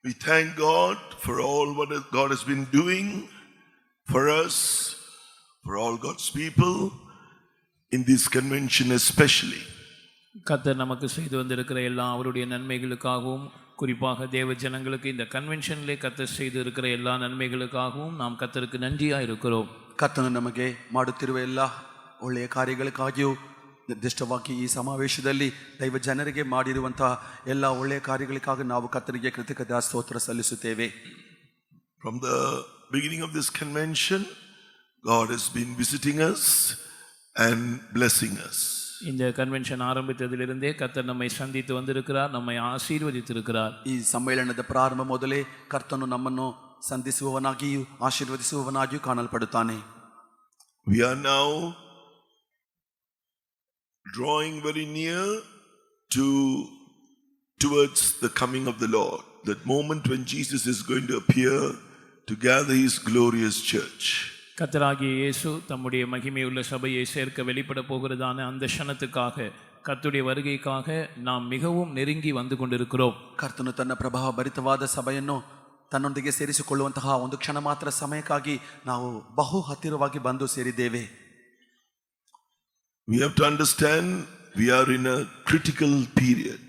We thank God for all what God has been doing for us, for all God's people in this convention especially. கர்த்தர் நமக்கு செய்து வந்திருக்கிற எல்லா அவருடைய நன்மைகளுக்காகவும் குறிப்பாக தேவ ஜனங்களுக்கு இந்த கன்வென்ஷனிலே கர்த்தர் செய்து இருக்கிற எல்லா நன்மைகளுக்காகவும் நாம் கர்த்தருக்கு நன்றியாக இருக்கிறோம். ಕರ್ತನು ನಮಗೆ ಮಾಡುತ್ತಿರುವ ಎಲ್ಲ ಒಳ್ಳೆಯ ಕಾರ್ಯಗಳಿಗಾಗಿಯೂ ನಿರ್ದಿಷ್ಟವಾಗಿ ಈ ಸಮಾವೇಶದಲ್ಲಿ ದೈವ ಜನರಿಗೆ ಮಾಡಿರುವಂತಹ ಎಲ್ಲ ಒಳ್ಳೆಯ ಕಾರ್ಯಗಳಿಗಾಗಿ ನಾವು ಕರ್ತನಿಗೆ ಕೃತಜ್ಞತಾ ಸ್ತೋತ್ರ ಸಲ್ಲಿಸುತ್ತೇವೆ. From the beginning of this convention, God has been visiting us and blessing us. இந்த கன்வென்ஷன் ஆரம்பித்ததிலிருந்தே கர்த்தர் நம்மை சந்தித்து வந்திருக்கிறார், நம்மை ஆசீர்வதித்திருக்கிறார். ಈ ಸಮ್ಮೇಳನದ ಪ್ರಾರಂಭ ಮೊದಲೇ ಕರ್ತನು ನಮ್ಮನ್ನು ಸಂಧಿಸುವವನಾಗಿಯೂ ಆಶೀರ್ವದಿಸುವವನಾಗಿಯೂ ಕಾಣಲ್ಪಡುತ್ತಾನೆ. We are now drawing very near towards the coming of the Lord, that moment when Jesus is going to appear to gather his glorious church. கர்த்தராகிய இயேசு தம்முடைய மகிமையுள்ள சபையை சேர்க்க வெளிப்பட போகிறதான அந்த க்ஷணத்துக்காக, கர்த்தருடைய வருகைக்காக நாம் மிகவும் நெருங்கி வந்து கொண்டிருக்கிறோம். ಕರ್ತನು ತನ್ನ ಪ್ರಭಾವ ಭರಿತವಾದ ಸಭೆಯನ್ನು ತನ್ನೊಂದಿಗೆ ಸೇರಿಸಿಕೊಳ್ಳುವಂತಹ ಒಂದು ಕ್ಷಣ ಮಾತ್ರ ಸಮಯಕ್ಕಾಗಿ ನಾವು ಬಹು ಹತ್ತಿರವಾಗಿ ಬಂದು ಸೇರಿದ್ದೇವೆ. We have to understand we are in a critical period.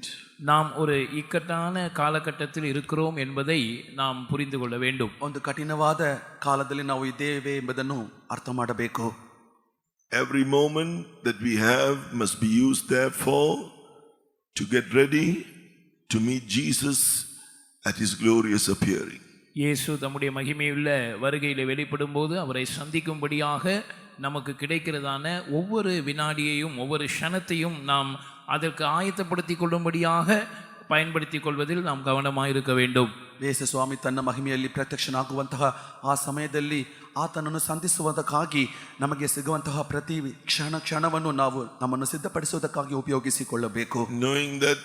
நாம் ஒரு இக்கட்டான காலகட்டத்தில் இருக்கிறோம் என்பதை நாம் புரிந்து கொள்ள வேண்டும். ಒಂದು ಕಠಿಣವಾದ ಕಾಲದಲ್ಲಿ ನಾವು ಇದ್ದೇವೆ ಎಂಬುದನ್ನು ಅರ್ಥ ಮಾಡಬೇಕು. Every moment that we have must be used therefore to get ready to meet Jesus at his glorious appearing. இயேசு தம்முடைய மகிமையுள்ள வருகையில் வெளிப்படும் போது அவரை சந்திக்கும்படியாக நமக்கு கிடைக்கிறதான ஒவ்வொரு வினாடியையும் ஒவ்வொரு க்ஷணத்தையும் நாம் அதற்கு ஆயத்தப்படுத்திக் கொள்ளும்படியாக பயன்படுத்திக் கொள்வதில் நாம் கவனமாக இருக்க வேண்டும். ಯೇಸು ಸ್ವಾಮಿ ತನ್ನ ಮಹಿಮೆಯಲ್ಲಿ ಪ್ರತ್ಯಕ್ಷನಾಗುವಂತಹ ಆ ಸಮಯದಲ್ಲಿ ಆತನನ್ನು ಸಂಧಿಸುವುದಕ್ಕಾಗಿ ನಮಗೆ ಸಿಗುವಂತಹ ಪ್ರತಿ ಕ್ಷಣವನ್ನು ನಾವು ನಮ್ಮನ್ನು ಸಿದ್ಧಪಡಿಸುವುದಕ್ಕಾಗಿ ಉಪಯೋಗಿಸಿಕೊಳ್ಳಬೇಕು. Knowing that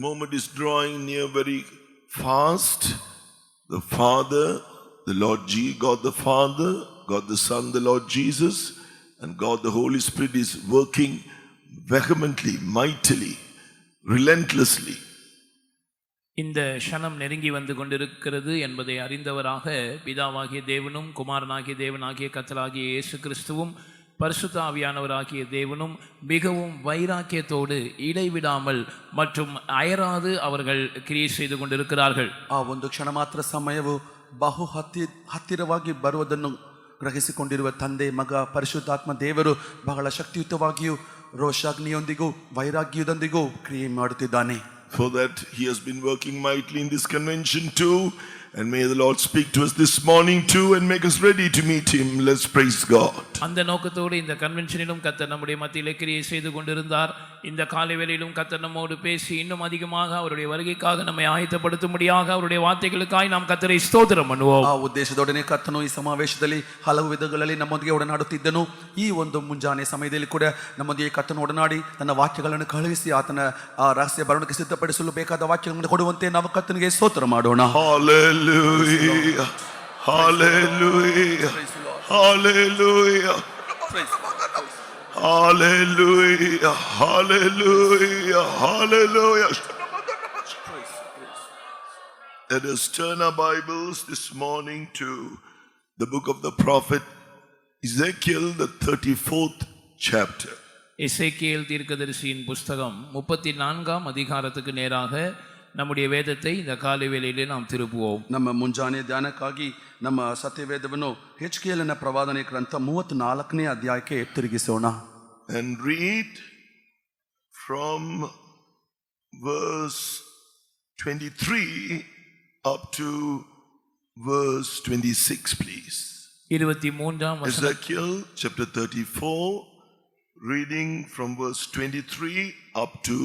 moment is drawing near very fast, the Father, the Lord God the Father, God the Son, the Lord Jesus, and God the Holy Spirit is working vehemently, mightily, relentlessly. இந்த க்ஷணம் நெருங்கி வந்து கொண்டிருக்கிறது என்பதை அறிந்தவராக பிதாவாகிய தேவனும் குமாரனாகிய தேவனாகிய கர்த்தராகிய இயேசு கிறிஸ்துவும் பரிசுத்த ஆவியானவராகிய தேவனும் மிகவும் வைராக்கியத்தோடு இடைவிடாமல் மற்றும் அயராது அவர்கள் கிரியை செய்து கொண்டிருக்கிறார்கள். ಆ ಒಂದು ಕ್ಷಣ ಮಾತ್ರ ಸಮಯವು ಬಹು ಹತ್ತಿರವಾಗಿ ಬರುವುದನ್ನು ಗ್ರಹಿಸಿಕೊಂಡಿರುವ ತಂದೆ ಮಗ ಪರಿಶುದ್ಧಾತ್ಮ ದೇವರು ಬಹಳ ಶಕ್ತಿಯುತವಾಗಿಯೂ ರೋಷಾಗ್ನಿಯೊಂದಿಗೂ ವೈರಾಗ್ಯದೊಂದಿಗೂ ಕ್ರಿಯೆ ಮಾಡುತ್ತಿದ್ದಾನೆ. For that he has been working mightily in this convention too, and may the Lord speak to us this morning too and make us ready to meet him. Let's praise God. அந்த நோக்கத்தோடு இந்த கன்வென்ஷனிலும் கர்த்தர் நம்முடைய மத்தியிலே கிரியை செய்து கொண்டிருந்தார். இந்த காலை வேளையிலும் கர்த்தர் நம்மோடு பேசி இன்னும் அதிகமாக அவருடைய வருகைக்காக நம்மை ஆயத்தப்படுத்தும்படியாக அவருடைய வார்த்தைகளுக்காய் நாம் கர்த்தரை ஸ்தோத்திரம் பண்ணுவோம். ಆ ಉದ್ದೇಶದೊಡನೆ ಕರ್ತನು ಈ ಸಮಾವೇಶದಲ್ಲಿ ಹಲವು ವಿಧಗಳಲ್ಲಿ ನಮ್ಮೊಂದಿಗೆ ಒಡನಾಡುತ್ತಿದ್ದನು. ಈ ಒಂದು ಮುಂಜಾನೆ ಸಮಯದಲ್ಲಿ ಕೂಡ ನಮ್ಮೊಂದಿಗೆ ಕರ್ತನು ಒಡನಾಡಿ ತನ್ನ ವಾಕ್ಯಗಳನ್ನು ಕಳುಹಿಸಿ ಆತನ ಆ ರಹಸ್ಯ ಬರವಣಿಗೆ ಸಿದ್ಧಪಡಿಸಲು ಬೇಕಾದ ವಾಕ್ಯಗಳನ್ನು ಕೊಡುವಂತೆ ನಾವು ಕರ್ತನಿಗೆ ಸ್ತೋತ್ರ ಮಾಡೋಣ. Hallelujah. Hallelujah. Hallelujah. Hallelujah. Hallelujah. Hallelujah. Let us turn our Bibles this morning to the book of the prophet Ezekiel, the 34th chapter. எசேக்கியேல் தீர்க்கதரிசியின் புஸ்தகம் 34ஆம் அதிகாரத்துக்கு நேராக நம்முடைய வேதத்தை இந்த காலை வேளையிலே நாம் திருப்புவோம். ನಮ್ಮ ಮುಂಜಾನೆ ಧ್ಯಾನಕ್ಕಾಗಿ ನಮ್ಮ ಸತ್ಯವೇದವನ್ನು ಹೆಚ್ಕೇಲನ ಪ್ರವಾದನೆ ಗ್ರಂಥ 34ನೇ ಅಧ್ಯಾಯಕ್ಕೆ ತಿರುಗಿಸೋಣ. And read from verse 23 up to verse 26, please. 23ஆம் வசனம். Ezekiel chapter 34, reading from verse 23 up to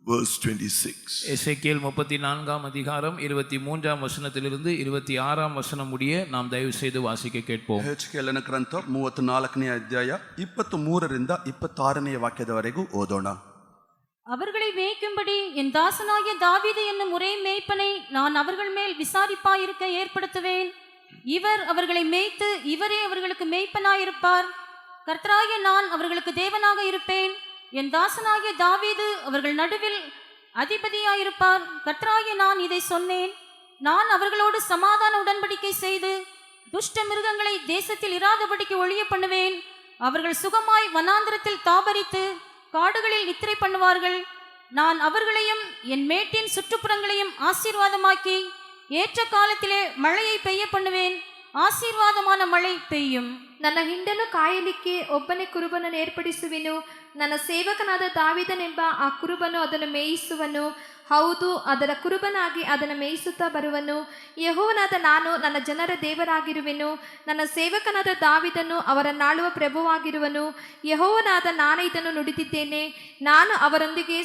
verse 26. எசேக்கியேல் 34ஆம் அதிகாரம் 23ஆம் வசனத்திலிருந்து 26ஆம் வசனம் முடிய நாம் தயவு செய்து வாசிக்க கேட்போம். ಹೆಚ್ಕೇಲನ ಗ್ರಂಥ 34ನೇ ಅಧ್ಯಾಯ 23ರಿಂದ 26ನೇ ವಾಕ್ಯದವರೆಗೂ ಓದೋಣ. அவர்களை மேய்க்கும்படி என் தாசனாகிய தாவீது என்னும் ஒரே மேய்ப்பனை நான் அவர்கள் மேல் விசாரிப்பாயிருக்க ஏற்படுத்துவேன். இவர் அவர்களை மேய்த்து இவரே அவர்களுக்கு மேய்ப்பனாயிருப்பார். கர்த்தராகிய நான் அவர்களுக்கு தேவனாக இருப்பேன். என் தாசனாகிய தாவீது அவர்கள் நடுவில் அதிபதியாயிருப்பார். கர்த்தராகிய நான் இதை சொன்னேன். நான் அவர்களோடு சமாதான உடன்படிக்கை செய்து துஷ்ட மிருகங்களை தேசத்தில் இராதபடிக்கு ஒழிய பண்ணுவேன். அவர்கள் சுகமாய் வனாந்திரத்தில் தாபரித்து காடுகளில் நித்திரை பண்ணுவார்கள். நான் அவர்களையும் என் மேட்டின் சுற்றுப்புறங்களையும் ஆசீர்வாதமாக்கி ஏற்ற காலத்திலே மழையை பெய்ய பண்ணுவேன். ಆಶೀರ್ವಾದಮಾನ ಮಳೆ ಪೆಯ್ಯುಂ. ನನ್ನ ಹಿಂಡನ್ನು ಕಾಯಲಿಕ್ಕೆ ಒಬ್ಬನೇ ಕುರುಬನನ್ನು ಏರ್ಪಡಿಸುವೆನು. ನನ್ನ ಸೇವಕನಾದ ದಾವೀದನೆಂಬ ಆ ಕುರುಬನು ಅದನ್ನು ಮೇಯಿಸುವನು. ಹೌದು, ಅದರ ಕುರುಬನಾಗಿ ಅದನ್ನು ಮೇಯಿಸುತ್ತಾ ಬರುವನು. ಯೆಹೋವನಾದ ನಾನು ನನ್ನ ಜನರ ದೇವರಾಗಿರುವೆನು. ನನ್ನ ಸೇವಕನಾದ ದಾವೀದನು ಅವರನ್ನಾಳುವ ಪ್ರಭುವಾಗಿರುವನು. ಯೆಹೋವನಾದ ನಾನು ಇದನ್ನು ನುಡಿದಿದ್ದೇನೆ. ನಾನು ಅವರೊಂದಿಗೆ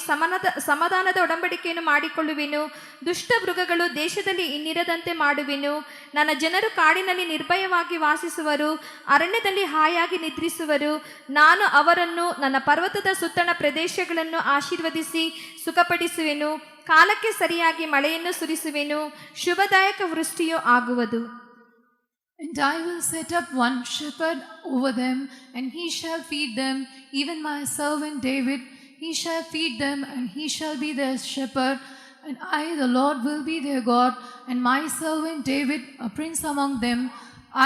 ಸಮಾಧಾನದ ಒಡಂಬಡಿಕೆಯನ್ನು ಮಾಡಿಕೊಳ್ಳುವೆನು. ದುಷ್ಟ ಮೃಗಗಳು ದೇಶದಲ್ಲಿ ಇನ್ನಿರದಂತೆ ಮಾಡುವೆನು. ನನ್ನ ಜನರು ಕಾಡಿನಲ್ಲಿ ನಿರ್ಭಯವಾಗಿ ವಾಸಿಸುವರು, ಅರಣ್ಯದಲ್ಲಿ ಹಾಯಾಗಿ ನಿದ್ರಿಸುವರು. ನಾನು ಅವರನ್ನು ನನ್ನ ಪರ್ವತದ ಸುತ್ತಣ ಪ್ರದೇಶಗಳನ್ನು ಆಶೀರ್ವದಿಸಿ ಸುಖಪಡಿಸುವೆನು. ಕಾಲಕ್ಕೆ ಸರಿಯಾಗಿ ಮಳೆಯನ್ನು ಸುರಿಸುವೆನು. ಶುಭದಾಯಕ ವೃಷ್ಟಿಯು ಆಗುವುದು. And I will set up one shepherd over them, and he shall feed them, even my servant David. He shall feed them, and he shall be their shepherd. And I, the Lord, will be their God, and my servant David, a prince among them.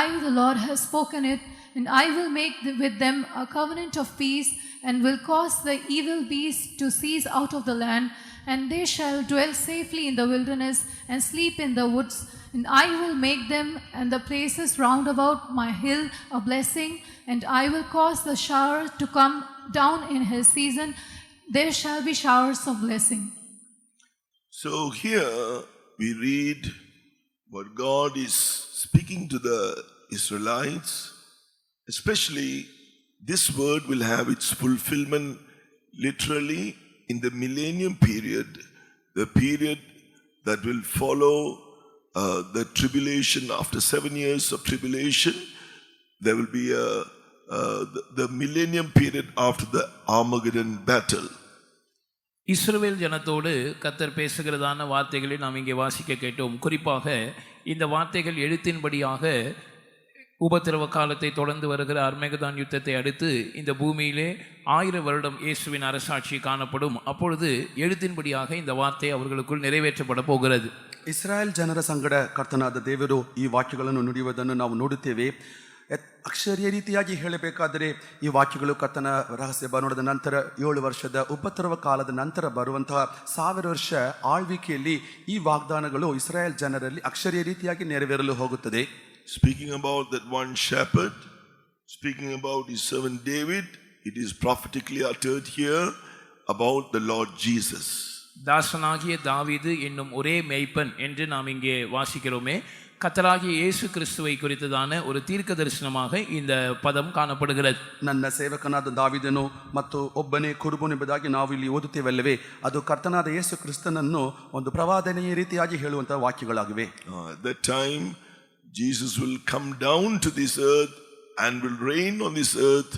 I, the Lord, have spoken it, and I will make with them a covenant of peace, and will cause the evil beast to cease out of the land. And they shall dwell safely in the wilderness, and sleep in the woods. And I will make them and the places round about my hill a blessing, and I will cause the shower to come down in his season. There shall be showers of blessing. So here we read what God is speaking to the Israelites. Especially this word will have its fulfillment literally in the millennium period, the period that will follow the tribulation. After 7 years of tribulation, there will be the millennium period after the Armageddon battle. இஸ்ரவேல் ஜனத்தோடு கர்த்தர் பேசுகிறதான வார்த்தைகளை நாம் இங்கே வாசிக்க கேட்டோம். குறிப்பாக இந்த வார்த்தைகள் எழுத்தின்படியாக உபத்திரவ காலத்தை தொடர்ந்து வருகிற அர்மேகதான் யுத்தத்தை அடுத்து இந்த பூமியிலே 1000 வருடம் இயேசுவின் அரசாட்சி காணப்படும். அப்பொழுது எழுத்தின்படியாக இந்த வார்த்தை அவர்களுக்குள் நிறைவேற்றப்பட போகிறது. ಇಸ್ರಾಯೇಲ್ ಜನರ ಸಂಗಡ ಕರ್ತನಾದ ದೇವರು ಈ ವಾಕ್ಯಗಳನ್ನು ನುಡಿಯುವುದನ್ನು ನಾವು ನೋಡುತ್ತೇವೆ. ಅಕ್ಷರೀಯ ರೀತಿಯಾಗಿ ಹೇಳಬೇಕಾದರೆ ಈ ವಾಕ್ಯಗಳು ಕರ್ತನ ರಹಸ್ಯ ಬರೋಣದ ನಂತರ 7 ವರ್ಷದ ಉಪದ್ರವ ಕಾಲದ ನಂತರ ಬರುವಂತಹ 1000 ವರ್ಷ ಆಳ್ವಿಕೆಯಲ್ಲಿ ಈ ವಾಗ್ದಾನಗಳು ಇಸ್ರಾಯೇಲ್ ಜನರಲ್ಲಿ ಅಕ್ಷರೀಯ ರೀತಿಯಾಗಿ ನೆರವೇರಲು ಹೋಗುತ್ತದೆ. Speaking about that one shepherd, speaking about his servant David, it is prophetically uttered here about the Lord Jesus. தாசனாகிய தாவீது என்னும் ஒரே மேய்ப்பன் என்று நாம் இங்கே வாசிக்கிறோமே. கர்த்தராகிய இயேசு கிறிஸ்துவை குறித்ததான ஒரு தீர்க்க தரிசனமாக இந்த பதம் ಕಾಣப்படுகிறது. ನನ್ನ ಸೇವಕನಾದ ದಾವೀದನು ಮತ್ತು ಒಬ್ಬನೇ ಕುರುಬನು ಎಂಬುದಾಗಿ ನಾವು ಇಲ್ಲಿ ಓದುತ್ತೇವಲ್ಲವೇ, ಅದು ಕರ್ತನಾದ ಯೇಸು ಕ್ರಿಸ್ತನನ್ನು ಒಂದು ಪ್ರವಾದನೆಯ ರೀತಿಯಾಗಿ ಹೇಳುವಂತಹ ವಾಕ್ಯಗಳಾಗಿವೆ. At that time Jesus will come down to this earth and will reign on this earth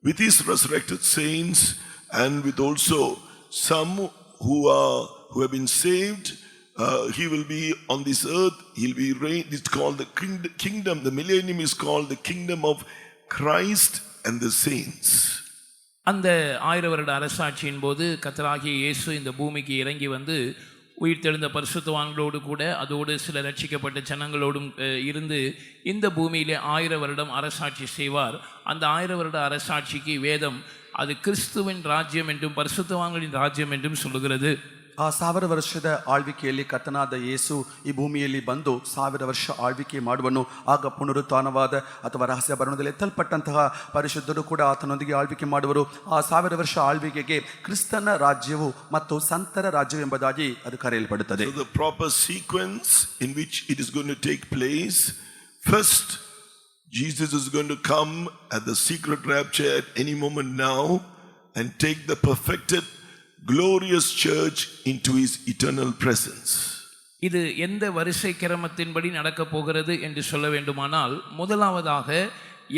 with his resurrected saints and with also some who have been saved. He will be on this earth. He'll be reign. It's called the kingdom. The millennium is called the kingdom of Christ and the saints. அந்த 1000 வருட அரசாட்சியின் போது கர்த்தராகிய இயேசு இந்த பூமிக்கு இறங்கி வந்து உயிர்த்தெழுந்த பரிசுத்தவான்களோடு கூட அதோடு சில ரட்சிக்கப்பட்ட ஜனங்களோடும் இருந்து இந்த பூமியிலே 1000 வருடம் அரசாட்சி செய்வார். அந்த 1000 வருட அரசாட்சிக்கு வேதம் அது கிறிஸ்துவின் ராஜ்யம் என்றும் பரிசுத்தவான்களின் ராஜ்யம் என்றும் சொல்லுகிறது. ಆ 1000 ವರ್ಷದ ಆಳ್ವಿಕೆಯಲ್ಲಿ ಕರ್ತನಾದ ಯೇಸು ಈ ಭೂಮಿಯಲ್ಲಿ ಬಂದು 1000 ವರ್ಷ ಆಳ್ವಿಕೆ ಮಾಡುವನು. ಆಗ ಪುನರುತ್ಥಾನವಾದ ಅಥವಾ ರಹಸ್ಯ ಬರಣದಲ್ಲಿ ಎತ್ತಲ್ಪಟ್ಟಂತಹ ಪರಿಶುದ್ಧರು ಕೂಡ ಆತನೊಂದಿಗೆ ಆಳ್ವಿಕೆ ಮಾಡುವರು. ಆ 1000 ವರ್ಷ ಆಳ್ವಿಕೆಗೆ ಕ್ರಿಸ್ತನ ರಾಜ್ಯವು ಮತ್ತು ಸಂತರ ರಾಜ್ಯವು ಎಂಬುದಾಗಿ ಅದು ಕರೆಯಲ್ಪಡುತ್ತದೆ. So the proper sequence in which it is going to take place, first Jesus is going to come at the secret rapture at any moment now and take the perfected glorious church into his eternal presence. இது எந்த வரிசை கிரமத்தின்படி நடக்க போகிறது என்று சொல்ல வேண்டுமானால், முதலாவதாக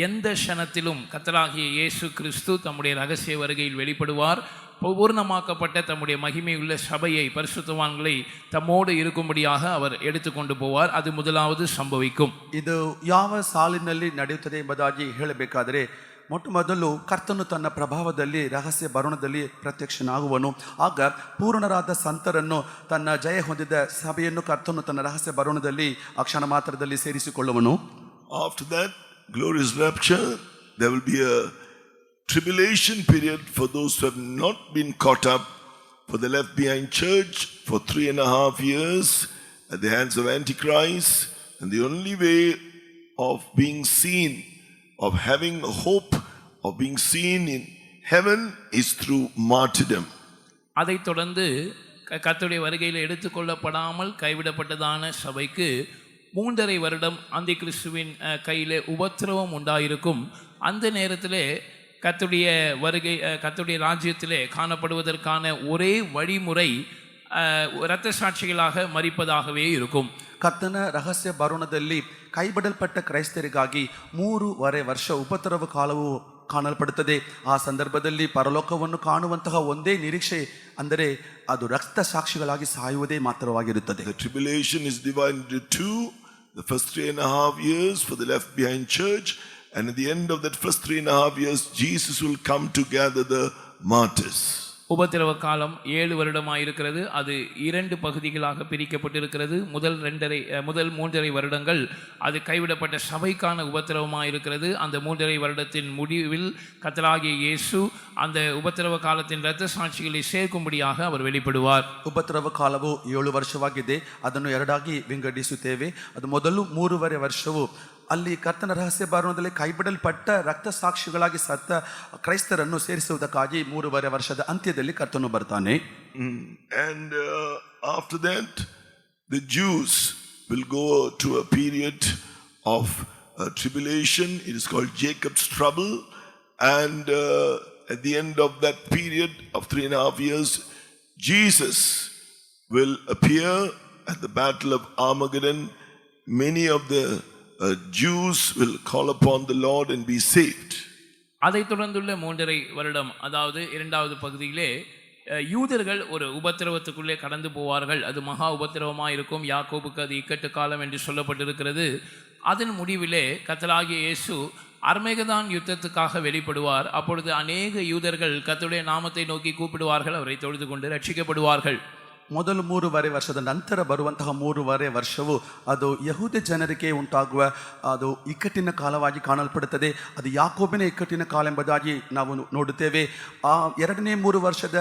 எந்த க்ஷணத்திலும் கர்த்தராகிய இயேசு கிறிஸ்து தம்முடைய ரகசிய வருகையில் வெளிப்படுவார். பூர்ணமாக்கப்பட்ட தம்முடைய மகிமையுள்ள சபையை பரிசுத்தவான்களை தம்மோடு இருக்கும்படியாக அவர் எடுத்துக்கொண்டு போவார். அது முதலாவது ಸಂಭವಿக்கும். ಇದು ಯಾವ ಸಾಲಿನಲ್ಲಿ ನಡೆಯುತ್ತದೆ ಎಂಬುದಾಗಿ ಹೇಳಬೇಕಾದರೆ ಮೊಟ್ಟ ಮೊದಲು ಕರ್ತನು ತನ್ನ ಪ್ರಭಾವದಲ್ಲಿ ರಹಸ್ಯ ಬರುಣದಲ್ಲಿ ಪ್ರತ್ಯಕ್ಷನಾಗುವನು. ಆಗ ಪೂರ್ಣರಾದ ಸಂತರನ್ನು ತನ್ನ ಜಯ ಹೊಂದಿದ ಸಭೆಯನ್ನು ಕರ್ತನು ತನ್ನ ರಹಸ್ಯ ಬರುಣದಲ್ಲಿ ಆ ಕ್ಷಣ ಮಾತ್ರದಲ್ಲಿ ಸೇರಿಸಿಕೊಳ್ಳುವನು. After that glorious rapture, there will be a tribulation period for those who have not been caught up, for the left behind church for 3.5 years at the hands of Antichrist. And the only way of being seen, of having hope, of being seen in heaven is through martyrdom. அதைத் தொடர்ந்து கர்த்தருடைய வருகையில் எடுத்துக்கொள்ளப்படாமல் கைவிடப்பட்டதான சபைக்கு 3.5 வருடம் அந்தி கிறிஸ்துவின் கையிலே உபத்திரவம் உண்டாயிருக்கும். அந்த நேரத்திலே கர்த்தருடைய வருகை கர்த்தருடைய ராஜ்யத்திலே காணப்படுவதற்கான ஒரே வழிமுறை இரத்த சாட்சிகளாக மரிப்பதாகவே இருக்கும். ಕರ್ತನ ರಹಸ್ಯ ಬರುಣದಲ್ಲಿ ಕೈಬಿಡಲ್ಪಟ್ಟ ಕ್ರೈಸ್ತರಿಗಾಗಿ 3.5 ವರ್ಷ ಉಪದ್ರವ ಕಾಲವು ಕಾಣಲ್ಪಡುತ್ತದೆ. ಆ ಸಂದರ್ಭದಲ್ಲಿ ಪರಲೋಕವನ್ನು ಕಾಣುವಂತಹ ಒಂದೇ ನಿರೀಕ್ಷೆ ಅಂದರೆ ಅದು ರಕ್ತ ಸಾಕ್ಷಿಗಳಾಗಿ ಸಾಯುವುದೇ ಮಾತ್ರವಾಗಿರುತ್ತದೆ. The tribulation is divided into two. The first 3.5 years for the left behind church, and at the end of that first 3.5 years, Jesus will come to gather the martyrs. உபத்திரவ காலம் 7 வருடமாயிருக்கிறது. அது 2 பகுதிகளாக பிரிக்கப்பட்டிருக்கிறது. முதல் 3.5 வருடங்கள் அது கைவிடப்பட்ட சபைக்கான உபத்திரவமாயிருக்கிறது. அந்த 3.5 வருடத்தின் முடிவில் கர்த்தராகிய இயேசு அந்த உபத்திரவ காலத்தின் இரத்த சாட்சிகளை சேர்க்கும்படியாக அவர் வெளிப்படுவார். ಉಪದ್ರವ ಕಾಲವು 7 ವರ್ಷವಾಗಿದೆ. ಅದನ್ನು ಎರಡಾಗಿ ವಿಂಗಡಿಸುತ್ತೇವೆ. ಅದು ಮೊದಲು 3.5 ವರ್ಷವು ಅಲ್ಲಿ ಕರ್ತನ ರಹಸ್ಯ ಬರುಣದಲ್ಲಿ ಕೈಬಿಡಲ್ಪಟ್ಟ ರಕ್ತ ಸಾಕ್ಷಿಗಳಾಗಿ ಸತ್ತ ಕ್ರೈಸ್ತರನ್ನು ಸೇರಿಸುವುದಕ್ಕಾಗಿ 3.5 ವರ್ಷದ ಅಂತ್ಯದಲ್ಲಿ ಕರ್ತನು ಬರ್ತಾನೆ. And after that the Jews will go to a period of tribulation. It is called Jacob's trouble, and at the end of that period of 3.5 years, Jesus will appear at the battle of Armageddon. Many of the Jews will call upon the Lord and be saved. அதைத் தொடர்ந்துள்ள 3.5 வருடம், அதாவது 2வது பகுதியிலே யூதர்கள் ஒரு உபத்திரவத்துக்குள்ளே கடந்து போவார்கள். அது மகா உபத்திரவமாக இருக்கும். யாக்கோபுக்கு அது இக்கட்டு காலம் என்று சொல்லப்பட்டிருக்கிறது. அதன் முடிவிலே கர்த்தராகிய இயேசு அர்மேகதான் யுத்தத்துக்காக வெளிப்படுவார். அப்பொழுது அநேக யூதர்கள் கர்த்தருடைய நாமத்தை நோக்கி கூப்பிடுவார்கள், அவரை தொழுது கொண்டு ரட்சிக்கப்படுவார்கள். ಮೊದಲು 3.5 ವರ್ಷದ ನಂತರ ಬರುವಂತಹ 3.5 ವರ್ಷವು ಅದು ಯಹೂದ ಜನರಿಗೆ ಉಂಟಾಗುವ ಅದು ಇಕ್ಕಟ್ಟಿನ ಕಾಲವಾಗಿ ಕಾಣಲ್ಪಡುತ್ತದೆ. ಅದು ಯಾಕೋಬಿನ ಇಕ್ಕಟ್ಟಿನ ಕಾಲ ಎಂಬುದಾಗಿ ನಾವು ನೋಡುತ್ತೇವೆ. ಆ 2ನೇ 3 ವರ್ಷದ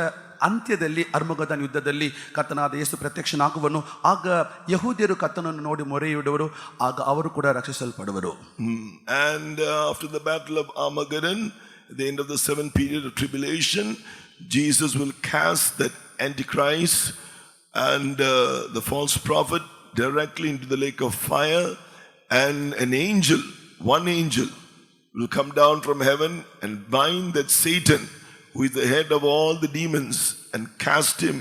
ಅಂತ್ಯದಲ್ಲಿ ಅರ್ಮಗದನ್ ಯುದ್ಧದಲ್ಲಿ ಕರ್ತನಾದ ಯೇಸು ಪ್ರತ್ಯಕ್ಷನಾಗುವನು. ಆಗ ಯಹೂದ್ಯರು ಕರ್ತನನ್ನು ನೋಡಿ ಮೊರೆಯಿಡುವರು. ಆಗ ಅವರು ಕೂಡ ರಕ್ಷಿಸಲ್ಪಡುವರು. And after the battle of Armageddon, at the end of the 7th period of tribulation, Jesus will cast that Antichrist and the false prophet directly into the lake of fire, and an angel, one angel, will come down from heaven and bind that Satan, who is the head of all the demons, and cast him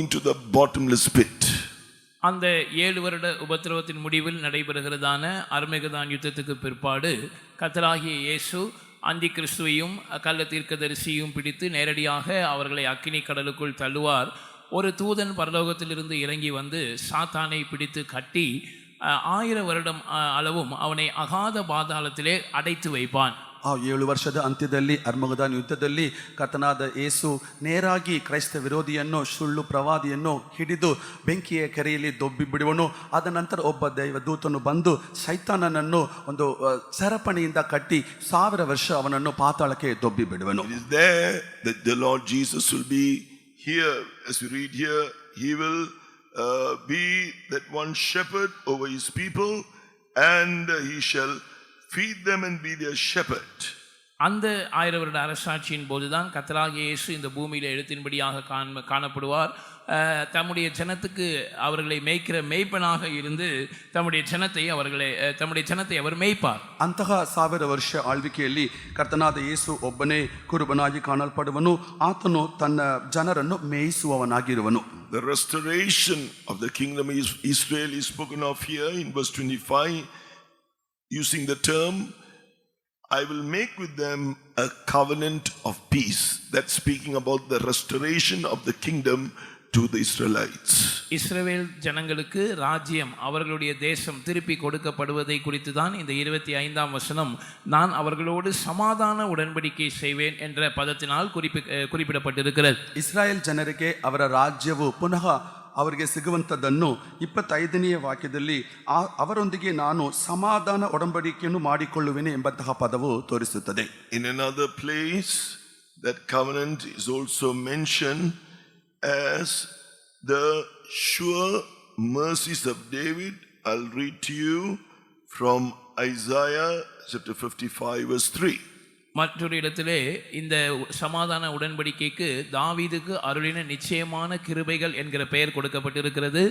into the bottomless pit. அந்த 7 வருட உபத்திரவத்தின் முடிவில் நடைபெறுகிறதான அர்மேகதான் யுத்தத்துக்கு பிற்பாடு கர்த்தராகிய இயேசு அந்தி கிறிஸ்துவையும் கள்ள தீர்க்கதரிசியையும் பிடித்து நேரடியாக அவர்களை அக்கினி கடலுக்குள் தள்ளுவார். ஒரு தூதன் பரலோகத்திலிருந்து இறங்கி வந்து சாத்தானை பிடித்து கட்டி 1000 வருடம் அளவும் அவனை அகாத பாதாளத்திலே அடைத்து வைப்பான். ಆ 7 ವರ್ಷದ ಅಂತ್ಯದಲ್ಲಿ ಅರ್ಮಗದಾನ್ ಯುದ್ಧದಲ್ಲಿ ಕರ್ತನಾದ ಯೇಸು ನೇರಾಗಿ ಕ್ರೈಸ್ತ ವಿರೋಧಿಯನ್ನು ಸುಳ್ಳು ಪ್ರವಾದಿಯನ್ನು ಹಿಡಿದು ಬೆಂಕಿಯ ಕೆರೆಯಲ್ಲಿ ದೊಬ್ಬಿ ಬಿಡುವನು. ಆದ ನಂತರ ಒಬ್ಬ ದೈವದೂತನು ಬಂದು ಸೈತಾನನನ್ನು ಒಂದು ಸರಪಣಿಯಿಂದ ಕಟ್ಟಿ 1000 ವರ್ಷ ಅವನನ್ನು ಪಾತಾಳಕ್ಕೆ ದೊಬ್ಬಿ ಬಿಡುವನು. It is there that the Lord Jesus will be here. As we read here, he will be that one shepherd over his people, and he shall feed them and be their shepherd. அந்த 1000 வருட அரசாட்சியின் போதுதான் கர்த்தராகிய இயேசு இந்த பூமியில் எழுத்தின்படியாக காணப்படுவார். தம்முடைய ஜனத்துக்கு அவர்களை மேய்க்கிற மேய்ப்பனாக இருந்து தம்முடைய ஜனத்தை அவர் மேய்ப்பார். ಅಂತಹ 1000 ವರ್ಷ ಆಳ್ವಿಕೆಯಲ್ಲಿ ಕರ್ತನಾದ ಯೇಸು ಒಬ್ಬನೇ ಕುರುಬನಾಗಿ ಕಾಣಲ್ಪಡುವನು. ಆತನು ತನ್ನ ಜನರನ್ನು ಮೇಯಿಸುವವನಾಗಿರುವನು. The restoration of the kingdom of Israel is spoken of here in verse 25, using the term, I will make with them a covenant of peace. That's speaking about the restoration of the kingdom to the Israelites. இஸ்ரவேல் ஜனங்களுக்கு ராஜ்யம் அவர்களுடைய தேசம் திருப்பி கொடுக்கப்படுவதை குறித்து தான் இந்த 25ஆம் வசனம் நான் அவர்களோடு சமாதான உடன்படிக்கை செய்வேன் என்ற பதத்தினால் குறிப்பிடப்பட்டிருக்கிறது. ಇಸ್ರಾಯೇಲ್ ಜನರಿಗೆ ಅವರ ರಾಜ್ಯವು ಪುನಃ ಅವರಿಗೆ ಸಿಗುವಂಥದ್ದನ್ನು 25ನೇ ವಾಕ್ಯದಲ್ಲಿ ಅವರೊಂದಿಗೆ ನಾನು ಸಮಾಧಾನ ಒಡಂಬಡಿಕೆಯನ್ನು ಮಾಡಿಕೊಳ್ಳುವೆನು ಎಂಬಂತಹ ಪದವು ತೋರಿಸುತ್ತದೆ. In another place, that covenant is also mentioned as the sure mercies of David. I'll read to you from Isaiah chapter 55 verse 3. மற்றொரு இடத்திலே இந்த சமாதான உடன்படிக்கைக்கு தாவீதுக்கு அருளின நிச்சயமான கிருபைகள் என்கிற பெயர் கொடுக்கப்பட்டிருக்கிறது.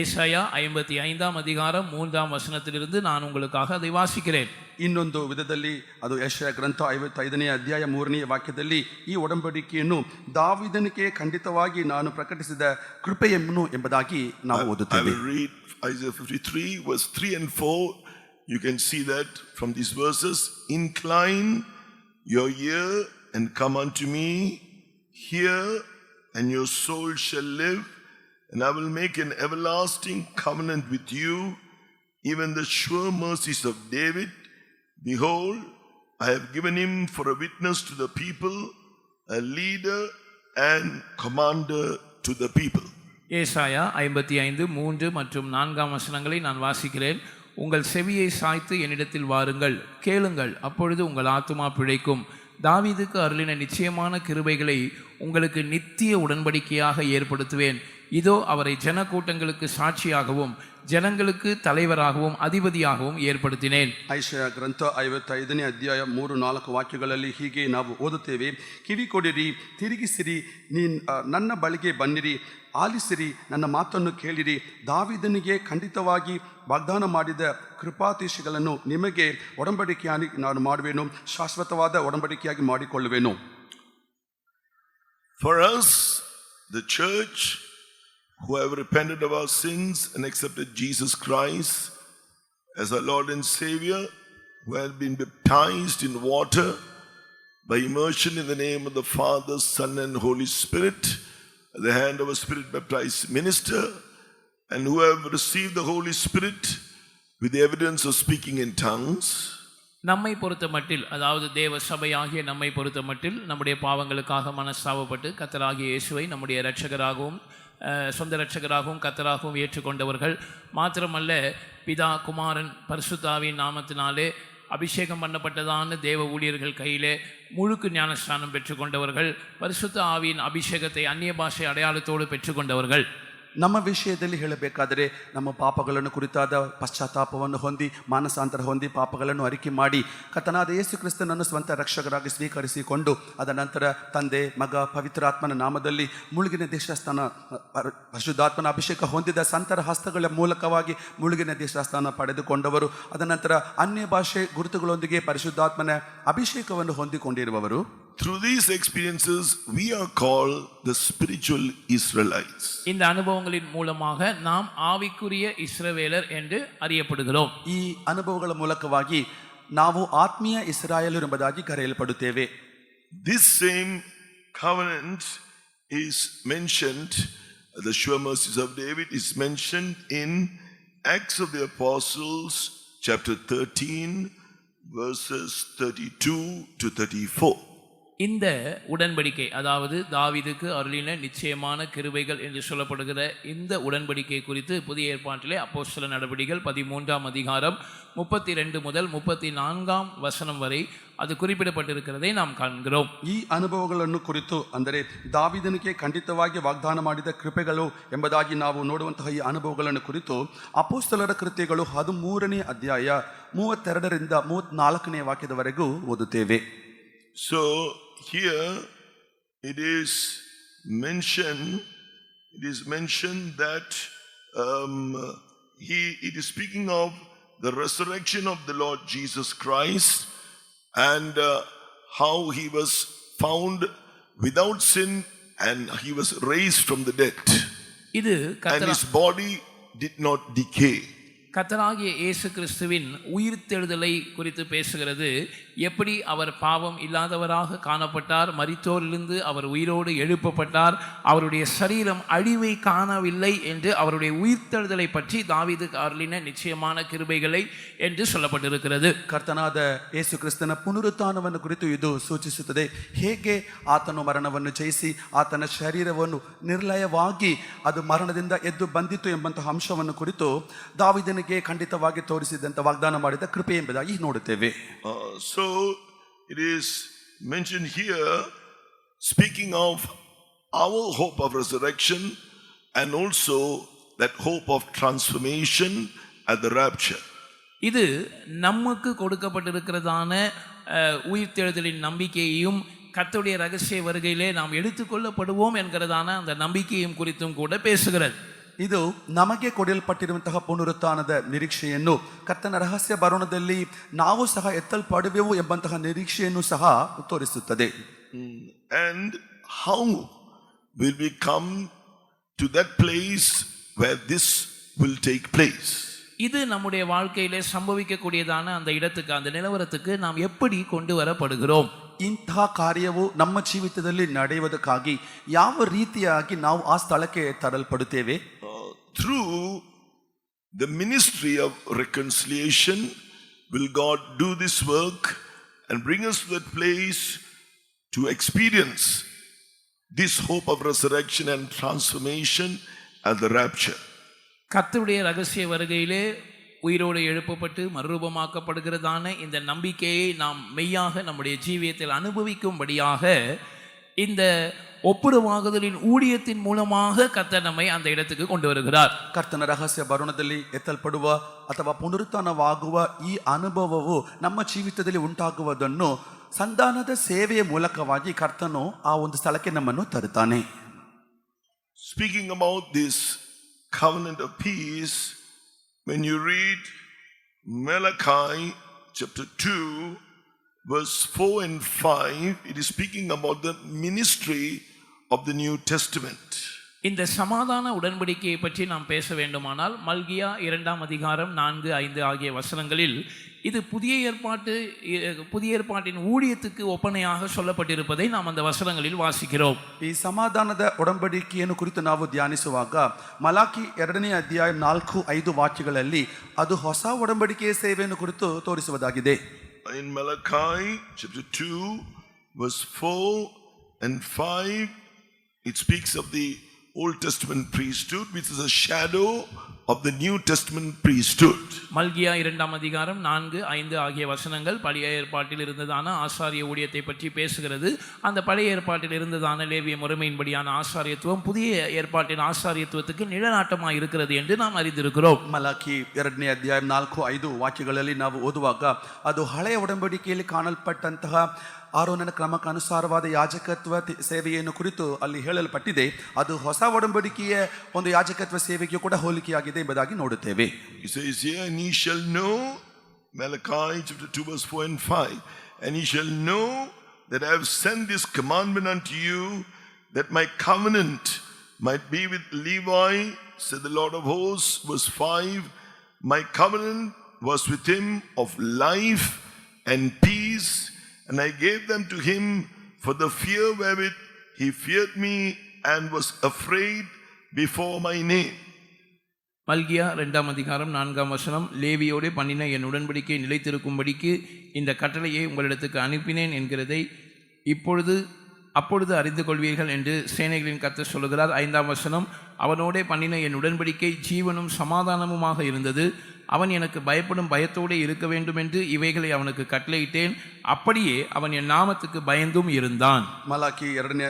ஏசாயா 55ஆம் அதிகாரம் 3ஆம் வசனத்திலிருந்து நான் உங்களுக்காக அதை வாசிக்கிறேன். ಇನ್ನೊಂದು ವಿಧದಲ್ಲಿ ಅದು ಯೆಶಾಯ ಗ್ರಂಥ 55ನೇ ಅಧ್ಯಾಯ 3ನೇ ವಾಕ್ಯದಲ್ಲಿ ಈ ಒಡಂಬಡಿಕೆಯನ್ನು ದಾವೀದನಿಗೆ ಖಂಡಿತವಾಗಿ ನಾನು ಪ್ರಕಟಿಸಿದ ಕೃಪೆಯನ್ನು ಎಂಬುದಾಗಿ ನಾವು I ಓದುತ್ತೇವೆ. will read Isaiah 53 verse 3 and 4. You can see that from these verses. Incline your ear and come unto me, hear, and your soul shall live, and I will make an everlasting covenant with you, even the sure mercies of David. Behold, I have given him for a witness to the people, a leader and commander to the people. ஏசாயா 55 3 மற்றும் 4ஆம் வசனங்களை நான் வாசிக்கிறேன். உங்கள் செவியை சாய்த்து என்னிடத்தில் வாருங்கள், கேளுங்கள், அப்பொழுது உங்கள் ஆத்துமா பிழைக்கும். தாவீதுக்கு அருளின நிச்சயமான கிருபைகளை உங்களுக்கு நித்திய உடன்படிக்கையாக ஏற்படுத்துவேன். இதோ அவரை ஜனக்கூட்டங்களுக்கு சாட்சியாகவும் ஜனங்களுக்கு தலைவராகவும் அதிபதியாகவும் ஏற்படுத்தினேன். ಐಶಾಯ ಗ್ರಂಥ 55ನೇ ಅಧ್ಯಾಯ 3-4 ವಾಕ್ಯಗಳಲ್ಲಿ ಹೀಗೆ ನಾವು ಓದುತ್ತೇವೆ. ಕಿವಿ ಕೊಡಿರಿ, ತಿರುಗಿಸಿರಿ, ನನ್ನ ಬಳಿಗೆ ಬನ್ನಿರಿ, ಆಲಿಸಿರಿ, ನನ್ನ ಮಾತನ್ನು ಕೇಳಿರಿ. ದಾವೀದನಿಗೆ ಖಂಡಿತವಾಗಿ ವಾಗ್ದಾನ ಮಾಡಿದ ಕೃಪಾತಿಶಯಗಳನ್ನು ನಿಮಗೆ ಒಡಂಬಡಿಕೆಯಾಗಿ ನಾನು ಮಾಡುವೆನು, ಶಾಶ್ವತವಾದ ಒಡಂಬಡಿಕೆಯಾಗಿ ಮಾಡಿಕೊಳ್ಳುವೆನು. For us, the church, who have repented of our sins and accepted Jesus Christ as our Lord and Savior, who have been baptized in water by immersion in the name of the Father, Son and Holy Spirit, at the hand of a Spirit baptized minister, and who have received the Holy Spirit with the evidence of speaking in tongues. நம்மை பொறுத்த மட்டில், அதாவது தேவ சபையாகிய நம்மை பொறுத்த மட்டில் நம்முடைய பாவங்களுக்காக மனஸ்தாபப்பட்டு கர்த்தராகிய இயேசுவை நம்முடைய இரட்சகராகவும் சொந்த இரட்சகராகவும் கர்த்தராகவும் ஏற்றுக்கொண்டவர்கள் மாத்திரமல்ல, பிதா குமாரன் பரிசுத்தாவின் நாமத்தினாலே அபிஷேகம் பண்ணப்பட்டதான தேவ ஊழியர்கள் கையிலே முழுக்கு ஞானஸ்நானம் பெற்றுக்கொண்டவர்கள், பரிசுத்த ஆவியின் அபிஷேகத்தை அந்நிய பாஷை அடையாளத்தோடு பெற்றுக்கொண்டவர்கள். ನಮ್ಮ ವಿಷಯದಲ್ಲಿ ಹೇಳಬೇಕಾದರೆ ನಮ್ಮ ಪಾಪಗಳನ್ನು ಕುರಿತಾದ ಪಶ್ಚಾತ್ತಾಪವನ್ನು ಹೊಂದಿ ಮಾನಸಾಂತರ ಹೊಂದಿ ಪಾಪಗಳನ್ನು ಅರಿಕೆ ಮಾಡಿ ಕರ್ತನಾದ ಯೇಸು ಕ್ರಿಸ್ತನನ್ನು ಸ್ವಂತ ರಕ್ಷಕರಾಗಿ ಸ್ವೀಕರಿಸಿಕೊಂಡು ಅದ ನಂತರ ತಂದೆ ಮಗ ಪವಿತ್ರಾತ್ಮನ ನಾಮದಲ್ಲಿ ಮುಳುಗಿನ ದೇಶಸ್ಥಾನ ಪರಿಶುದ್ಧಾತ್ಮನ ಅಭಿಷೇಕ ಹೊಂದಿದ ಸಂತರ ಹಸ್ತಗಳ ಮೂಲಕವಾಗಿ ಮುಳುಗಿನ ದೇಶಸ್ಥಾನ ಪಡೆದುಕೊಂಡವರು, ಅದ ನಂತರ ಅನ್ಯ ಭಾಷೆ ಗುರುತುಗಳೊಂದಿಗೆ ಪರಿಶುದ್ಧಾತ್ಮನ ಅಭಿಷೇಕವನ್ನು ಹೊಂದಿಕೊಂಡಿರುವವರು. Through these experiences, we are called the spiritual Israelites. இந்த அனுபவங்களின் மூலமாக நாம் ஆவிக்குரிய இஸ்ரவேலர் என்று அறியப்படுகிறோம். ಈ ಅನುಭವಗಳ ಮೂಲಕವಾಗಿ ನಾವು ಆತ್ಮೀಯ ಇಸ್ರಾಯೇಲರು ಎಂಬುದಾಗಿ ಕರೆಯಲ್ಪಡುತ್ತೇವೆ. This same covenant is mentioned, the sure mercies of David is mentioned in Acts of the Apostles chapter 13 verses 32 to 34. இந்த உடன்படிக்கை, அதாவது தாவீதுக்கு அருளின நிச்சயமான கிருபைகள் என்று சொல்லப்படுகிற இந்த உடன்படிக்கை குறித்து புதிய ஏற்பாட்டிலே அப்போஸ்தல நடபடிகள் 13ஆம் அதிகாரம் 32 முதல் 34ஆம் வசனம் வரை அது குறிப்பிடப்பட்டிருக்கிறதை நாம் காண்கிறோம். ಈ ಅನುಭವಗಳನ್ನು ಕುರಿತು ಅಂದರೆ ದಾವೀದನಿಗೆ ಖಂಡಿತವಾಗಿ ವಾಗ್ದಾನ ಮಾಡಿದ ಕೃಪೆಗಳು ಎಂಬುದಾಗಿ ನಾವು ನೋಡುವಂತಹ ಈ ಅನುಭವಗಳನ್ನು ಕುರಿತು ಅಪೊಸ್ತಲರ ಕೃತ್ಯಗಳು 13ನೇ ಅಧ್ಯಾಯ 32ರಿಂದ 34ನೇ ವಾಕ್ಯದವರೆಗೂ ಓದುತ್ತೇವೆ. So here it is mentioned that it is speaking of the resurrection of the Lord Jesus Christ and how he was found without sin and he was raised from the dead, இது and his body did not decay. கர்த்தராகிய இயேசு கிறிஸ்துவின் உயிர்த்தெழுதலை குறித்து பேசுகிறது. எப்படி அவர் பாவம் இல்லாதவராக காணப்பட்டார், மரித்தோரிலிருந்து அவர் உயிரோடு எழுப்பப்பட்டார், அவருடைய சரீரம் அழிவை காணவில்லை என்று அவருடைய உயிர்த்தெழுதலை பற்றி தாவீது அருளின நிச்சயமான கிருபைகளை என்று சொல்லப்பட்டிருக்கிறது. ಕರ್ತನಾದ ಯೇಸು ಕ್ರಿಸ್ತನ ಪುನರುತ್ಥಾನವನ್ನು ಕುರಿತು ಇದು ಸೂಚಿಸುತ್ತದೆ. ಹೇಗೆ ಆತನು ಮರಣವನ್ನು ಜಯಿಸಿ ಆತನ ಶರೀರವನ್ನು ನಿರ್ಲಯವಾಗಿ ಅದು ಮರಣದಿಂದ ಎದ್ದು ಬಂದಿತು ಎಂಬಂತಹ ಅಂಶವನ್ನು ಕುರಿತು ದಾವೀದನಿಗೆ ಖಂಡಿತವಾಗಿ ತೋರಿಸಿದಂತ ವಾಗ್ದಾನ ಮಾಡಿದ ಕೃಪೆ ಎಂಬುದಾಗಿ ನೋಡುತ್ತೇವೆ. So it is mentioned here, speaking of our hope of resurrection and also that hope of transformation at the rapture. இது நமக்கு கொடுக்கப்பட்டிருக்கிறதான உயிர்த்தெழுதலின் நம்பிக்கையையும் கர்த்தருடைய ரகசிய வருகையிலே நாம் எடுத்துக்கொள்ளப்படுவோம் என்கிறதான அந்த நம்பிக்கையும் குறித்தும் கூட பேசுகிறது. ಇದು ನಮಗೆ ಕೊಡಲ್ಪಟ್ಟಿರುವಂತಹ ಪುನರುತ್ಥಾನದ ನಿರೀಕ್ಷೆಯನ್ನು, ಕರ್ತನ ರಹಸ್ಯ ಬರೋಣದಲ್ಲಿ ನಾವು ಸಹ ಎತ್ತಲ್ಪಡುವೆವು ಎಂಬಂತಹ ನಿರೀಕ್ಷೆಯನ್ನು ಸಹ ತೋರಿಸುತ್ತದೆ. And how will we come to that place where this will take place? இது நம்முடைய வாழ்க்கையிலே சம்பவிக்கக்கூடியதான அந்த இடத்துக்கு, அந்த நிலவரத்துக்கு நாம் எப்படி கொண்டு வரப்படுகிறோம்? ಇಂತಹ ಕಾರ್ಯವು ನಮ್ಮ ಜೀವಿತದಲ್ಲಿ ನಡೆಯುವುದಕ್ಕಾಗಿ ಯಾವ ರೀತಿಯಾಗಿ ನಾವು ಆ ಸ್ಥಳಕ್ಕೆ ತರಲ್ಪಡುತ್ತೇವೆ? Through the ministry of reconciliation will God do this work and bring us to that place to experience this hope of resurrection and transformation at the rapture. கர்த்தருடைய ரகசிய வருகையிலே உயிரோடு எழுப்பப்பட்டு மறுரூபமாக்கப்படுகிறதான இந்த நம்பிக்கையை நாம் மெய்யாக நம்முடைய ஜீவியத்தில் அனுபவிக்கும்படியாக இந்த ஒப்புரவாகுதலின் ஊழியத்தின் மூலமாக கர்த்தர் நம்மை அந்த இடத்துக்கு கொண்டு வருகிறார். ಕರ್ತನ ರಹಸ್ಯ ಬರೋಣದಲ್ಲಿ ಎತ್ತಲ್ಪಡುವ ಅಥವಾ ಪುನರುತ್ಥಾನವಾಗುವ ಈ ಅನುಭವವು ನಮ್ಮ ಜೀವಿತದಲ್ಲಿ ಉಂಟಾಗುವುದನ್ನು ಸಂಧಾನದ ಸೇವೆಯ ಮೂಲಕವಾಗಿ ಕರ್ತನು ಆ ಒಂದು ಸ್ಥಳಕ್ಕೆ ನಮ್ಮನ್ನು ತರುತ್ತಾನೆ. Speaking about this covenant of peace, when you read Malachi chapter 2 verse 4 and 5, it is speaking about the ministry of the New Testament. இந்த சமாதான உடன்படிக்கையை பற்றி நாம் பேச வேண்டுமானால் மல்கியா 2ஆம் அதிகாரம் 4, 5 ஆகிய வசனங்களில் இது புதிய ஏற்பாட்டின் ஊழியத்துக்கு ஒப்பனையாக சொல்லப்பட்டிருப்பதை நாம் அந்த வசனங்களில் வாசிக்கிறோம். ಈ ಸಮಾಧಾನದ ಒಡಂಬಡಿಕೆಯನ್ನು ಕುರಿತು ನಾವು ಧ್ಯಾನಿಸುವಾಗ ಮಲಾಕಿ 2ನೇ ಅಧ್ಯಾಯ 4, 5 ವಾಕ್ಯಗಳಲ್ಲಿ ಅದು ಹೊಸ ಒಡಂಬಡಿಕೆಯ ಸೇವೆಯನ್ನು ಕುರಿತು ತೋರಿಸುವುದಾಗಿದೆ. In Malachi chapter 2 verse 4 and 5, it speaks of the Old Testament priesthood, which is a shadow of the New Testament priesthood. மல்கியா 2ஆம் அதிகாரம் 4, 5 ஆகிய வசனங்கள் பழைய ஏற்பாட்டில் இருந்ததான ஆசாரிய ஊழியத்தை பற்றி பேசுகிறது. அந்த பழைய ஏற்பாட்டில் இருந்ததான லேவிய முறைமையின்படியான ஆசாரியத்துவம் புதிய ஏற்பாட்டின் ஆசாரியத்துவத்துக்கு நிழலாட்டமாக இருக்கிறது என்று நாம் அறிந்திருக்கிறோம். ಮಲಾಕಿ 2ನೇ ಅಧ್ಯಾಯ 4, 5 ವಾಕ್ಯಗಳಲ್ಲಿ ನಾವು ಓದುವಾಗ ಅದು ಹಳೆಯ ಒಡಂಬಡಿಕೆಯಲ್ಲಿ ಕಾಣಲ್ಪಟ್ಟಂತಹ ಆರೋನನ ಕ್ರಮಕ್ಕನುಸಾರವಾದ ಯಾಜಕತ್ವ ಸೇವೆಯನ್ನು ಕುರಿತು ಅಲ್ಲಿ ಹೇಳಲ್ಪಟ್ಟಿದೆ. ಅದು ಹೊಸ ಒಡಂಬಡಿಕೆಯ ಒಂದು ಯಾಜಕತ್ವ ಸೇವೆಗೆ ಕೂಡ ಹೋಲಿಕೆಯಾಗಿದೆ ಎಂಬುದಾಗಿ ನೋಡುತ್ತೇವೆ. He says here, and ye shall know, Malachi chapter 2 verse 4 and 5, and ye shall know that I have sent this commandment unto you, that my covenant might be with Levi, said the Lord of hosts. Verse 5, my covenant was with him of life and peace, and I gave them to him for the fear wherewith he feared me and was afraid before my name. மல்கியா 2ஆம் அதிகாரம் 4ஆம் வசனம், லேவியோடு பண்ணின என் உடன்படிக்கை நிலைத்திருக்கும்படிக்கு இந்த கட்டளையை உங்களிடத்துக்கு அனுப்பினேன் என்கிறதை அப்பொழுது அறிந்து கொள்வீர்கள் என்று சேனைகளின் கர்த்தர் சொல்லுகிறார். 5ஆம் வசனம், அவனோடே பண்ணின என் உடன்படிக்கை ஜீவனும் சமாதானமுமாக இருந்தது. அவன் எனக்கு பயப்படும் பயத்தோடு இருக்க வேண்டும் என்று இவைகளை அவனுக்கு கட்டளையிட்டேன். அப்படியே அவன் என் நாமத்துக்கு பயந்தும் இருந்தான். ಮಲಾಕಿ 2ನೇ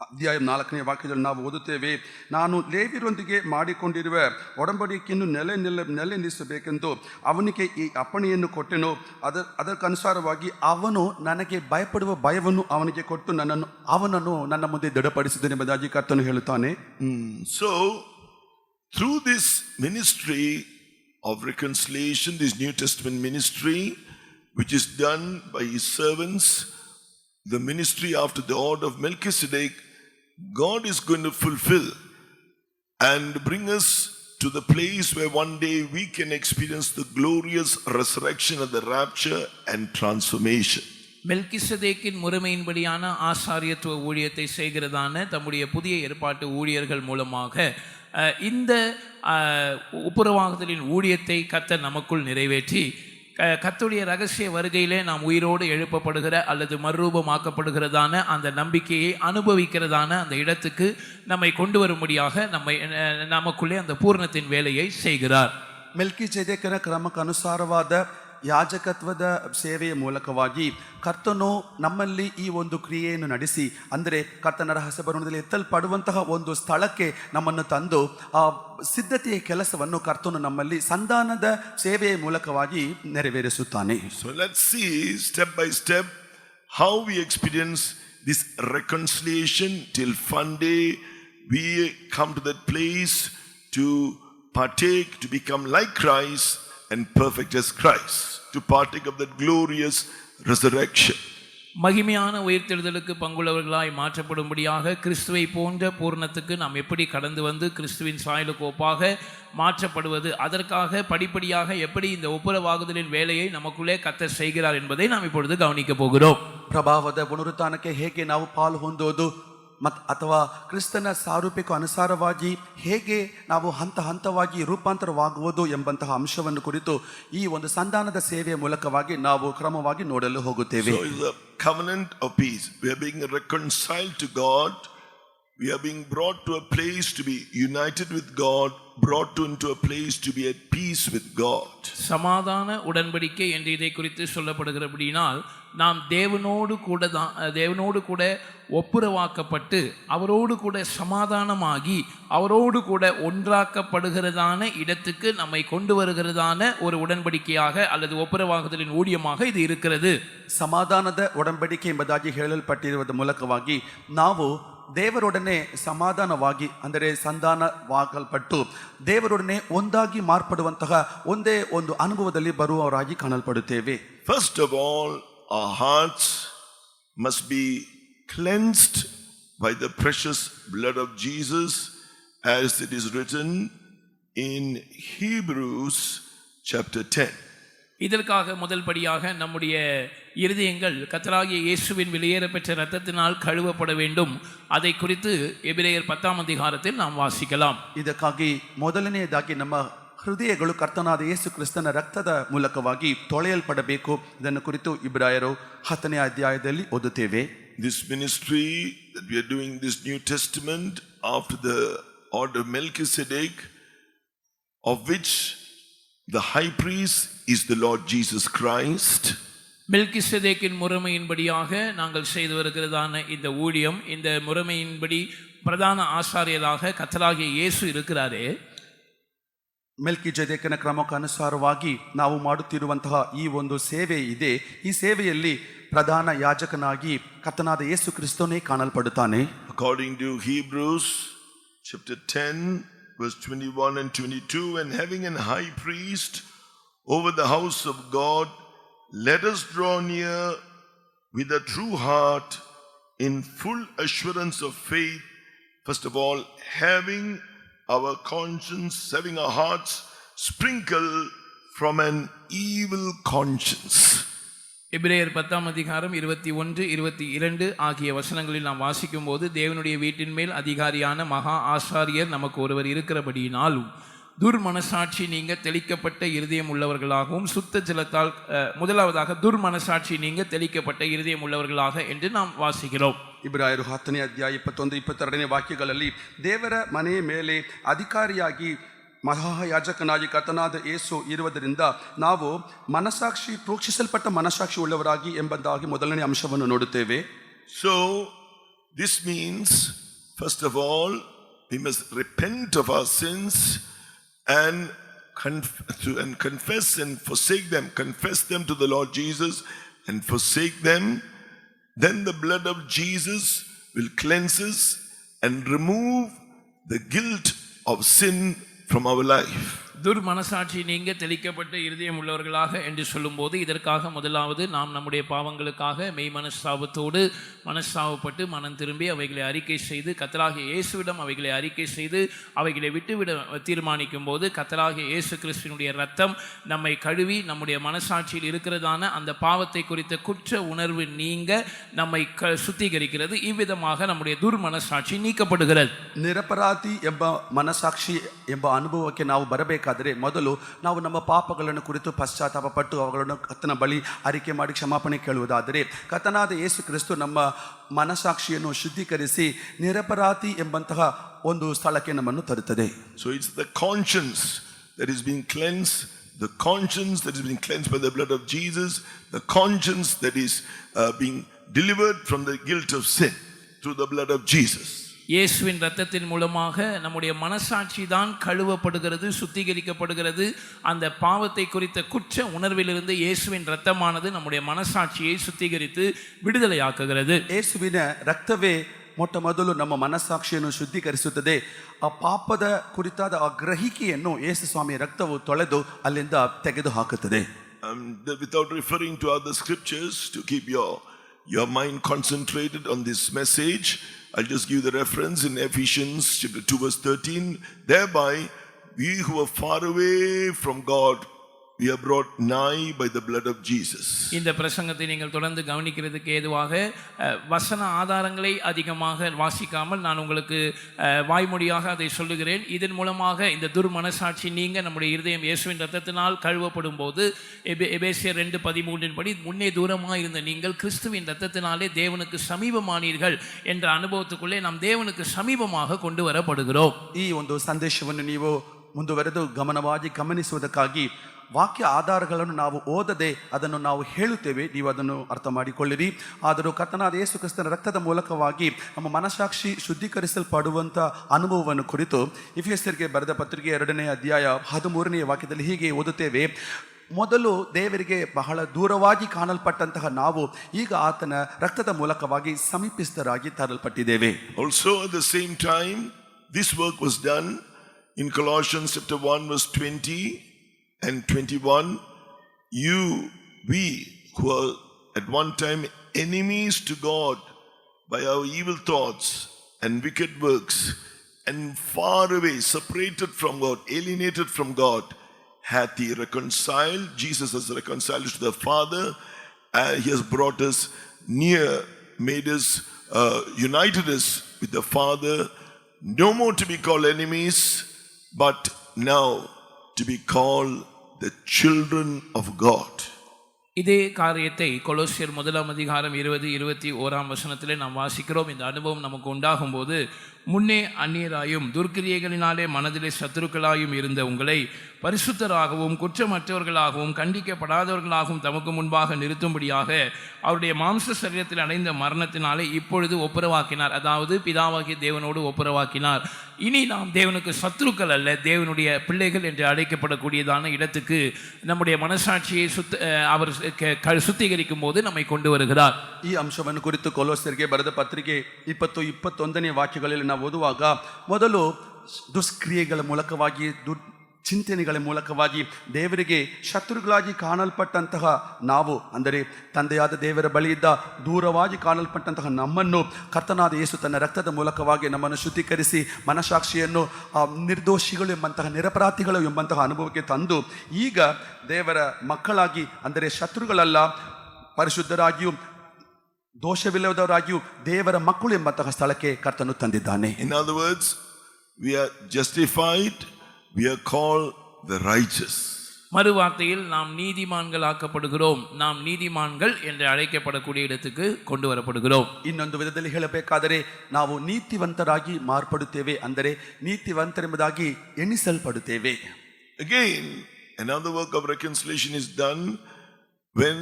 ಅಧ್ಯಾಯ 4ನೇ ವಾಕ್ಯದಲ್ಲಿ ನಾವು ಓದುತ್ತೇವೆ, ನಾನು ಲೇವಿಯರೊಂದಿಗೆ ಮಾಡಿಕೊಂಡಿರುವ ಒಡಂಬಡಿಕೆಯನ್ನು ನೆಲೆ ನಿಲ್ಲಿಸಬೇಕೆಂದು ಅವನಿಗೆ ಈ ಅಪ್ಪಣೆಯನ್ನು ಕೊಟ್ಟೆನು. ಅದಕ್ಕನುಸಾರವಾಗಿ ಅವನು ನನಗೆ ಭಯಪಡುವ ಭಯವನ್ನು ಅವನಿಗೆ ಕೊಟ್ಟು ಅವನನ್ನು ನನ್ನ ಮುಂದೆ ದೃಢಪಡಿಸಿದನು ಎಂಬುದಾಗಿ ಕರ್ತನು ಹೇಳುತ್ತಾನೆ. So through this ministry of reconciliation, this New Testament ministry which is done by his servants, the ministry after the order of Melchizedek, God is going to fulfill and bring us to the place where one day we can experience the glorious resurrection and the rapture and transformation. மெல்கிசதேக்கின் முறைமையின்படியான ஆசாரியத்துவ ஊழியத்தை செய்கிறதான தம்முடைய புதிய ஏற்பாட்டு ஊழியர்கள் மூலமாக இந்த ஒப்புரவாகுதலின் ஊழியத்தை கர்த்தர் நமக்குள் நிறைவேற்றி கர்த்தருடைய ரகசிய வருகையிலே நாம் உயிரோடு எழுப்பப்படுகிற அல்லது மறுரூபமாக்கப்படுகிறதான அந்த நம்பிக்கையை அனுபவிக்கிறதான அந்த இடத்துக்கு நம்மை கொண்டு வரும்படியாக நமக்குள்ளே அந்த பூர்ணத்தின் வேலையை செய்கிறார். ಮೆಲ್ಕಿಜೆದೇಕನ ಕ್ರಮಕ್ಕೆ ಅನುಸಾರವಾದ ಯಾಜಕತ್ವದ ಸೇವೆಯ ಮೂಲಕವಾಗಿ ಕರ್ತನು ನಮ್ಮಲ್ಲಿ ಈ ಒಂದು ಕ್ರಿಯೆಯನ್ನು ನಡೆಸಿ, ಅಂದರೆ ಕರ್ತನ ರಹಸ್ಯ ಬರುಣದಲ್ಲಿ ಎತ್ತಲ್ಪಡುವಂತಹ ಒಂದು ಸ್ಥಳಕ್ಕೆ ನಮ್ಮನ್ನು ತಂದು ಆ ಸಿದ್ಧತೆಯ ಕೆಲಸವನ್ನು ಕರ್ತನು ನಮ್ಮಲ್ಲಿ ಸಂಧಾನದ ಸೇವೆಯ ಮೂಲಕವಾಗಿ ನೆರವೇರಿಸುತ್ತಾನೆ. So let's see step by step how we experience this reconciliation till one day we come to that place to partake, to become like Christ and perfect as Christ, to partake of that glorious resurrection. மகிமையான உயிர்த்தெழுதலுக்கு பங்குள்ளவர்களாய் மாற்றப்படும்படியாக கிறிஸ்துவை போன்ற பூர்ணத்துக்கு நாம் எப்படி கடந்து வந்து கிறிஸ்துவின் சாயலுக்கு ஒப்பாக மாற்றப்படுவது, அதற்காக படிப்படியாக எப்படி இந்த ஒப்புரவாகுதலின் வேலையை நமக்குள்ளே கர்த்தர் செய்கிறார் என்பதை நாம் இப்பொழுது கவனிக்க போகிறோம். ಪ್ರಭಾವದ ಪುನರುತ್ಥಾನಕ್ಕೆ ಹೇಗೆ ನಾವು ಪಾಲು ಹೊಂದೋದು ಅಥವಾ ಕ್ರಿಸ್ತನ ಸಾರೂಪ್ಯಕ್ಕೂ ಅನುಸಾರವಾಗಿ ಹೇಗೆ ನಾವು ಹಂತ ಹಂತವಾಗಿ ರೂಪಾಂತರವಾಗುವುದು ಎಂಬಂತಹ ಅಂಶವನ್ನು ಕುರಿತು ಈ ಒಂದು ಸಂಧಾನದ ಸೇವೆಯ ಮೂಲಕವಾಗಿ ನಾವು ಕ್ರಮವಾಗಿ ನೋಡಲು ಹೋಗುತ್ತೇವೆ. So it's a covenant of peace. We are being reconciled to God. We are being brought to a place to be united with God, brought into a place to be at peace with God. சமாதான உடன்படிக்கை என்று இதை குறித்து சொல்லப்படுகிறபடினால் நாம் தேவனோடு கூட ஒப்புரவாக்கப்பட்டு அவரோடு கூட சமாதானமாகி அவரோடு கூட ஒன்றாக்கப்படுகிறதான இடத்துக்கு நம்மை கொண்டு வருகிறதான ஒரு உடன்படிக்கையாக அல்லது ஒப்புரவாகுதலின் ஊழியமாக இது இருக்கிறது. ಸಮಾಧಾನದ ಒಡಂಬಡಿಕೆ ಎಂಬುದಾಗಿ ಹೇಳಲ್ಪಟ್ಟಿರುವುದರ ಮೂಲಕವಾಗಿ ನಾವು ದೇವರೊಡನೆ ಸಮಾಧಾನವಾಗಿ, ಅಂದರೆ ಸಂಧಾನವಾಗಲ್ಪಟ್ಟು ದೇವರೊಡನೆ ಒಂದಾಗಿ ಮಾರ್ಪಡುವಂತಹ ಒಂದೇ ಒಂದು ಅನುಭವದಲ್ಲಿ ಬರುವವರಾಗಿ ಕಾಣಲ್ಪಡುತ್ತೇವೆ. First of all, our hearts must be cleansed by the precious blood of Jesus, as it is written in Hebrews chapter 10. இதற்காக முதல் படியாக நம்முடைய இருதயங்கள் கர்த்தராகிய இயேசுவின் வெளியேற பெற்ற இரத்தத்தினால் கழுவப்பட வேண்டும். அதை குறித்து எபிரேயர் 10ஆம் அதிகாரத்தில் நாம் வாசிக்கலாம். ಇದಕ್ಕಾಗಿ ಮೊದಲನೆಯದಾಗಿ ನಮ್ಮ ಹೃದಯಗಳು ಕರ್ತನಾದ ಯೇಸು ಕ್ರಿಸ್ತನ ರಕ್ತದ ಮೂಲಕವಾಗಿ ತೊಳೆಯಲ್ಪಡಬೇಕು. ಇದನ್ನು ಕುರಿತು ಇಬ್ರಾಯರು 10ನೇ ಅಧ್ಯಾಯದಲ್ಲಿ ಓದುತ್ತೇವೆ. This ministry that we are doing, this New Testament after the order of Melchizedek, of which the high priest is the Lord Jesus Christ. மெல்கிசதேக்கின் முறைமையின்படியாக நாங்கள் செய்து வருகிறதான இந்த ஊழியம், இந்த முறைமையின்படி பிரதான ஆசாரியராக கர்த்தராகிய இயேசு இருக்கிறாரே. ಮೆಲ್ಕಿಜೆದೇಕನ ಕ್ರಮಕ್ಕೆ ಅನುಸಾರವಾಗಿ ನಾವು ಮಾಡುತ್ತಿರುವಂತಹ ಈ ಒಂದು ಸೇವೆ ಇದೆ. ಈ ಸೇವೆಯಲ್ಲಿ ಪ್ರಧಾನ ಯಾಜಕನಾಗಿ ಕರ್ತನಾದ ಯೇಸು ಕ್ರಿಸ್ತನೇ ಕಾಣಲ್ಪಡುತ್ತಾನೆ. According to Hebrews chapter 10 verse 21 and 22, and having an high priest over the house of God, let us draw near with a true heart in full assurance of faith, first of all having our conscience, having our hearts sprinkled from an evil conscience. எபிரேயர் 10ஆம் அதிகாரம் 21, 22 ஆகிய வசனங்களில் நாம் வாசிக்கும் போது, தேவனுடைய வீட்டின் மேல் அதிகாரியான மகா ஆசாரியர் நமக்கு ஒருவர் இருக்கிறபடியினாலும் துர்மனசாட்சி நீங்க தெளிக்கப்பட்ட இருதயம் உள்ளவர்களாகவும் சுத்த ஜலத்தால் முதலாவதாக துர்மனசாட்சி நீங்க தெளிக்கப்பட்ட இருதயம் உள்ளவர்களாக என்று நாம் வாசிக்கிறோம். ಇಬ್ರಾಯರು 10ನೇ ಅಧ್ಯಾಯ 21, 22ನೇ ವಾಕ್ಯಗಳಲ್ಲಿ ದೇವರ ಮನೆಯ ಮೇಲೆ ಅಧಿಕಾರಿಯಾಗಿ ಮಹಾಯಾಜಕನಾಗಿ ಕರ್ತನಾದ ಯೇಸು ಇರುವುದರಿಂದ ನಾವು ಮನಸಾಕ್ಷಿ ಪ್ರೋಕ್ಷಿಸಲ್ಪಟ್ಟ ಮನಸಾಕ್ಷಿ ಉಳ್ಳವರಾಗಿ ಎಂಬುದಾಗಿ ಮೊದಲನೇ ಅಂಶವನ್ನು ನೋಡುತ್ತೇವೆ. So this means, first of all, we must repent of our sins and confess and forsake them, confess them to the Lord Jesus and forsake them. Then the blood of Jesus will cleanse us and remove the guilt of sin from our life. துர் மனசாட்சி நீங்க தெளிக்கப்பட்ட இருதயம் உள்ளவர்களாக என்று சொல்லும்போது இதற்காக முதலாவது நாம் நம்முடைய பாவங்களுக்காக மெய் மனஸ்தாபத்தோடு மனஸ்தாபப்பட்டு மனம் திரும்பி அவைகளை அறிக்கை செய்து கர்த்தராகிய இயேசுவிடம் அவைகளை அறிக்கை செய்து அவைகளை விட்டுவிட தீர்மானிக்கும் போது கர்த்தராகிய இயேசு கிறிஸ்துவினுடைய இரத்தம் நம்மை கழுவி நம்முடைய மனசாட்சியில் இருக்கிறதான அந்த பாவத்தை குறித்த குற்ற உணர்வு நீங்க நம்மை சுத்திகரிக்கிறது. இவ்விதமாக நம்முடைய துர் மனசாட்சி நீக்கப்படுகிறது. ನಿರಪರಾಧಿ ಎಂಬ ಮನಸಾಕ್ಷಿ ಎಂಬ ಅನುಭವಕ್ಕೆ ನಾವು ಬರಬೇಕಾದರೆ ಮೊದಲು ನಾವು ನಮ್ಮ ಪಾಪಗಳನ್ನು ಕುರಿತು ಪಶ್ಚಾತ್ತಾಪ ಪಟ್ಟು ಅವುಗಳನ್ನು ಕರ್ತನ ಬಳಿ ಅರಿಕೆ ಮಾಡಿ ಕ್ಷಮಾಪಣೆ ಕೇಳುವುದಾದರೆ ಕರ್ತನಾದ ಯೇಸು ಕ್ರಿಸ್ತು ನಮ್ಮ ಮನಸಾಕ್ಷಿಯನ್ನು ಶುದ್ಧೀಕರಿಸಿ ನಿರಪರಾಧಿ ಎಂಬಂತಹ ಒಂದು ಸ್ಥಳಕ್ಕೆ ನಮ್ಮನ್ನು ತರುತ್ತದೆ. So it's the conscience that is being cleansed, the conscience that is being cleansed by the blood of Jesus, the conscience that is being delivered from the guilt of sin through the blood of Jesus. இயேசுவின் இரத்தத்தின் மூலமாக நம்முடைய மனசாட்சி தான் கழுவப்படுகிறது, சுத்திகரிக்கப்படுகிறது. அந்த பாவத்தை குறித்த குற்ற உணர்விலிருந்து இயேசுவின் இரத்தமானது நம்முடைய மனசாட்சியை சுத்திகரித்து விடுதலையாக்குகிறது. ಯೇಸುವಿನ ರಕ್ತವೇ ಮೊಟ್ಟ ಮೊದಲು ನಮ್ಮ ಮನಸ್ಸಾಕ್ಷಿಯನ್ನು ಶುದ್ಧೀಕರಿಸುತ್ತದೆ. ಆ ಪಾಪದ ಕುರಿತಾದ ಆ ಗ್ರಹಿಕೆಯನ್ನು ಯೇಸು ಸ್ವಾಮಿಯ ರಕ್ತವು ತೊಳೆದು ಅಲ್ಲಿಂದ ತೆಗೆದು ಹಾಕುತ್ತದೆ. Without referring to other scriptures to keep your mind concentrated on this message, I'll just give the reference in Ephesians chapter 2 verse 13. Thereby we who are far away from God, we are brought nigh by the blood of Jesus. இந்த பிரசங்கத்தை நீங்கள் தொடர்ந்து கவனிக்கிறதுக்கு ஏதுவாக வசன ஆதாரங்களை அதிகமாக வாசிக்காமல் நான் உங்களுக்கு வாய்மொழியாக அதை சொல்லுகிறேன். இதன் மூலமாக இந்த துர்மனசாட்சி நீங்க நம்முடைய இருதயம் இயேசுவின் இரத்தத்தினால் கழுவப்படும் போது எபேசியர் 2:13 படி முன்னே தூரமாக இருந்த நீங்கள் கிறிஸ்துவின் இரத்தத்தினாலே தேவனுக்கு சமீபமானீர்கள் என்ற அனுபவத்துக்குள்ளே நாம் தேவனுக்கு சமீபமாக கொண்டு வரப்படுகிறோம். ಈ ಒಂದು ಸಂದೇಶವನ್ನು ನೀವು ಮುಂದುವರೆದು ಗಮನವಾಗಿ ಗಮನಿಸುವುದಕ್ಕಾಗಿ ವಾಕ್ಯ ಆಧಾರಗಳನ್ನು ನಾವು ಓದದೆ ಅದನ್ನು ನಾವು ಹೇಳುತ್ತೇವೆ, ನೀವು ಅದನ್ನು ಅರ್ಥ ಮಾಡಿಕೊಳ್ಳಿರಿ. ಆದರೂ ಕರ್ತನಾದ ಯೇಸು ಕ್ರಿಸ್ತನ ರಕ್ತದ ಮೂಲಕವಾಗಿ ನಮ್ಮ ಮನಸಾಕ್ಷಿ ಶುದ್ಧೀಕರಿಸಲ್ಪಡುವಂಥ ಅನುಭವವನ್ನು ಕುರಿತು ಎಫೆಸರಿಗೆ ಬರೆದ ಪತ್ರಿಕೆ 2ನೇ ಅಧ್ಯಾಯ 13ನೇ ವಾಕ್ಯದಲ್ಲಿ ಹೀಗೆ ಓದುತ್ತೇವೆ. ಮೊದಲು ದೇವರಿಗೆ ಬಹಳ ದೂರವಾಗಿ ಕಾಣಲ್ಪಟ್ಟಂತಹ ನಾವು ಈಗ ಆತನ ರಕ್ತದ ಮೂಲಕವಾಗಿ ಸಮೀಪಿಸಿದರಾಗಿ ತರಲ್ಪಟ್ಟಿದ್ದೇವೆ. Also at the same time this work was done in Colossians chapter 1 verse 20 and 21. We who are at one time enemies to God by our evil thoughts and wicked works and far away, separated from God, alienated from God, hath he reconciled. Jesus has reconciled us to the Father, and he has brought us near, made us united us with the Father, no more to be called enemies, but now to be called the children of God. இதே காரியத்தை கொலோசியர் 1 அதிகாரம் 20-21 வசனத்திலே நாம் வாசிக்கிறோம். இந்த அனுபவம் நமக்கு உண்டாகும் போது முன்னே அந்நியராயும் துர்க்கிரியைகளினாலே மனதிலே சத்துருக்களாயும் இருந்த உங்களை பரிசுத்தராகவும் குற்றமற்றவர்களாகவும் கண்டிக்கப்படாதவர்களாகவும் தமக்கு முன்பாக நிறுத்தும்படியாக அவருடைய மாம்ச சரீரத்தில் அடைந்த மரணத்தினாலே இப்பொழுது ஒப்புரவாக்கினார். அதாவது பிதாவாகிய தேவனோடு ஒப்புரவாக்கினார். இனி நாம் தேவனுக்கு சத்துருக்கள் அல்ல, தேவனுடைய பிள்ளைகள் என்று அழைக்கப்படக்கூடியதான இடத்துக்கு நம்முடைய மனசாட்சியை அவர் சுத்திகரிக்கும் போது நம்மை கொண்டு வருகிறார். ಈ ಅಂಶವನ್ನು ಕುರಿತು ಕೊಲೋಸ್ಯರಿಗೆ ಬರೆದ ಪತ್ರಿಕೆ 20-21ನೇ ವಾಕ್ಯಗಳಲ್ಲಿ ನಾವು ಓದುವಾಗ ಮೊದಲು ದುಷ್ಕ್ರಿಯೆಗಳ ಮೂಲಕವಾಗಿ ಚಿಂತನೆಗಳ ಮೂಲಕವಾಗಿ ದೇವರಿಗೆ ಶತ್ರುಗಳಾಗಿ ಕಾಣಲ್ಪಟ್ಟಂತಹ ನಾವು, ಅಂದರೆ ತಂದೆಯಾದ ದೇವರ ಬಳಿಯಿದ್ದ ದೂರವಾಗಿ ಕಾಣಲ್ಪಟ್ಟಂತಹ ನಮ್ಮನ್ನು ಕರ್ತನಾದ ಯೇಸು ತನ್ನ ರಕ್ತದ ಮೂಲಕವಾಗಿ ನಮ್ಮನ್ನು ಶುದ್ಧೀಕರಿಸಿ ಮನಸಾಕ್ಷಿಯನ್ನು ನಿರ್ದೋಷಿಗಳು ಎಂಬಂತಹ ನಿರಪರಾಧಿಗಳು ಎಂಬಂತಹ ಅನುಭವಕ್ಕೆ ತಂದು ಈಗ ದೇವರ ಮಕ್ಕಳಾಗಿ, ಅಂದರೆ ಶತ್ರುಗಳಲ್ಲ, ಪರಿಶುದ್ಧರಾಗಿಯೂ ದೋಷವಿಲ್ಲದವರಾಗಿಯೂ ದೇವರ ಮಕ್ಕಳು ಎಂಬಂತಹ ಸ್ಥಳಕ್ಕೆ ಕರ್ತನು ತಂದಿದ್ದಾನೆ. In other words, we are justified, we are called the righteous. மறு வார்த்தையில் நாம் நீதிமான்கள் ஆக்கப்படுகிறோம், நாம் நீதிமான்கள் என்று அழைக்கப்படக்கூடிய இடத்துக்கு கொண்டு வரப்படுகிறோம். ಇನ್ನೊಂದು ವಿಧದಲ್ಲಿ ಹೇಳಬೇಕಾದರೆ ನಾವು ನೀತಿವಂತರಾಗಿ ಮಾರ್ಪಡುತ್ತೇವೆ, ಅಂದರೆ ನೀತಿವಂತರೆಂಬುದಾಗಿ ಎಣಿಸಲ್ಪಡುತ್ತೇವೆ. Again, another work of reconciliation is done when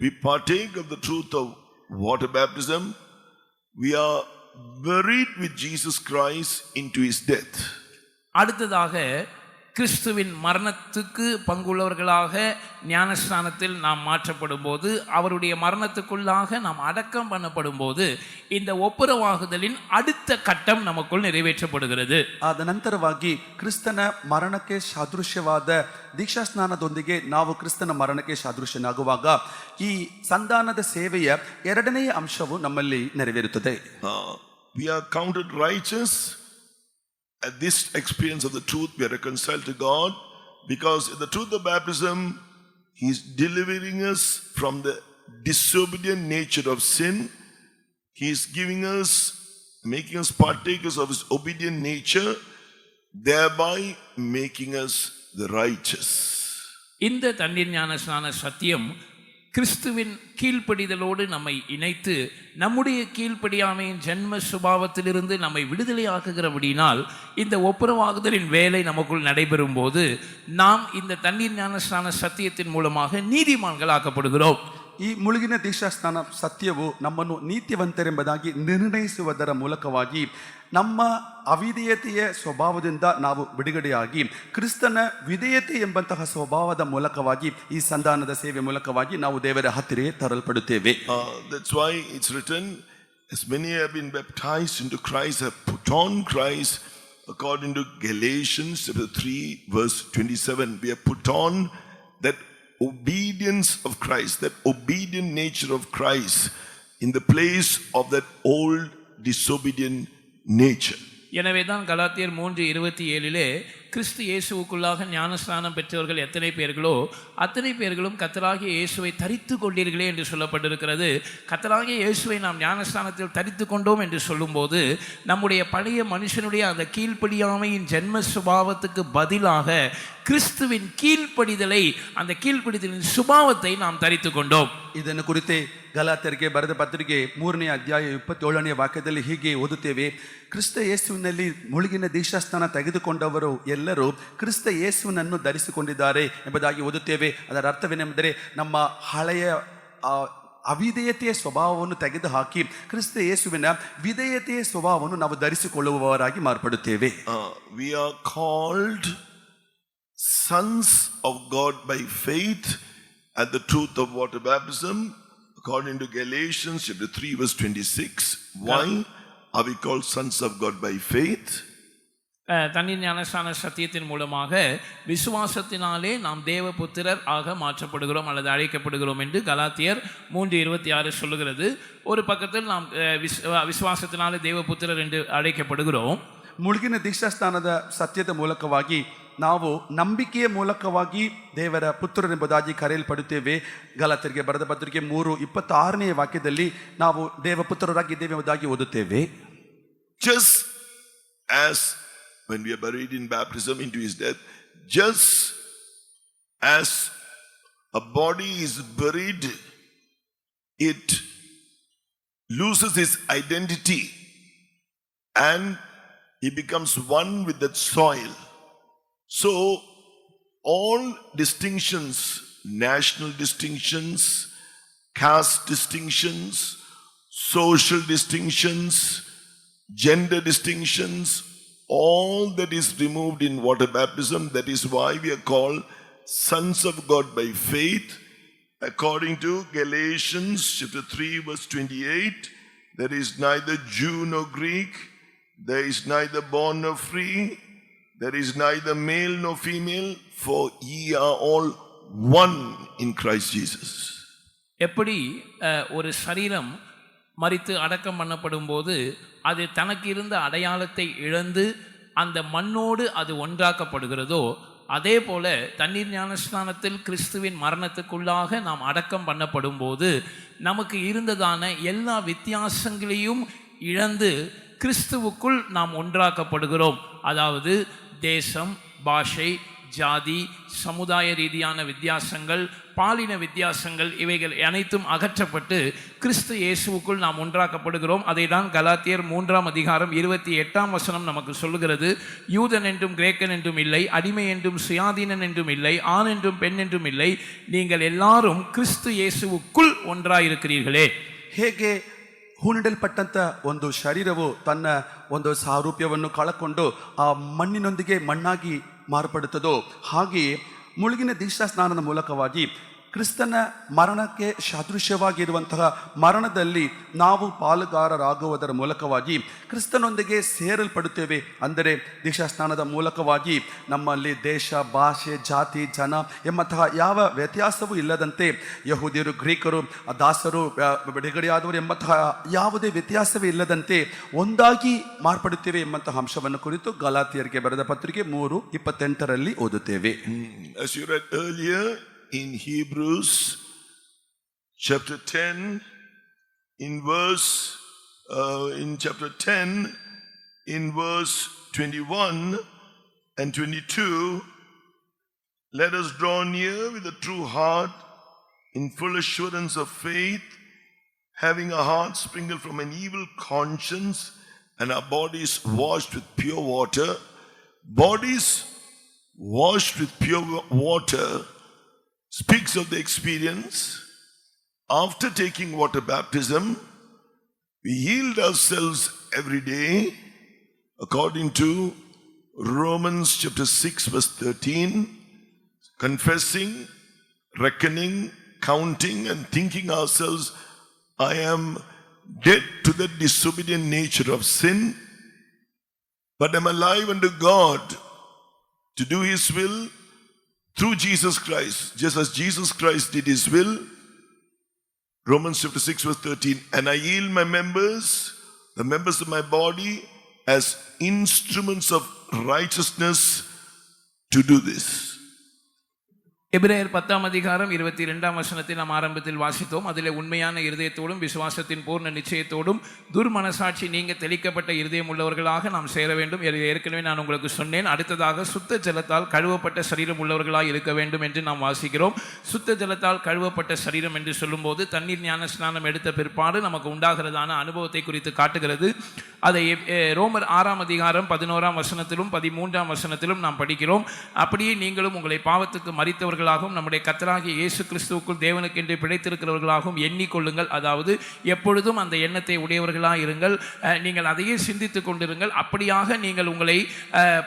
we partake of the truth of water baptism. We are buried with Jesus Christ into his death. அடுத்ததாக கிறிஸ்துவின் மரணத்துக்கு பங்குள்ளவர்களாக ஞானஸ்நானத்தில் நாம் மாற்றப்படும் போது, அவருடைய மரணத்துக்குள்ளாக நாம் அடக்கம் பண்ணப்படும் போது, இந்த ஒப்புரவாகுதலின் அடுத்த கட்டம் நமக்குள் நிறைவேற்றப்படுகிறது. ಆದ ನಂತರವಾಗಿ ಕ್ರಿಸ್ತನ ಮರಣಕ್ಕೆ ಸಾದೃಶ್ಯವಾದ ದೀಕ್ಷಾಸ್ನಾನದೊಂದಿಗೆ ನಾವು ಕ್ರಿಸ್ತನ ಮರಣಕ್ಕೆ ಸಾದೃಶ್ಯನಾಗುವಾಗ ಈ ಸಂಧಾನದ ಸೇವೆಯ ಎರಡನೆಯ ಅಂಶವು ನಮ್ಮಲ್ಲಿ ನೆರವೇರುತ್ತದೆ. We are counted righteous. At this experience of the truth, we are reconciled to God, because in the truth of baptism, He is delivering us from the disobedient nature of sin. He is giving us, making us partakers of His obedient nature, thereby making us the righteous. இந்த தண்ணீர் ஞானஸ்நான சத்தியம் கிறிஸ்துவின் கீழ்ப்படிதலோடு நம்மை இணைத்து நம்முடைய கீழ்ப்படியாமையின் ஜென்ம சுபாவத்திலிருந்து நம்மை விடுதலையாக்குகிறபடினால், இந்த ஒப்புரவாகுதலின் வேலை நமக்குள் நடைபெறும் போது நாம் இந்த தண்ணீர் ஞானஸ்நான சத்தியத்தின் மூலமாக நீதிமான்கள் ஆக்கப்படுகிறோம். ಈ ಮುಳುಗಿನ ದೀಕ್ಷಾಸ್ನಾನ ಸತ್ಯವು ನಮ್ಮನ್ನು ನೀತಿವಂತರೆಂಬುದಾಗಿ ನಿರ್ಣಯಿಸುವುದರ ಮೂಲಕವಾಗಿ ನಮ್ಮ ಅವಿಧೇಯತೆಯ ಸ್ವಭಾವದಿಂದ ನಾವು ಬಿಡುಗಡೆಯಾಗಿ ಕ್ರಿಸ್ತನ ವಿಧೇಯತೆ ಎಂಬಂತಹ ಸ್ವಭಾವದ ಮೂಲಕವಾಗಿ ಈ ಸಂಧಾನದ ಸೇವೆ ಮೂಲಕವಾಗಿ ನಾವು ದೇವರ ಹತ್ತಿರ ತರಲ್ಪಡುತ್ತೇವೆ. That's why it's written, as many have been baptized into Christ have put on Christ, according to Galatians chapter 3 verse 27. We have put on that obedience of Christ, that obedient nature of Christ in the place of that old disobedient nature. எனவே தான் கலாத்தியர் 3:27 கிறிஸ்து இயேசுவுக்குள்ளாக ஞானஸ்நானம் பெற்றவர்கள் எத்தனை பேர்களோ அத்தனை பேர்களும் கர்த்தராகிய இயேசுவை தரித்து கொண்டீர்களே என்று சொல்லப்பட்டிருக்கிறது. கர்த்தராகிய இயேசுவை நாம் ஞானஸ்நானத்தில் தரித்து கொண்டோம் என்று சொல்லும்போது, நம்முடைய பழைய மனுஷனுடைய அந்த கீழ்ப்படியாமையின் ஜென்ம சுபாவத்துக்கு பதிலாக கிறிஸ்துவின் கீழ்ப்படிதலை, அந்த கீழ்ப்படிதலின் சுபாவத்தை நாம் தரித்து கொண்டோம். ಇದನ್ನು ಕುರಿತೇ ಗಲಾತ್ಯರಿಗೆ ಬರೆದ ಪತ್ರಿಕೆ 3ನೇ ಅಧ್ಯಾಯ 27ನೇ ವಾಕ್ಯದಲ್ಲಿ ಹೀಗೆ ಓದುತ್ತೇವೆ, ಕ್ರಿಸ್ತ ಯೇಸುವಿನಲ್ಲಿ ಮುಳುಗಿನ ದೀಕ್ಷಾಸ್ನಾನ ತೆಗೆದುಕೊಂಡವರು ಎಲ್ಲರೂ ಕ್ರಿಸ್ತ ಯೇಸುವಿನನ್ನು ಧರಿಸಿಕೊಂಡಿದ್ದಾರೆ ಎಂಬುದಾಗಿ ಓದುತ್ತೇವೆ. ಅದರ ಅರ್ಥವೇನೆಂದರೆ, ನಮ್ಮ ಹಳೆಯ ಅವಿಧೇಯತೆಯ ಸ್ವಭಾವವನ್ನು ತೆಗೆದುಹಾಕಿ ಕ್ರಿಸ್ತ ಯೇಸುವಿನ ವಿಧೇಯತೆಯ ಸ್ವಭಾವವನ್ನು ನಾವು ಧರಿಸಿಕೊಳ್ಳುವವರಾಗಿ ಮಾರ್ಪಡುತ್ತೇವೆ. We are called sons of God by faith at the truth of water baptism, according to Galatians chapter 3 verse 26. Why are we called sons of God by faith? தண்ணீர் ஞானஸ்நான சத்தியத்தின் மூலமாக விசுவாசத்தினாலே நாம் தேவபுத்திரர் ஆக மாற்றப்படுகிறோம் அல்லது அழைக்கப்படுகிறோம் என்று கலாத்தியர் 3:26 சொல்லுகிறது. ஒரு பக்கத்தில் நாம் விசுவாசத்தினாலே தேவபுத்திரர் என்று அழைக்கப்படுகிறோம். ಮುಳುಗಿನ ದೀಕ್ಷಾಸ್ನಾನದ ಸತ್ಯದ ಮೂಲಕವಾಗಿ ನಾವು ನಂಬಿಕೆಯ ಮೂಲಕವಾಗಿ ದೇವರ ಪುತ್ರರೆಂಬುದಾಗಿ ಕರೆಯಲ್ಪಡುತ್ತೇವೆ. ಗಲಾತ್ಯರಿಗೆ ಬರೆದ ಪತ್ರಿಕೆ 3:26ನೇ ವಾಕ್ಯದಲ್ಲಿ ನಾವು ದೇವಪುತ್ರರಾಗಿದ್ದೇವೆ ಎಂಬುದಾಗಿ ಓದುತ್ತೇವೆ. Just as when we are buried in baptism into His death, just as a body is buried, it loses its identity and it becomes one with that soil. So all distinctions, national distinctions, caste distinctions, social distinctions, gender distinctions, all that is removed in water baptism. That is why we are called sons of God by faith. According to Galatians chapter 3 verse 28, there is neither Jew nor Greek, there is neither bond nor free, there is neither male nor female, for ye are all one in Christ Jesus. எப்படி ஒரு சரீரம் மரித்து அடக்கம் பண்ணப்படும் போது அது தனக்கு இருந்த அடையாளத்தை இழந்து அந்த மண்ணோடு அது ஒன்றாக்கப்படுகிறதோ, அதே போல தண்ணீர் ஞானஸ்நானத்தில் கிறிஸ்துவின் மரணத்துக்குள்ளாக நாம் அடக்கம் பண்ணப்படும் போது நமக்கு இருந்ததான எல்லா வித்தியாசங்களையும் இழந்து கிறிஸ்துவுக்குள் நாம் ஒன்றாக்கப்படுகிறோம். அதாவது தேசம், பாஷை, ஜாதி, சமுதாய ரீதியான வித்தியாசங்கள், பாலின வித்தியாசங்கள், இவைகள் அனைத்தும் அகற்றப்பட்டு கிறிஸ்து இயேசுவுக்குள் நாம் ஒன்றாக்கப்படுகிறோம். அதை தான் கலாத்தியர் 3:28 நமக்கு சொல்லுகிறது. யூதன் என்றும் கிரேக்கன் என்றும் இல்லை, அடிமை என்றும் சுயாதீனன் என்றும் இல்லை, ஆண் என்றும் பெண் என்றும் இல்லை, நீங்கள் எல்லாரும் கிறிஸ்து இயேசுவுக்குள் ஒன்றாயிருக்கிறீர்களே. ಹೇಗೆ ಹೂಣಿಡಲ್ಪಟ್ಟಂಥ ಒಂದು ಶರೀರವು ತನ್ನ ಒಂದು ಸಾರೂಪ್ಯವನ್ನು ಕಳಕೊಂಡು ಆ ಮಣ್ಣಿನೊಂದಿಗೆ ಮಣ್ಣಾಗಿ ಮಾರ್ಪಡುತ್ತದೋ ಹಾಗೆಯೇ ಮುಳುಗಿನ ದೀಕ್ಷಾ ಸ್ನಾನದ ಮೂಲಕವಾಗಿ ಕ್ರಿಸ್ತನ ಮರಣಕ್ಕೆ ಸಾದೃಶ್ಯವಾಗಿರುವಂತಹ ಮರಣದಲ್ಲಿ ನಾವು ಪಾಲುಗಾರರಾಗುವುದರ ಮೂಲಕವಾಗಿ ಕ್ರಿಸ್ತನೊಂದಿಗೆ ಸೇರಲ್ಪಡುತ್ತೇವೆ. ಅಂದರೆ ದೀಕ್ಷಾ ಸ್ನಾನದ ಮೂಲಕವಾಗಿ ನಮ್ಮಲ್ಲಿ ದೇಶ, ಭಾಷೆ, ಜಾತಿ, ಜನ ಎಂಬಂತಹ ಯಾವ ವ್ಯತ್ಯಾಸವೂ ಇಲ್ಲದಂತೆ ಯಹೂದ್ಯರು, ಗ್ರೀಕರು, ದಾಸರು, ಬಿಡುಗಡೆಯಾದವರು ಎಂಬಂತಹ ಯಾವುದೇ ವ್ಯತ್ಯಾಸವೇ ಇಲ್ಲದಂತೆ ಒಂದಾಗಿ ಮಾರ್ಪಡುತ್ತೇವೆ ಎಂಬಂತಹ ಅಂಶವನ್ನು ಕುರಿತು ಗಲಾತಿಯರಿಗೆ ಬರೆದ ಪತ್ರಿಕೆ 3:28 ಓದುತ್ತೇವೆ. As you read earlier, in Hebrews chapter 10, in chapter 10, in verse 21 and 22, let us draw near with a true heart, in full assurance of faith, having our hearts sprinkled from an evil conscience and our bodies washed with pure water. Bodies washed with pure water speaks of the experience. After taking water baptism, we yield ourselves every day according to Romans chapter 6 verse 13, confessing, reckoning, counting and thinking ourselves, I am dead to the disobedient nature of sin, but am alive unto God to do His will through Jesus Christ, just as Jesus Christ did His will. Romans chapter 6 verse 13, and I yield my members, the members of my body, as instruments of righteousness to do this. எபிரேயர் 10:22 நாம் ஆரம்பத்தில் வாசித்தோம். அதிலே உண்மையான இருதயத்தோடும் விசுவாசத்தின் பூர்ண நிச்சயத்தோடும் துர்மனசாட்சி நீங்க தெளிக்கப்பட்ட இருதயம் உள்ளவர்களாக நாம் சேர வேண்டும். ஏற்கனவே நான் உங்களுக்கு சொன்னேன். அடுத்ததாக சுத்த ஜலத்தால் கழுவப்பட்ட சரீரம் உள்ளவர்களாக இருக்க வேண்டும் என்று நாம் வாசிக்கிறோம். சுத்த ஜலத்தால் கழுவப்பட்ட சரீரம் என்று சொல்லும்போது தண்ணீர் ஞான ஸ்நானம் எடுத்த பிற்பாடு நமக்கு உண்டாகிறதான அனுபவத்தை குறித்து காட்டுகிறது. அதை ரோமர் 6:11 13 நாம் படிக்கிறோம். அப்படியே நீங்களும் உங்களை பாவத்துக்கு மரித்தவர்களாகவும் நம்முடைய கர்த்தராகிய இயேசு கிறிஸ்துவுக்குள் தேவனுக்கென்று பிழைத்திருக்கிறவர்களாகவும் எண்ணிக்கொள்ளுங்கள். அதாவது எப்பொழுதும் அந்த எண்ணத்தை உடையவர்களாக இருங்கள். நீங்கள் அதையே சிந்தித்துக் கொண்டிருங்கள். அப்படியாக நீங்கள் உங்களை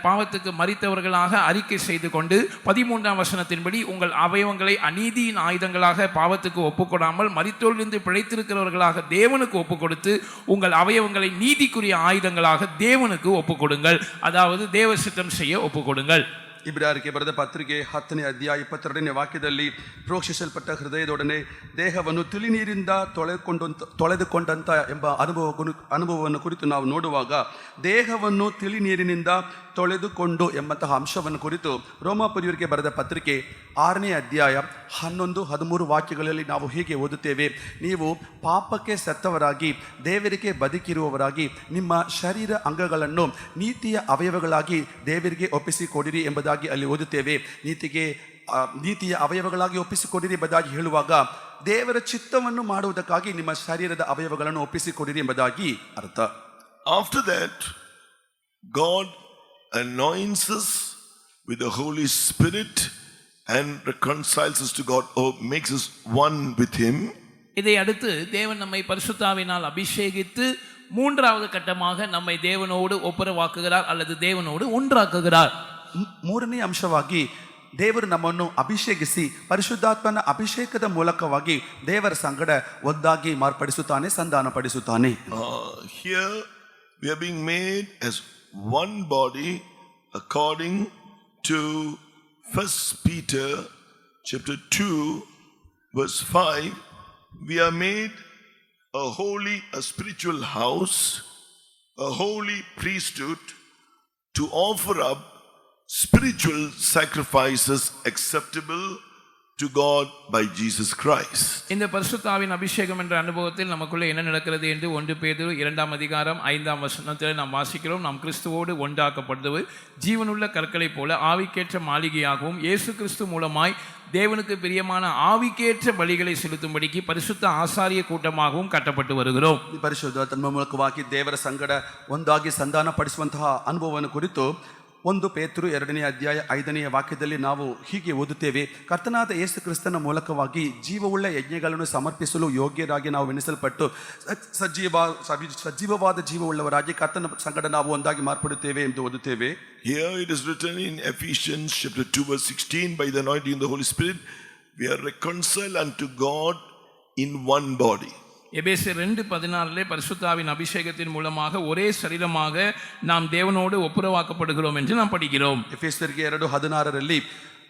பாவத்துக்கு மரித்தவர்களாக அறிக்கை செய்து கொண்டு 13 உங்கள் அவயவங்களை அநீதியின் ஆயுதங்களாக பாவத்துக்கு ஒப்புக்கொடாமல் மரித்தோரிலிருந்து பிழைத்திருக்கிறவர்களாக தேவனுக்கு ஒப்புக்கொடுத்து உங்கள் அவயவங்களை நீதிக்குரிய ஆயுதங்களாக தேவனுக்கு ஒப்புக்கொடுங்கள். அதாவது தேவ சித்தம் செய்ய ஒப்புக்கொடுங்கள். ಇಬ್ರಾಯರಿಗೆ ಬರೆದ ಪತ್ರಿಕೆ 10ನೇ ಅಧ್ಯಾಯ 22ನೇ ವಾಕ್ಯದಲ್ಲಿ ಪ್ರೋಕ್ಷಿಸಲ್ಪಟ್ಟ ಹೃದಯದೊಡನೆ ದೇಹವನ್ನು ತಿಳಿನೀರಿಂದ ತೊಳೆದುಕೊಂಡಂತ ಎಂಬ ಅನುಭವವನ್ನು ಕುರಿತು ನಾವು ನೋಡುವಾಗ ದೇಹವನ್ನು ತಿಳಿನೀರಿನಿಂದ ತೊಳೆದುಕೊಂಡು ಎಂಬಂತಹ ಅಂಶವನ್ನು ಕುರಿತು ರೋಮಾಪುರಿಯವರಿಗೆ ಬರೆದ ಪತ್ರಿಕೆ 6ನೇ ಅಧ್ಯಾಯ 11, 13 ವಾಕ್ಯಗಳಲ್ಲಿ ನಾವು ಹೀಗೆ ಓದುತ್ತೇವೆ. ನೀವು ಪಾಪಕ್ಕೆ ಸತ್ತವರಾಗಿ ದೇವರಿಗೆ ಬದುಕಿರುವವರಾಗಿ ನಿಮ್ಮ ಶರೀರ ಅಂಗಗಳನ್ನು ನೀತಿಯ ಅವಯವಗಳಾಗಿ ದೇವರಿಗೆ ಒಪ್ಪಿಸಿಕೊಡಿರಿ ಎಂಬುದಾಗಿ ಅಲ್ಲಿ ಓದುತ್ತೇವೆ. ನೀತಿಯ ಅವಯವಗಳಾಗಿ ಒಪ್ಪಿಸಿಕೊಡಿರಿ ಎಂಬುದಾಗಿ ಹೇಳುವಾಗ ದೇವರ ಚಿತ್ತವನ್ನು ಮಾಡುವುದಕ್ಕಾಗಿ ನಿಮ್ಮ ಶರೀರದ ಅವಯವಗಳನ್ನು ಒಪ್ಪಿಸಿಕೊಡಿರಿ ಎಂಬುದಾಗಿ ಅರ್ಥ. After that, God anoints us with the Holy Spirit and reconciles us to God, or makes us one with Him. இதை அடுத்து தேவன் நம்மை பரிசுத்தாவினால் அபிஷேகித்து மூன்றாவது கட்டமாக நம்மை தேவனோடு ஒப்புரவாக்குகிறார் அல்லது தேவனோடு ஒன்றாக்குகிறார். ಮೂರನೇ ಅಂಶವಾಗಿ ದೇವರು ನಮ್ಮನ್ನು ಅಭಿಷೇಕಿಸಿ ಪರಿಶುದ್ಧಾತ್ಮನ ಅಭಿಷೇಕದ ಮೂಲಕವಾಗಿ ದೇವರ ಸಂಗಡ ಒಂದಾಗಿ ಮಾರ್ಪಡಿಸುತ್ತಾನೆ, ಸಂಧಾನಪಡಿಸುತ್ತಾನೆ. Here we are being made as one body according to 1 Peter chapter 2 verse 5. We are made a spiritual house, a holy priesthood, to offer up spiritual sacrifices acceptable to God by Jesus Christ. இந்த பரிசுத்தாவின் அபிஷேகம் என்ற அனுபவத்தில் நமக்குள்ளே என்ன நடக்கிறது என்று 1 பேதுரு 2:5 நாம் வாசிக்கிறோம். நாம் கிறிஸ்துவோடு ஒன்றாக்கப்படுவது ஜீவனுள்ள கற்களைப் போல ஆவிக்கேற்ற மாளிகையாகவும் இயேசு கிறிஸ்து மூலமாய் தேவனுக்கு பிரியமான ஆவிக்கேற்ற பலிகளை செலுத்தும்படிக்கு பரிசுத்த ஆசாரிய கூட்டமாகவும் கட்டப்பட்டு வருகிறோம். ಪರಿಶುದ್ಧಾತ್ಮ ಮೂಲಕವಾಗಿ ದೇವರ ಸಂಗಡ ಒಂದಾಗಿ ಸಂಧಾನ ಪಡಿಸುವಂತಹ ಅನುಭವವನ್ನು ಕುರಿತು ಒಂದು ಪೇತೃ 2ನೇ ಅಧ್ಯಾಯ 5ನೇ ವಾಕ್ಯದಲ್ಲಿ ನಾವು ಹೀಗೆ ಓದುತ್ತೇವೆ, ಕರ್ತನಾದ ಯೇಸು ಕ್ರಿಸ್ತನ ಮೂಲಕವಾಗಿ ಜೀವವುಳ್ಳ ಯಜ್ಞಗಳನ್ನು ಸಮರ್ಪಿಸಲು ಯೋಗ್ಯರಾಗಿ ನಾವು ಎಣಿಸಲ್ಪಟ್ಟು ಸಜೀವವಾದ ಜೀವವುಳ್ಳವರಾಗಿ ಕರ್ತನ ಸಂಗಡ ನಾವು ಒಂದಾಗಿ ಮಾರ್ಪಡುತ್ತೇವೆ ಎಂದು ಓದುತ್ತೇವೆ. Here it is written in Ephesians chapter 2 verse 16, by the anointing of the Holy Spirit we are reconciled unto God in one body. எபேசியர் 2:16 பரிசுத்தாவின் அபிஷேகத்தின் மூலமாக ஒரே சரீரமாக நாம் தேவனோடு ஒப்புரவாக்கப்படுகிறோம் என்று நாம் படிக்கிறோம். ಎಫೆಸರಿಗೆ 2:16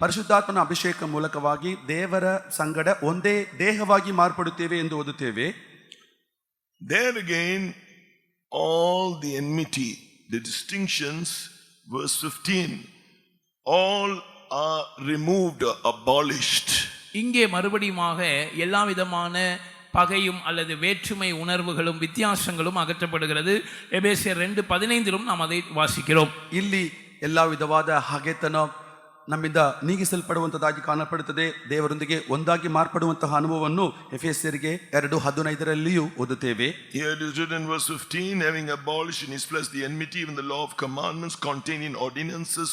ಪರಿಶುದ್ಧಾತ್ಮನ ಅಭಿಷೇಕ ಮೂಲಕವಾಗಿ ದೇವರ ಸಂಗಡ ಒಂದೇ ದೇಹವಾಗಿ ಮಾರ್ಪಡುತ್ತೇವೆ ಎಂದು ಓದುತ್ತೇವೆ. There again all the enmity, the distinctions, verse 15, all are removed, abolished. இங்கே மறுபடியுமாக எல்லா விதமான பகையும் அல்லது வேற்றுமை உணர்வுகளும் வித்தியாசங்களும் அகற்றப்படுகிறது. எபேசியர் 2:15 நாம் அதை வாசிக்கிறோம். ಇಲ್ಲಿ ಎಲ್ಲಾ ವಿಧವಾದ ಹಗೆತನ ನಮ್ಮಿಂದ ನೀಗಿಸಲ್ಪಡುವಂತದಾಗಿ ಕಾಣப்படுತ್ತದೆ. ದೇವರೊಂದಿಗೆ ಒಂದಾಗಿ ಮಾರ್ಪಡುವಂತಹ ಅನುಭವವನ್ನು ಎಫೆಸರಿಗೆ 2:15 ಓದುತ್ತೇವೆ. Here it is written in verse 15, having abolished in his flesh the enmity in the law of commandments contained in ordinances,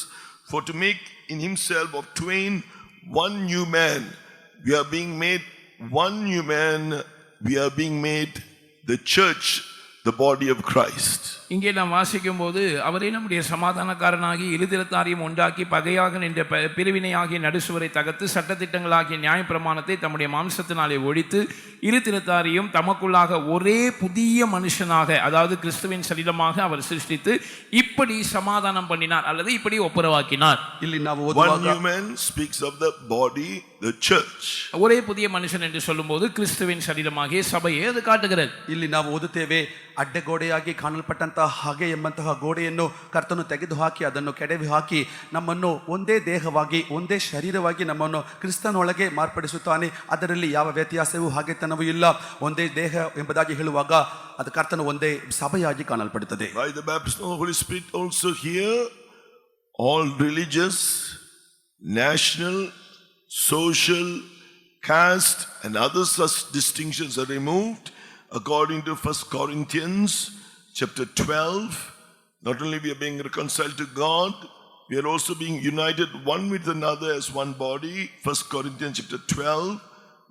for to make in himself of twain one new man, we are being made one new man, we are being made the church, the body of Christ. இங்கே நாம் வாசிக்கும் போது அவரே நம்முடைய சமாதானக்காரனாகி இருதிறத்தாரையும் உண்டாக்கி பகையாக நின்ற பிரிவினையாகிய நடுசுவரை தகர்த்து சட்டத்திட்டங்களாகிய நியாயப்பிரமாணத்தை தம்முடைய மாம்சத்தினாலே ஒழித்து இருதிறத்தாரையும் தமக்குள்ளாக ஒரே புதிய மனுஷனாக, அதாவது கிறிஸ்துவின் சரீரமாக அவர் சிருஷ்டித்து இப்படி சமாதானம் பண்ணினார் அல்லது இப்படி ஒப்புரவாக்கினார். ಇಲ್ಲಿ ನಾವು one new man speaks of the body, the church. ஒரே புதிய மனுஷன் என்று சொல்லும்போது கிறிஸ்துவின் சரீரமாகிய சபையை அது காட்டுகிறது. ಇಲ್ಲಿ ನಾವು ಓದುತ್ತೇವೆ, ಅಡ್ಡಗೋಡೆಯಾಗಿ ಕಾಣಲ್ಪಟ್ಟಂತಹ ಹಾಗೆ ಎಂಬಂತಹ ಗೋಡೆಯನ್ನು ಕರ್ತನು ತೆಗೆದುಹಾಕಿ ಅದನ್ನು ಕೆಡವಿ ಹಾಕಿ ನಮ್ಮನ್ನು ಒಂದೇ ದೇಹವಾಗಿ ಒಂದೇ ಶರೀರವಾಗಿ ನಮ್ಮನ್ನು ಕ್ರಿಸ್ತನೊಳಗೆ ಮಾರ್ಪಡಿಸುತ್ತಾನೆ. ಅದರಲ್ಲಿ ಯಾವ ವ್ಯತ್ಯಾಸವೂ ಹಾಗೆತನವೂ ಇಲ್ಲ. ಒಂದೇ ದೇಹ ಎಂಬುದಾಗಿ ಹೇಳುವಾಗ ಅದು ಕರ್ತನು ಒಂದೇ ಸಭೆಯಾಗಿ ಕಾಣಲ್ಪಡುತ್ತದೆ. By the baptism of the Holy Spirit also here all religious, national, social, caste and other such distinctions are removed. According to 1 Corinthians chapter 12, not only we are being reconciled to God, we are also being united one with another as one body. 1 Corinthians chapter 12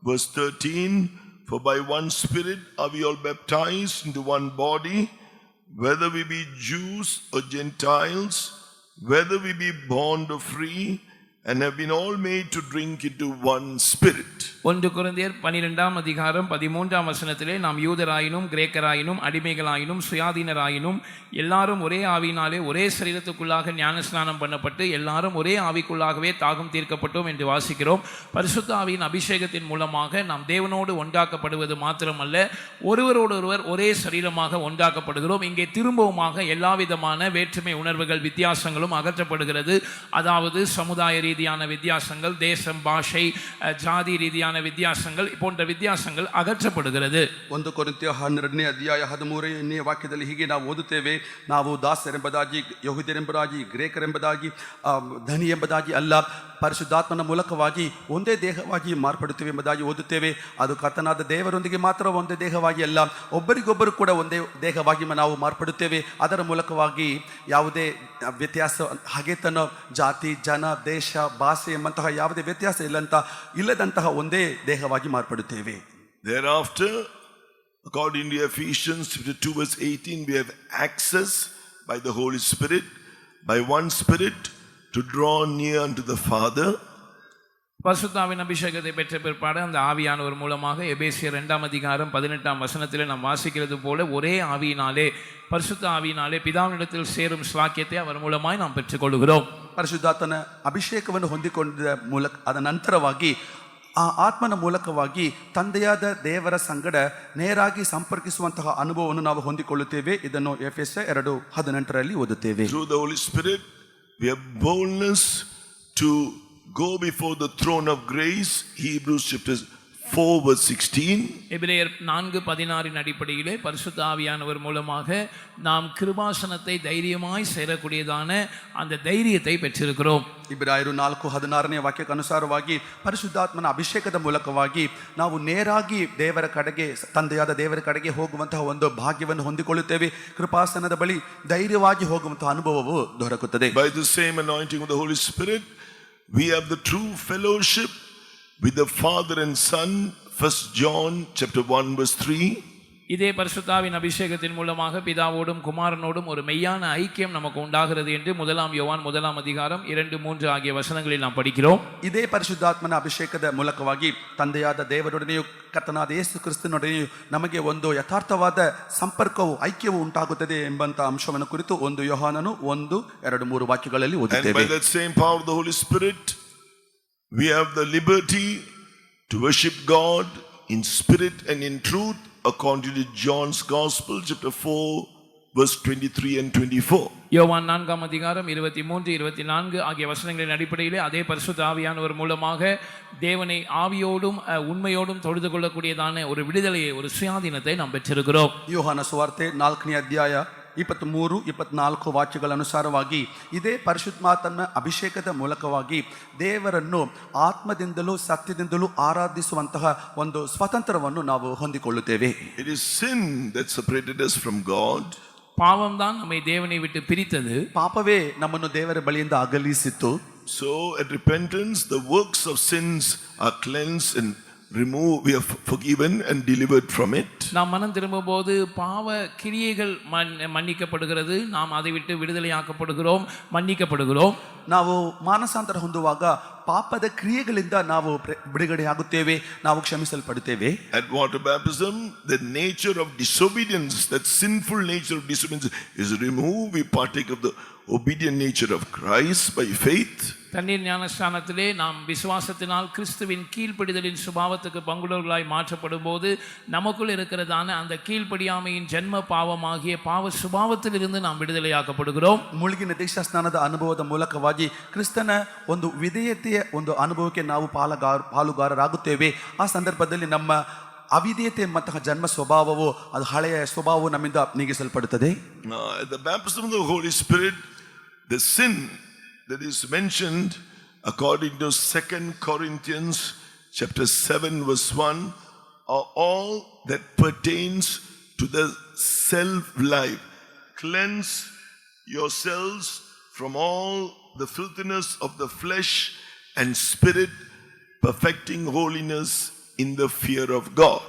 verse 13, for by one Spirit are we all baptized into one body, whether we be Jews or Gentiles, whether we be bond or free, and have been all made to drink into one spirit. 1 கொரிந்தியர் 12:13 நாம் யூதராயினும் கிரேக்கராயினும் அடிமைகளாயினும் சுயாதீனராயினும் எல்லாரும் ஒரே ஆவியினாலே ஒரே சரீரத்துக்குள்ளாக ஞானஸ்நானம் பண்ணப்பட்டு எல்லாரும் ஒரே ஆவிக்குள்ளாகவே தாகம் தீர்க்கப்பட்டோம் என்று வாசிக்கிறோம். பரிசுத்த ஆவியின் அபிஷேகத்தின் மூலமாக நாம் தேவனோடு ஒன்றாக்கப்படுவது மாத்திரமல்ல, ஒருவரோடொருவர் ஒரே சரீரமாக ஒன்றாக்கப்படுகிறோம். இங்கே திரும்பவுமாக எல்லா விதமான வேற்றுமை உணர்வுகள் வித்தியாசங்களும் அகற்றப்படுகிறது. அதாவது சமுதாய ரீதியான வித்தியாசங்கள், தேசம், பாஷை, ஜாதி ரீதியான வித்தியாசங்கள் போன்ற வித்தியாசங்கள் அகற்றப்படுகிறது. 1 ಕೊರಿಂಥ್ಯ 12ನೇ ಅಧ್ಯಾಯ 13ನೇ ವಾಕ್ಯದಲ್ಲಿ ಹೀಗೆ ನಾವು ಓದುತ್ತೇವೆ, ನಾವು ದಾಸರೆಂಬುದಾಗಿ, ಯಹೂದ್ಯರೆಂಬುದಾಗಿ, ಗ್ರೇಕರೆಂಬುದಾಗಿ, ಧನಿ ಎಂಬುದಾಗಿ ಅಲ್ಲ, ಪರಿಶುದ್ಧಾತ್ಮನ ಮೂಲಕವಾಗಿ ಒಂದೇ ದೇಹವಾಗಿ ಮಾರ್ಪಡುತ್ತೇವೆ ಎಂಬುದಾಗಿ ಓದುತ್ತೇವೆ. ಅದು ಕರ್ತನಾದ ದೇವರೊಂದಿಗೆ ಮಾತ್ರ ಒಂದೇ ದೇಹವಾಗಿ ಅಲ್ಲ, ಒಬ್ಬರಿಗೊಬ್ಬರು ಕೂಡ ಒಂದೇ ದೇಹವಾಗಿ ನಾವು ಮಾರ್ಪಡುತ್ತೇವೆ. ಅದರ ಮೂಲಕವಾಗಿ ಯಾವುದೇ ವ್ಯತ್ಯಾಸ, ಹಗೆತನ, ಜಾತಿ, ಜನ, ದೇಶ, ಭಾಷೆ ಎಂಬಂತಹ ಯಾವುದೇ ವ್ಯತ್ಯಾಸ ಇಲ್ಲದಂತಹ ಒಂದೇ ದೇಹವಾಗಿ ಮಾರ್ಪಡುತ್ತೇವೆ. Thereafter, according to Ephesians 2 verse 18, we have access by the Holy Spirit, by one Spirit, to draw near unto the Father. பரிசுத்தாவின் அபிஷேகத்தை பெற்ற பிற்பாடு அந்த ஆவியானவர் மூலமாக எபேசியர் 2:18 நாம் வாசிக்கிறது போல ஒரே ஆவியினாலே, பரிசுத்த ஆவியினாலே பிதாவினிடத்தில் சேரும் ஸ்லாக்கியத்தை அவர் மூலமாய் நாம் பெற்றுக்கொள்கிறோம். ಪರಿಶುದ್ಧಾತ್ಮನ ಅಭಿಷೇಕವನ್ನು ಹೊಂದಿಕೊಂಡ ಮೂಲಕ ಅದ ನಂತರವಾಗಿ ಆ ಆತ್ಮನ ಮೂಲಕವಾಗಿ ತಂದೆಯಾದ ದೇವರ ಸಂಗಡ ನೇರಾಗಿ ಸಂಪರ್ಕಿಸುವಂತಹ ಅನುಭವವನ್ನು ನಾವು ಹೊಂದಿಕೊಳ್ಳುತ್ತೇವೆ. ಇದನ್ನು ಎಫೆಸ 2:18 ಓದುತ್ತೇವೆ. Through the Holy Spirit we have boldness to go before the throne of grace. Hebrews chapter 4 verse 16. எபிரேயர் 4:16 அடிப்படையிலே பரிசுத்த ஆவியானவர் மூலமாக நாம் கிருபாசனத்தை தைரியமாய் சேரக்கூடியதான அந்த தைரியத்தை பெற்றிருக்கிறோம். ಇಬ್ರಾಯರು 4:16 ವಾಕ್ಯಕ್ಕೆ ಅನುಸಾರವಾಗಿ ಪರಿಶುದ್ಧಾತ್ಮನ ಅಭಿಷೇಕದ ಮೂಲಕವಾಗಿ ನಾವು ನೇರಾಗಿ ದೇವರ ಕಡೆಗೆ, ತಂದೆಯಾದ ದೇವರ ಕಡೆಗೆ ಹೋಗುವಂತಹ ಒಂದು ಭಾಗ್ಯವನ್ನು ಹೊಂದಿಕೊಳ್ಳುತ್ತೇವೆ. ಕೃಪಾಸನದ ಬಳಿ ಧೈರ್ಯವಾಗಿ ಹೋಗುವಂತಹ ಅನುಭವವು ದೊರಕುತ್ತದೆ. By the same anointing of the Holy Spirit, we have the true fellowship with the Father and Son. 1 John chapter 1 verse 3. இதே பரிசுத்தாவின் அபிஷேகத்தின் மூலமாக பிதாவோடும் குமாரனோடும் ஒரு மெய்யான ஐக்கியம் நமக்கு உண்டாகிறது என்று 1 யோவான் 1:2-3 ஆகிய வசனங்களில் நாம் படிக்கிறோம். ಇದೇ ಪರಿಶುದ್ಧಾತ್ಮನ ಅಭಿಷೇಕದ ಮೂಲಕವಾಗಿ ತಂದೆಯಾದ ದೇವರೊಡನೆಯೂ ಕರ್ತನಾದ ಯೇಸು ಕ್ರಿಸ್ತನೊಡನೆಯೂ ನಮಗೆ ಒಂದು ಯಥಾರ್ಥವಾದ ಸಂಪರ್ಕವು, ಐಕ್ಯವು ಉಂಟಾಗುತ್ತದೆ ಎಂಬಂತ ಅಂಶವನ್ನು ಕುರಿತು 1 ಯೋಹಾನನು 1-2-3 ವಾಕ್ಯಗಳಲ್ಲಿ And by ಓದುತ್ತೇವೆ. that same power of the Holy Spirit, we have the liberty to worship God in spirit and in truth, according to John's Gospel, chapter 4, verse 23 and 24. யோவான் 4:23-24 ஆகிய வசனங்களின் அடிப்படையிலே அதே பரிசுத்த ஆவியானவர் மூலமாக தேவனை ஆவியோடும் உண்மையோடும் தொழுது கொள்ளக்கூடியதான ஒரு விடுதலையை, ஒரு சுயாதீனத்தை நாம் பெற்றிருக்கிறோம். ಯೋಹಾನ ಸುವಾರ್ತೆ 4ನೇ ಅಧ್ಯಾಯ 23-24 ವಾಕ್ಯಗಳ ಅನುಸಾರವಾಗಿ ಇದೇ ಪರಿಶುದ್ಧಾತ್ಮನ ಅಭಿಷೇಕದ ಮೂಲಕವಾಗಿ ದೇವರನ್ನು ಆತ್ಮದಿಂದಲೂ ಸತ್ಯದಿಂದಲೂ ಆರಾಧಿಸುವಂತಹ ಒಂದು ಸ್ವತಂತ್ರವನ್ನು ನಾವು ಹೊಂದಿಕೊಳ್ಳುತ್ತೇವೆ. It is sin that separated us from God. பாவம் தான் நம்மை தேவனை விட்டு பிரித்தது. ಪಾಪವೇ ನಮ್ಮನ್ನು ದೇವರ ಬಳಿಯಿಂದ ಅಗಲಿಸಿತ್ತು. So at repentance, the works of sins are cleansed and removed. We are forgiven and delivered from it. நாம் மனம் திரும்பும் போது பாவ கிரியைகள் மன்னிக்கப்படுகிறது. நாம் அதை விட்டு விடுதலையாக்கப்படுகிறோம், மன்னிக்கப்படுகிறோம். ನಾವು ಮಾನಸಾಂತರ ಹೊಂದುವಾಗ ಪಾಪದ ಕ್ರಿಯೆಗಳಿಂದ ನಾವು ಬಿಡುಗಡೆಯಾಗುತ್ತೇವೆ, ನಾವು ಕ್ಷಮಿಸಲ್ಪಡುತ್ತೇವೆ. At water baptism, the nature of disobedience, that sinful nature of disobedience is removed. We partake of the obedient nature of Christ by faith. தண்ணீர் ஞானஸ்நானத்திலே நாம் விசுவாசத்தினால் கிறிஸ்துவின் கீழ்ப்படிதலின் சுபாவத்துக்கு பங்குள்ளவர்களாய் மாற்றப்படும் போது நமக்குள் இருக்கிறதான அந்த கீழ்ப்படியாமையின் ஜென்ம பாவமாகிய பாவ சுபாவத்திலிருந்து நாம் விடுதலையாக்கப்படுகிறோம். ಮುಳುಗಿನ ದೀಕ್ಷಾ ಸ್ನಾನದ ಅನುಭವದ ಮೂಲಕವಾಗಿ ಕ್ರಿಸ್ತನ ಒಂದು ವಿಧೇಯತೆಯ ಒಂದು ಅನುಭವಕ್ಕೆ ನಾವು ಪಾಲುಗಾರರಾಗುತ್ತೇವೆ. ಆ ಸಂದರ್ಭದಲ್ಲಿ ನಮ್ಮ ಅವಿಧೇಯತೆ ಎಂಬಂತಹ ಜನ್ಮ ಸ್ವಭಾವವು, ಅದು ಹಳೆಯ ಸ್ವಭಾವವು ನಮ್ಮಿಂದ ನೀಗಿಸಲ್ಪಡುತ್ತದೆ. At the baptism of the Holy Spirit, the sin that is mentioned according to 2 Corinthians chapter 7 verse 1 are all that pertains to the self-life. Cleanse yourselves from all the filthiness of the flesh and spirit, perfecting holiness in the fear of God.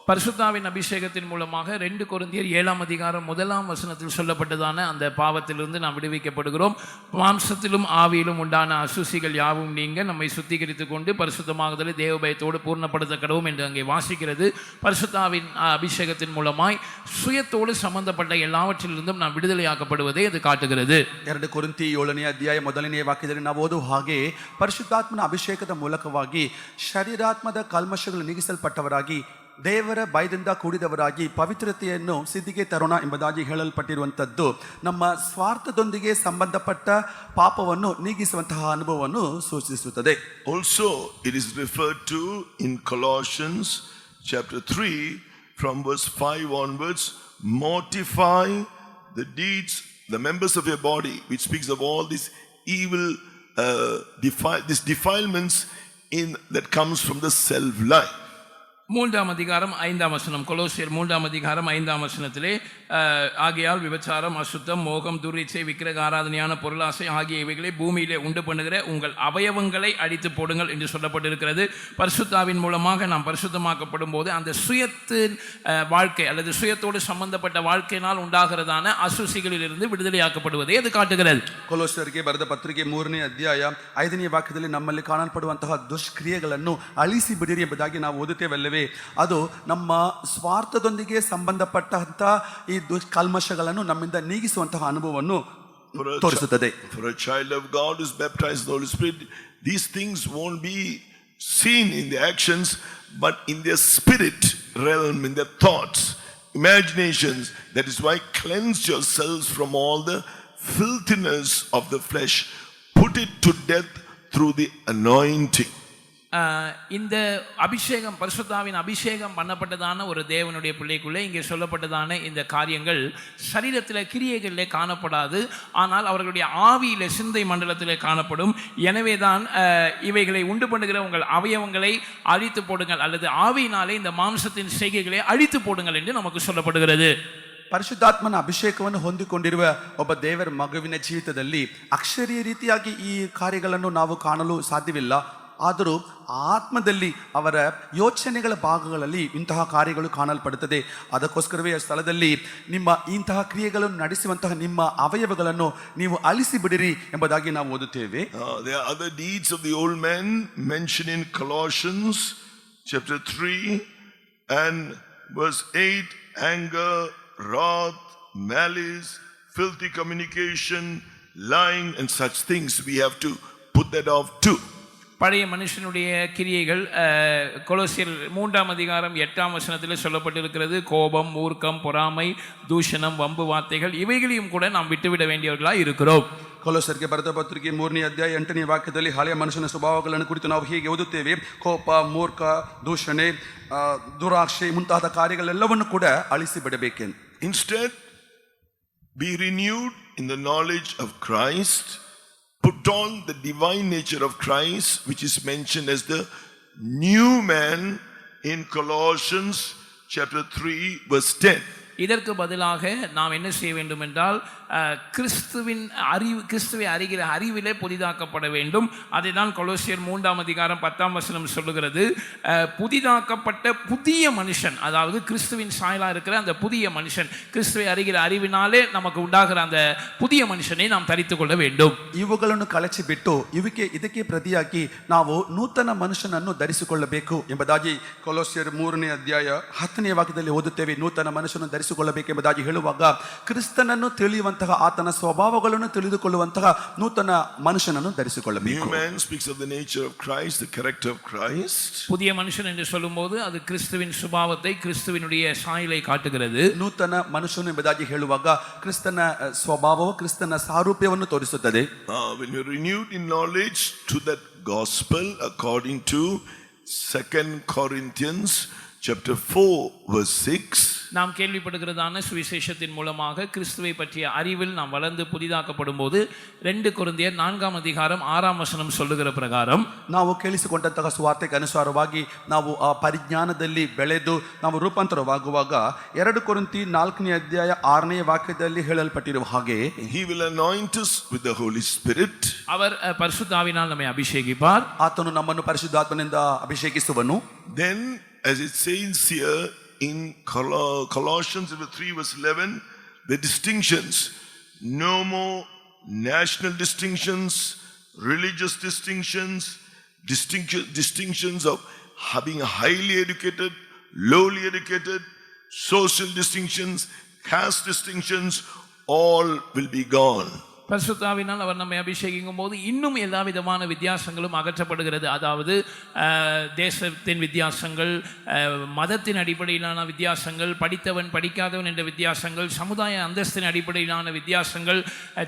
பரிசுத்தாவின் அபிஷேகத்தின் மூலமாக 2 கொரிந்தியர் 7:1 சொல்லப்பட்டதான அந்த பாவத்திலிருந்து நாம் விடுவிக்கப்படுகிறோம். மாம்சத்திலும் ஆவியிலும் உண்டான அசுசிகள் யாவும் நீங்க நம்மை சுத்திகரித்துக் கொண்டு பரிசுத்தமாகுதலை தேவபயத்தோடு பூர்ணப்படுத்த கடவும் என்று அங்கே வாசிக்கிறது. பரிசுத்தாவின் அபிஷேகத்தின் மூலமாய் சுயத்தோடு சம்பந்தப்பட்ட எல்லாவற்றிலிருந்தும் நாம் விடுதலையாக்கப்படுவதை அது காட்டுகிறது. 2 ಕೊರಿಂಥಿ 7ನೇ ಅಧ್ಯಾಯ 1ನೇ ವಾಕ್ಯದಲ್ಲಿ ನಾವು ಓದುವ ಹಾಗೆ ಪರಿಶುದ್ಧಾತ್ಮನ ಅಭಿಷೇಕದ ಮೂಲಕವಾಗಿ ಶರೀರಾತ್ಮದ ಕಲ್ಮಶಗಳು ನೀಗಿಸಲ್ಪಟ್ಟವರಾಗಿ ದೇವರ ಭಯದಿಂದ ಕೂಡಿದವರಾಗಿ ಪವಿತ್ರತೆಯನ್ನು ಸಿದ್ಧಿಗೆ ತರೋಣ ಎಂಬುದಾಗಿ ಹೇಳಲ್ಪಟ್ಟಿರುವಂಥದ್ದು ನಮ್ಮ ಸ್ವಾರ್ಥದೊಂದಿಗೆ ಸಂಬಂಧಪಟ್ಟ ಪಾಪವನ್ನು ನೀಗಿಸುವಂತಹ ಅನುಭವವನ್ನು ಸೂಚಿಸುತ್ತದೆ. Also, it is referred to in Colossians chapter 3 from verse 5 onwards, mortify the deeds, the members of your body, which speaks of all these evil these defilements that comes from the self-life. 3ஆம் அதிகாரம் 5ஆம் வசனம், கொலோசியர் 3ஆம் அதிகாரம் 5ஆம் வசனத்திலே ஆகையால் விபச்சாரம், அசுத்தம், மோகம், துர்ச்சை, விக்கிரக ஆராதனையான பொருளாசை ஆகிய இவைகளை பூமியிலே உண்டு பண்ணுகிற உங்கள் அவயவங்களை அடித்து போடுங்கள் என்று சொல்லப்பட்டிருக்கிறது. பரிசுத்தாவின் மூலமாக நாம் பரிசுத்தமாக்கப்படும் போது அந்த சுயத்தின் வாழ்க்கை அல்லது சுயத்தோடு சம்பந்தப்பட்ட வாழ்க்கையினால் உண்டாகிறதான அசுசிகளில் இருந்து விடுதலையாக்கப்படுவதை அது காட்டுகிறது. ಕೊಲೋಸ್ಯರಿಗೆ ಬರೆದ ಪತ್ರಿಕೆ 3ನೇ ಅಧ್ಯಾಯ 5ನೇ ವಾಕ್ಯದಲ್ಲಿ ನಮ್ಮಲ್ಲಿ ಕಾಣಲ್ಪಡುವಂತಹ ದುಷ್ಕ್ರಿಯೆಗಳನ್ನು ಅಳಿಸಿ ಬಿಡಿರಿ ಎಂಬುದಾಗಿ ನಾವು ಓದುತ್ತೇವಲ್ಲವೇ. ಅದು ನಮ್ಮ ಸ್ವಾರ್ಥದೊಂದಿಗೆ ಸಂಬಂಧಪಟ್ಟಂತ ಈ ಕಲ್ಮಶಗಳನ್ನು ನಮ್ಮಿಂದ ನೀಗಿಸುವಂತಹ ಅನುಭವವನ್ನು ತೋರಿಸುತ್ತದೆ. For a child of God who is baptized in the Holy Spirit, these things won't be seen in the actions, but in their spirit realm, in their thoughts, imaginations. That is why cleanse yourselves from all the filthiness of the flesh, put it to death through the anointing. இந்த அபிஷேகம் பரிசுத்தாவின் அபிஷேகம் பண்ணப்பட்டதான ஒரு தேவனுடைய பிள்ளைக்குள்ளே இங்கே சொல்லப்பட்டதான இந்த காரியங்கள் சரீரத்தில் கிரியைகளிலே காணப்படாது, ஆனால் அவர்களுடைய ஆவியிலே சிந்தை மண்டலத்திலே காணப்படும். எனவே தான் இவைகளை உண்டு பண்ணுகிற உங்கள் அவயவங்களை அழித்து போடுங்கள், அல்லது ஆவியினாலே இந்த மாம்சத்தின் செய்கைகளை அழித்து போடுங்கள் என்று நமக்கு சொல்லப்படுகிறது. ಪರಿಶುದ್ಧಾತ್ಮನ ಅಭಿಷೇಕವನ್ನು ಹೊಂದಿಕೊಂಡಿರುವ ಒಬ್ಬ ದೇವರ ಮಗುವಿನ ಜೀವಿತದಲ್ಲಿ ಅಕ್ಷರೀಯ ರೀತಿಯಾಗಿ ಈ ಕಾರ್ಯಗಳನ್ನು ನಾವು ಕಾಣಲು ಸಾಧ್ಯವಿಲ್ಲ. ಆದರೂ ಆತ್ಮದಲ್ಲಿ ಅವರ ಯೋಚನೆಗಳ ಭಾಗಗಳಲ್ಲಿ ಇಂತಹ ಕಾರ್ಯಗಳು ಕಾಣಲ್ಪಡುತ್ತದೆ. ಅದಕ್ಕೋಸ್ಕರವೇ ಆ ಸ್ಥಳದಲ್ಲಿ ನಿಮ್ಮ ಇಂತಹ ಕ್ರಿಯೆಗಳನ್ನು ನಡೆಸುವಂತಹ ನಿಮ್ಮ ಅವಯವಗಳನ್ನು ನೀವು ಅಳಿಸಿ ಬಿಡಿರಿ ಎಂಬುದಾಗಿ ನಾವು ಓದುತ್ತೇವೆ. There are other deeds of the old men mentioned in Colossians chapter 3 and verse 8: anger, wrath, malice, filthy communication, lying and such things. We have to put that off too. பழைய மனுஷனுடைய கிரியைகள் கொலோசியர் 3:8 சொல்லப்பட்டிருக்கிறது. கோபம், மூர்க்கம், பொறாமை, தூஷணம், வம்பு வார்த்தைகள் இவைகளையும் கூட நாம் விட்டுவிட வேண்டியவர்களாக இருக்கிறோம். ಕೊಲೊಸ್ಸರಿಗೆ ಬರೆದ ಪತ್ರಿಕೆ 3:8 ವಾಕ್ಯದಲ್ಲಿ ಹಳೆಯ ಮನುಷ್ಯನ ಸ್ವಭಾವಗಳನ್ನು ಕುರಿತು ನಾವು ಹೀಗೆ ಓದುತ್ತೇವೆ: ಕೋಪ, ಮೂರ್ಖ, ದೂಷಣೆ, ದುರಾಶೆ ಮುಂತಾದ ಕಾರ್ಯಗಳೆಲ್ಲವನ್ನು ಕೂಡ ಅಳಿಸಿ ಬಿಡಬೇಕೆಂದು. Instead, be renewed in the knowledge of Christ. Put on the divine nature of Christ, which is mentioned as the new man in Colossians chapter 3 verse 10. இதற்கு பதிலாக நாம் என்ன செய்ய வேண்டும் என்றால் கிறிஸ்துவை அறிகிற அறிவிலே புதிதாக்கப்பட வேண்டும். அதை தான் கொலோசியர் 3:10 சொல்லுகிறது. புதிதாக்கப்பட்ட புதிய மனுஷன், அதாவது கிறிஸ்துவின் சாயலா இருக்கிற அந்த புதிய மனுஷன், கிறிஸ்துவை அறிகிற அறிவினாலே நமக்கு உண்டாகிற அந்த புதிய மனுஷனை நாம் தரித்துக் கொள்ள வேண்டும். ಇವುಗಳನ್ನು ಕಳಚಿ ಬಿಟ್ಟು ಇದಕ್ಕೆ ಪ್ರತಿಯಾಗಿ ನಾವು ನೂತನ ಮನುಷ್ಯನನ್ನು ಧರಿಸಿಕೊಳ್ಳಬೇಕು ಎಂಬುದಾಗಿ ಕೊಲೊಸ್ಸೆಯರ್ 3:10 ವಾಕ್ಯದಲ್ಲಿ ಓದುತ್ತೇವೆ. ನೂತನ ಮನುಷ್ಯನನ್ನು ಧರಿಸಿಕೊಳ್ಳಬೇಕೆಂಬುದಾಗಿ ಹೇಳುವಾಗ ಕ್ರಿಸ್ತನನ್ನು ತಿಳಿಯುವಂತಹ ಆತನ ಸ್ವಭಾವಗಳನ್ನು ತಿಳಿದುಕೊಳ್ಳುವಂತಹ ನೂತನ ಮನುಷ್ಯನನ್ನು ಧರಿಸಿಕೊಳ್ಳಬೇಕು. New man speaks of the nature of Christ, the character of Christ. புதிய மனுஷன் என்று சொல்லும்போது அது கிறிஸ்துவின் சுபாவத்தை, கிறிஸ்துவினுடைய சாயலை காட்டுகிறது. ನೂತನ ಮನುಷ್ಯನು ಎಂಬುದಾಗಿ ಹೇಳುವಾಗ ಕ್ರಿಸ್ತನ ಸ್ವಭಾವವು ಕ್ರಿಸ್ತನ ಸಾರೂಪ್ಯವನ್ನು ತೋರಿಸುತ್ತದೆ. When you're renewed in knowledge to that gospel according to 2 Corinthians chapter 4 verse 6, நாம் கேள்விப்படுகிறதான சுவிசேஷத்தின் மூலமாக கிறிஸ்துவை பற்றிய அறிவில் நாம் வளர்ந்து புதிதாக்கப்படும் போது 2 கொரிந்தியர் 4:6 சொல்லுகிற பிரகாரம் ನಾವು ಕೇಳಿಸಿಕೊಂಡಂತಹ ಸುವಾರ್ತೆಗೆ ಅನುಸಾರವಾಗಿ ನಾವು ಆ ಪರಿಜ್ಞಾನದಲ್ಲಿ ಬೆಳೆದು ನಾವು ರೂಪಾಂತರವಾಗುವಾಗ 2 ಕೊರಿಂಥಿ 4:6 ವಾಕ್ಯದಲ್ಲಿ ಹೇಳಲ್ಪಟ್ಟಿರುವ ಹಾಗೆ he will anoint us with the Holy Spirit. அவர் பரிசுத்தாவினால் நம்மை அபிஷேகிப்பார். ಆತನು ನಮ್ಮನ್ನು ಪರಿಶುದ್ಧಾತ್ಮನಿಂದ ಅಭಿಷೇಕಿಸುವನು. Then as it says here in Colossians 3 verse 11, the distinctions, no more national distinctions, religious distinctions of being highly educated, lowly educated, social distinctions, caste distinctions, all will be gone. பரிசுத்தாவினால் அவர் நம்மை அபிஷேகிக்கும் போது இன்னும் எல்லா விதமான வித்தியாசங்களும் அகற்றப்படுகிறது. அதாவது தேசத்தின் வித்தியாசங்கள், மதத்தின் அடிப்படையிலான வித்தியாசங்கள், படித்தவன் படிக்காதவன் என்ற வித்தியாசங்கள், சமுதாய அந்தஸ்தின் அடிப்படையிலான வித்தியாசங்கள்,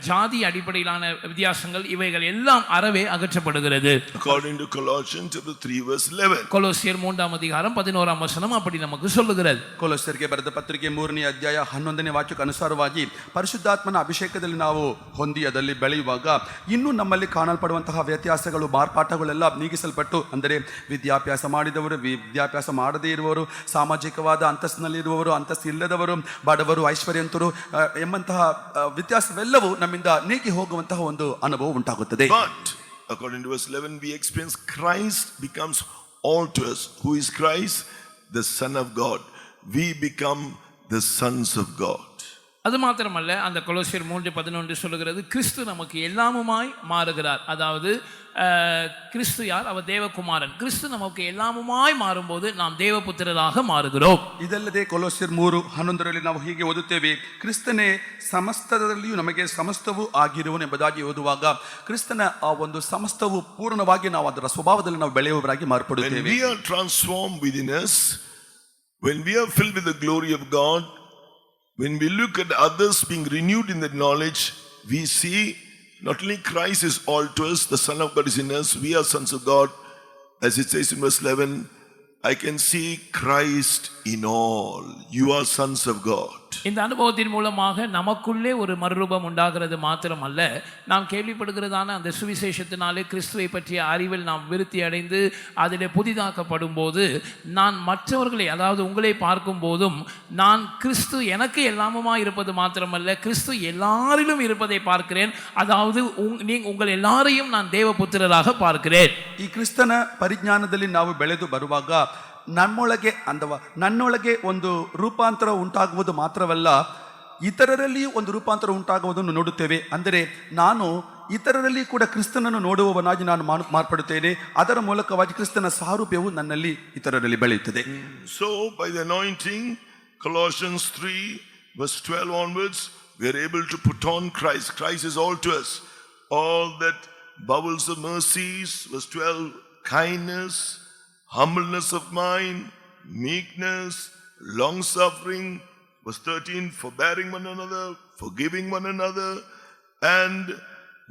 ஜாதி அடிப்படையிலான வித்தியாசங்கள், இவைகள் எல்லாம் அறவே அகற்றப்படுகிறது. According to Colossians 3 verse 11. கொலோசியர் 3:11 அப்படி நமக்கு சொல்லுகிறது. ಕೊಲೊಸ್ಸರಿಗೆ ಬರೆದ ಪತ್ರಿಕೆ 3:11 ವಾಕ್ಯಕ್ಕೆ ಅನುಸಾರವಾಗಿ ಪರಿಶುದ್ಧಾತ್ಮನ ಅಭಿಷೇಕದಲ್ಲಿ ನಾವು ಹೊಂದಿಯದಲ್ಲಿ ಬೆಳೆಯುವಾಗ ಇನ್ನೂ ನಮ್ಮಲ್ಲಿ ಕಾಣಲ್ಪಡುವಂತಹ ವ್ಯತ್ಯಾಸಗಳು, ಮಾರ್ಪಾಟಗಳೆಲ್ಲ ನೀಗಿಸಲ್ಪಟ್ಟು, ಅಂದರೆ ವಿದ್ಯಾಭ್ಯಾಸ ಮಾಡಿದವರು, ವಿದ್ಯಾಭ್ಯಾಸ ಮಾಡದೇ ಇರುವವರು, ಸಾಮಾಜಿಕವಾದ ಅಂತಸ್ತಿನಲ್ಲಿರುವವರು, ಅಂತಸ್ತು ಇಲ್ಲದವರು, ಬಡವರು, ಐಶ್ವರ್ಯವಂತರು ಎಂಬಂತಹ ವ್ಯತ್ಯಾಸವೆಲ್ಲವೂ ನಮ್ಮಿಂದ ನೀಗಿ ಹೋಗುವಂತಹ ಒಂದು ಅನುಭವ ಉಂಟಾಗುತ್ತದೆ. But according to verse 11 we experience Christ becomes all to us. Who is Christ? The Son of God. We become the sons of God. அது மாத்திரமல்ல, அந்த கொலோசியர் 3:11 சொல்லுகிறது, கிறிஸ்து நமக்கு எல்லாமுமாய் மாறுகிறார். அதாவது கிறிஸ்து யார்? அவர் தேவகுமாரன். கிறிஸ்து நமக்கு எல்லாமுமாய் மாறும்போது நாம் தேவபுத்திரராக மாறுகிறோம். ಇದಲ್ಲದೆ ಕೊಲೊಸ್ಸೆಯರ್ 3:11 ನಾವು ಹೀಗೆ ಓದುತ್ತೇವೆ: ಕ್ರಿಸ್ತನೇ ಸಮಸ್ತದಲ್ಲಿಯೂ ನಮಗೆ ಸಮಸ್ತವೂ ಆಗಿರುವನು ಎಂಬುದಾಗಿ ಓದುವಾಗ ಕ್ರಿಸ್ತನ ಆ ಒಂದು ಸಮಸ್ತವು ಪೂರ್ಣವಾಗಿ ನಾವು ಅದರ ಸ್ವಭಾವದಲ್ಲಿ ನಾವು ಬೆಳೆಯುವವರಾಗಿ ಮಾರ್ಪಡುತ್ತೇವೆ. When we are transformed within us, when we are filled with the glory of God, when we look at others being renewed in that knowledge, we see not only Christ is all to us, the Son of God is in us, we are sons of God, as it says in verse 11, I can see Christ in all. You are sons of God. இந்த அனுபவத்தின் மூலமாக நமக்குள்ளே ஒரு மறுரூபம் உண்டாகிறது மாத்திரமல்ல, நாம் கேள்விப்படுகிறதான அந்த சுவிசேஷத்தினாலே கிறிஸ்துவை பற்றிய அறிவில் நாம் விருத்தி அடைந்து அதிலே புதிதாக்கப்படும் போது, நான் மற்றவர்களை, அதாவது உங்களை பார்க்கும் போதும் நான் கிறிஸ்து எனக்கு எல்லாமுமா இருப்பது மாத்திரமல்ல, கிறிஸ்து எல்லாரிலும் இருப்பதை பார்க்கிறேன். அதாவது உங்கள் எல்லாரையும் நான் தேவபுத்திரராக பார்க்கிறேன். ಈ ಕ್ರಿಸ್ತನ ಪರಿಜ್ಞಾನದಲ್ಲಿ ನಾವು ಬೆಳೆದು ಬರುವಾಗ ನನ್ನೊಳಗೆ ಒಂದು ರೂಪಾಂತರ ಉಂಟಾಗುವುದು ಮಾತ್ರವಲ್ಲ, ಇತರರಲ್ಲಿಯೂ ಒಂದು ರೂಪಾಂತರ ಉಂಟಾಗುವುದನ್ನು ನೋಡುತ್ತೇವೆ. ಅಂದರೆ ನಾನು ಇತರರಲ್ಲಿ ಕೂಡ ಕ್ರಿಸ್ತನನ್ನು ನೋಡುವವನಾಗಿ ನಾನು ಮಾರ್ಪಡುತ್ತೇನೆ. ಅದರ ಮೂಲಕವಾಗಿ ಕ್ರಿಸ್ತನ ಸಾರೂಪ್ಯವು ನನ್ನಲ್ಲಿ ಇತರರಲ್ಲಿ ಬೆಳೆಯುತ್ತದೆ. So by the anointing, Colossians 3 verse 12 onwards, we are able to put on Christ. Christ is all to us. All that bowels of mercies, verse 12, kindness, humbleness of mind, meekness, long suffering, verse 13, forbearing one another, forgiving one another, and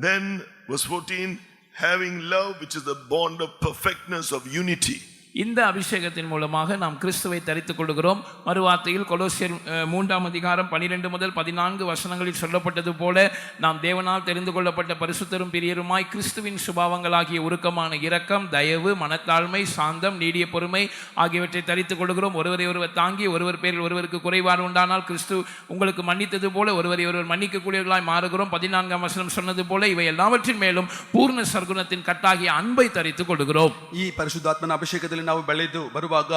then verse 14, having love, which is the bond of perfectness, of unity. இந்த அபிஷேகத்தின் மூலமாக நாம் கிறிஸ்துவை தரித்துக் கொள்கிறோம். மறுவார்த்தையில் கொலோசியர் 3 அதிகாரம் 12 முதல் 14 வசனங்களில் சொல்லப்பட்டது போல, நாம் தேவனால் தெரிந்து கொள்ளப்பட்ட பரிசுத்தரும் பிரியருமாய் கிறிஸ்துவின் சுபாவங்களாகிய உருக்கமான இரக்கம், தயவு, மனத்தாழ்மை, சாந்தம், நீடிய பொறுமை ஆகியவற்றை தரித்துக் கொள்கிறோம். ஒருவரை ஒருவர் தாங்கி ஒருவர் பேரில் ஒருவருக்கு குறைபாடு உண்டானால் கிறிஸ்து உங்களுக்கு மன்னித்தது போல ஒருவரை ஒருவர் மன்னிக்கக்கூடியவர்களாய் மாறுகிறோம். 14ஆம் வசனம் சொன்னது போல இவை எல்லாவற்றின் மேலும் பூர்ண சர்க்குணத்தின் கட்டாகிய அன்பை தரித்துக் கொள்கிறோம். ಈ ಪರಿಶುದ್ಧಾತ್ಮನ ಅಭಿಷೇಕದಲ್ಲಿ ನಾವು ಬೆಳೆದು ಬರುವಾಗ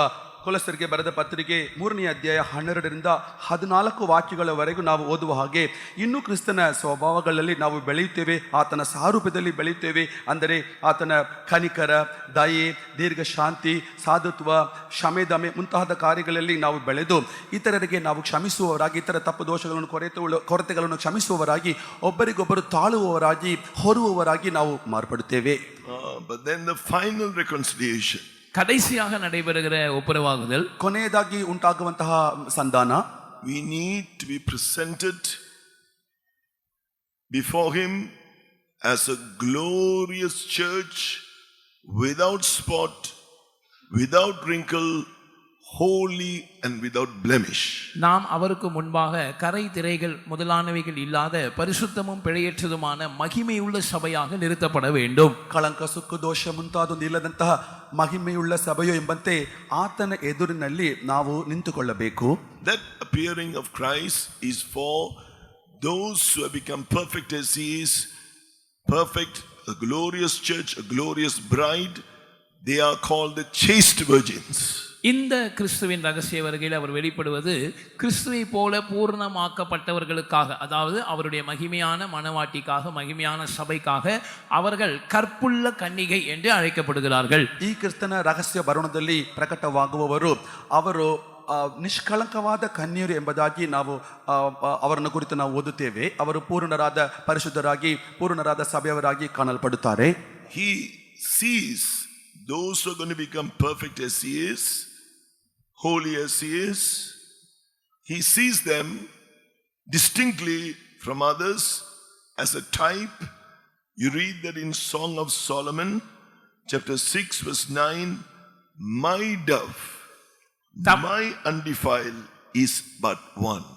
ಕೊಲೊಸ್ಸರಿಗೆ ಬರೆದ ಪತ್ರಿಕೆ 3ನೇ ಅಧ್ಯಾಯ 12ರಿಂದ 14 ವಾಕ್ಯಗಳವರೆಗೂ ನಾವು ಓದುವ ಹಾಗೆ ಇನ್ನೂ ಕ್ರಿಸ್ತನ ಸ್ವಭಾವಗಳಲ್ಲಿ ನಾವು ಬೆಳೆಯುತ್ತೇವೆ, ಆತನ ಸಾರೂಪ್ಯದಲ್ಲಿ ಬೆಳೆಯುತ್ತೇವೆ. ಅಂದರೆ ಆತನ ಕನಿಕರ, ದಯೆ, ದೀರ್ಘ ಶಾಂತಿ, ಸಾಧುತ್ವ, ಕ್ಷಮೆದಮೆ ಮುಂತಾದ ಕಾರ್ಯಗಳಲ್ಲಿ ನಾವು ಬೆಳೆದು ಇತರರಿಗೆ ನಾವು ಕ್ಷಮಿಸುವವರಾಗಿ, ಇತರ ತಪ್ಪು ದೋಷಗಳನ್ನು ಕೊರತೆಗಳನ್ನು ಕ್ಷಮಿಸುವವರಾಗಿ, ಒಬ್ಬರಿಗೊಬ್ಬರು ತಾಳುವವರಾಗಿ, ಹೊರುವವರಾಗಿ ನಾವು ಮಾರ್ಪಡುತ್ತೇವೆ. But then the final reconciliation, கடைசியாக நடைபெறுகிற ஒப்புரவாகுதல், ಕೊನೆಯದಾಗಿ ಉಂಟಾಗುವಂತಹ ಸಂಧಾನ, we need to be presented before him as a glorious church, without spot, without wrinkle, holy and without blemish. நாம் அவருக்கு முன்பாக கரை திரைகள் முதலானவைகள் இல்லாத பரிசுத்தமும் பிழையற்றதுமான மகிமையுள்ள சபையாக நிறுத்தப்பட வேண்டும். ಕಳಂಕ ಸುಕ್ಕು ದೋಷ ಮುಂತಾದೊಂದು ಇಲ್ಲದಂತಹ ಮಹಿಮೆಯುಳ್ಳ ಸಭೆಯೋ ಎಂಬಂತೆ ಆತನ ಎದುರಿನಲ್ಲಿ ನಾವು ನಿಂತುಕೊಳ್ಳಬೇಕು. That appearing of Christ is for those who have become perfect as he is, perfect, a glorious church, a glorious bride. They are called the chaste virgins. இந்த கிறிஸ்துவின் ரகசிய வருகையில் அவர் வெளிப்படுவது கிறிஸ்துவை போல பூர்ணமாக்கப்பட்டவர்களுக்காக, அதாவது அவருடைய மகிமையான மனவாட்டிக்காக, மகிமையான சபைக்காக. அவர்கள் கற்புள்ள கன்னிகை என்று அழைக்கப்படுகிறார்கள். ಈ ಕ್ರಿಸ್ತನ ರಹಸ್ಯ ಬರುಣದಲ್ಲಿ ಪ್ರಕಟವಾಗುವವರು ಅವರು ನಿಷ್ಕಳಂಕವಾದ ಕನ್ಯರು ಎಂಬುದಾಗಿ ನಾವು ಅವರನ್ನು ಕುರಿತು ನಾವು ಓದುತ್ತೇವೆ. ಅವರು ಪೂರ್ಣರಾದ ಪರಿಶುದ್ಧರಾಗಿ, ಪೂರ್ಣರಾದ ಸಭೆಯವರಾಗಿ ಕಾಣಲ್ಪಡುತ್ತಾರೆ. He sees those who are going to become perfect as he is, holy as he is. He sees them distinctly from others as a type. You read that in Song of Solomon, chapter 6, verse 9, my dove, my undefiled is but one.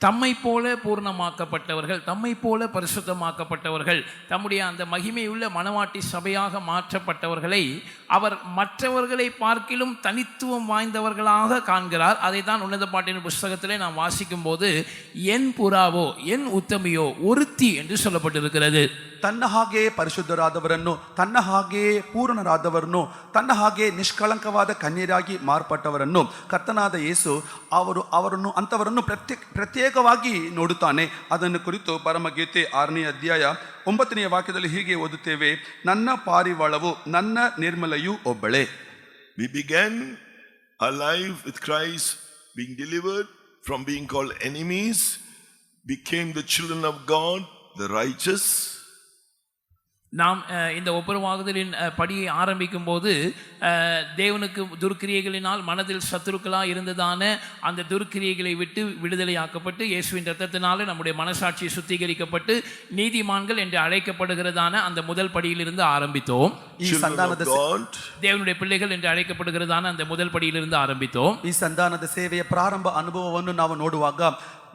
தம்மை போல பூர்ணமாக்கப்பட்டவர்கள், தம்மை போல பரிசுத்தமாக்கப்பட்டவர்கள், தம்முடைய அந்த மகிமையுள்ள மனவாட்டி சபையாக மாற்றப்பட்டவர்களை அவர் மற்றவர்களை பார்க்கிலும் தனித்துவம் வாய்ந்தவர்களாக காண்கிறார். அதை தான் உன்னத பாட்டின் புஸ்தகத்திலே நாம் வாசிக்கும் போது என் புறாவோ என் உத்தமியோ ஒருத்தி என்று சொல்லப்பட்டிருக்கிறது. ತನ್ನ ಹಾಗೆ ಪರಿಶುದ್ಧರಾದವರನ್ನು, ತನ್ನ ಹಾಗೆ ಪೂರ್ಣರಾದವರನ್ನು, ತನ್ನ ಹಾಗೆ ನಿಷ್ಕಳಂಕವಾದ ಕನ್ಯರಾಗಿ ಮಾರ್ಪಟ್ಟವರನ್ನು ಕರ್ತನಾದ ಯೇಸು ಅವರನ್ನು ಅಂಥವರನ್ನು ಪ್ರತ್ಯೇಕವಾಗಿ ನೋಡುತ್ತಾನೆ. ಅದನ್ನು ಕುರಿತು ಪರಮಗೀತೆ 6ನೇ ಅಧ್ಯಾಯ 9ನೇ ವಾಕ್ಯದಲ್ಲಿ ಹೀಗೆ ಓದುತ್ತೇವೆ, ನನ್ನ ಪಾರಿವಾಳವು ನನ್ನ ನಿರ್ಮಲೆಯೂ ಒಬ್ಬಳೇ. We began our life with Christ, being delivered from being called enemies, became the children of God, the righteous. நாம் இந்த ஒப்புரவாகுதலின் படியை ஆரம்பிக்கும் போது தேவனுக்கு துர்க்கிரியைகளினால் மனதில் சத்துருக்களாக இருந்ததான அந்த துர்க்கிரியைகளை விட்டு விடுதலையாக்கப்பட்டு இயேசுவின் இரத்தத்தினாலே நம்முடைய மனசாட்சி சுத்திகரிக்கப்பட்டு நீதிமான்கள் என்று அழைக்கப்படுகிறதான அந்த முதல் படியிலிருந்து ஆரம்பித்தோம். தேவனுடைய பிள்ளைகள் என்று அழைக்கப்படுகிறதான அந்த முதல் படியிலிருந்து ಆರಂಭಿತோம். ಈ ಸಂಧಾನದ ಸೇವೆಯ ಪ್ರಾರಂಭ ಅನುಭವವನ್ನು ನಾವು ನೋಡುವಾಗ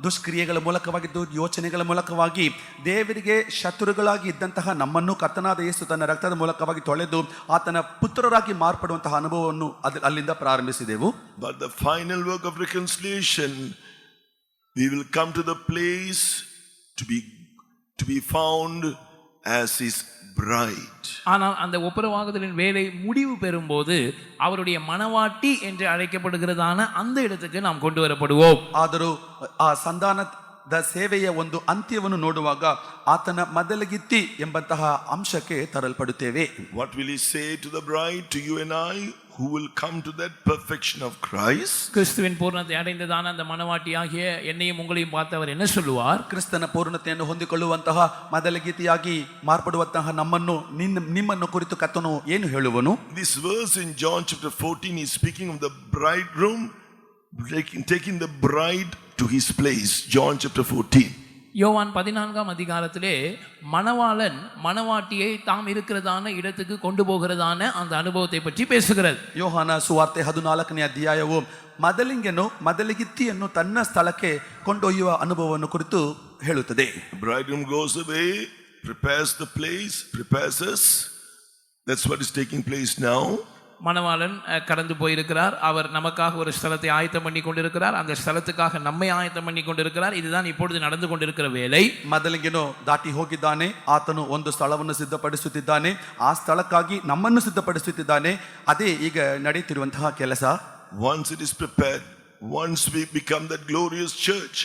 ದುಷ್ಕ್ರಿಯೆಗಳ ಮೂಲಕವಾಗಿ ಯೋಚನೆಗಳ ಮೂಲಕವಾಗಿ ದೇವರಿಗೆ ಶತ್ರುಗಳಾಗಿ ಇದ್ದಂತಹ ನಮ್ಮನ್ನು ಕರ್ತನಾದ ಯೇಸು ತನ್ನ ರಕ್ತದ ಮೂಲಕವಾಗಿ ತೊಳೆದು ಆತನ ಪುತ್ರರಾಗಿ ಮಾರ್ಪಡುವಂತಹ ಅನುಭವವನ್ನು ಅಲ್ಲಿಂದ ಪ್ರಾರಂಭಿಸಿದೆವು. But the final work of reconciliation, we will come to the place to be found as his bride. ஆனால் அந்த ஒப்புரவாகுதலின் வேலை முடிவு பெறும்போது அவருடைய மனவாட்டி என்று அழைக்கப்படுகிறதான அந்த இடத்துக்கு நாம் கொண்டு வரப்படுவோம். ಆದರೂ ಆ ಸಂಧಾನದ ಸೇವೆಯ ಒಂದು ಅಂತ್ಯವನ್ನು ನೋಡುವಾಗ ಆತನ ಮದಲಗಿತ್ತಿ ಎಂಬಂತಹ ಅಂಶಕ್ಕೆ ತರಲ್ಪಡುತ್ತೇವೆ. What will he say to the bride, to you and I, who will come to that perfection of Christ? கிறிஸ்துவின் பூரணத்தை அடைந்ததான அந்த மனவாட்டியாகிய என்னையும் உங்களையும் பார்த்தவர் என்ன சொல்லுவார்? ಕ್ರಿಸ್ತನ ಪೂರ್ಣತೆಯನ್ನು ಹೊಂದಿಕೊಳ್ಳುವಂತಹ ಮದಲಗಿತಿಯಾಗಿ ಮಾರ್ಪಡುವಂತಹ ನಿಮ್ಮನ್ನು ಕುರಿತು ಕರ್ತನು ಏನು ಹೇಳುವನು? This verse in John chapter 14 is speaking of the bridegroom taking the bride to his place. John chapter 14. யோவான் 14ஆம் அதிகாரத்திலே மணவாளன் மணவாட்டியை தாம் இருக்கிறதான இடத்துக்கு கொண்டு போகிறதான அந்த அனுபவத்தை பற்றி பேசுகிறது. ಯೋಹಾನ ಸುವಾರ್ತೆ 14ನೇ ಅಧ್ಯಾಯವು ಮದಲಿಗಿತ್ತಿಯನ್ನು ತನ್ನ ಸ್ಥಳಕ್ಕೆ ಕೊಂಡೊಯ್ಯುವ ಅನುಭವವನ್ನು ಕುರಿತು ಹೇಳುತ್ತದೆ. Bridegroom goes away, prepares the place, prepares us. That's what is taking place now. மணவாளன் கடந்து போயிருக்கிறார். அவர் நமக்காக ஒரு ஸ்தலத்தை ஆயத்தம் பண்ணி கொண்டிருக்கிறார். அந்த ஸ்தலத்துக்காக நம்மை ஆயத்தம் பண்ணி கொண்டிருக்கிறார். இதுதான் இப்பொழுது நடந்து கொண்டிருக்கிற வேலை. ಮೊದಲಿಗೆನೋ ದಾಟಿ ಹೋಗಿದ್ದಾನೆ, ಆತನು ಒಂದು ಸ್ಥಳವನ್ನು ಸಿದ್ಧಪಡಿಸುತ್ತಿದ್ದಾನೆ, ಆ ಸ್ಥಳಕ್ಕಾಗಿ ನಮ್ಮನ್ನು ಸಿದ್ಧಪಡಿಸುತ್ತಿದ್ದಾನೆ. ಅದೇ ಈಗ ನಡೆಯುತ್ತಿರುವಂತಹ ಕೆಲಸ. Once it is prepared, once we become that glorious church,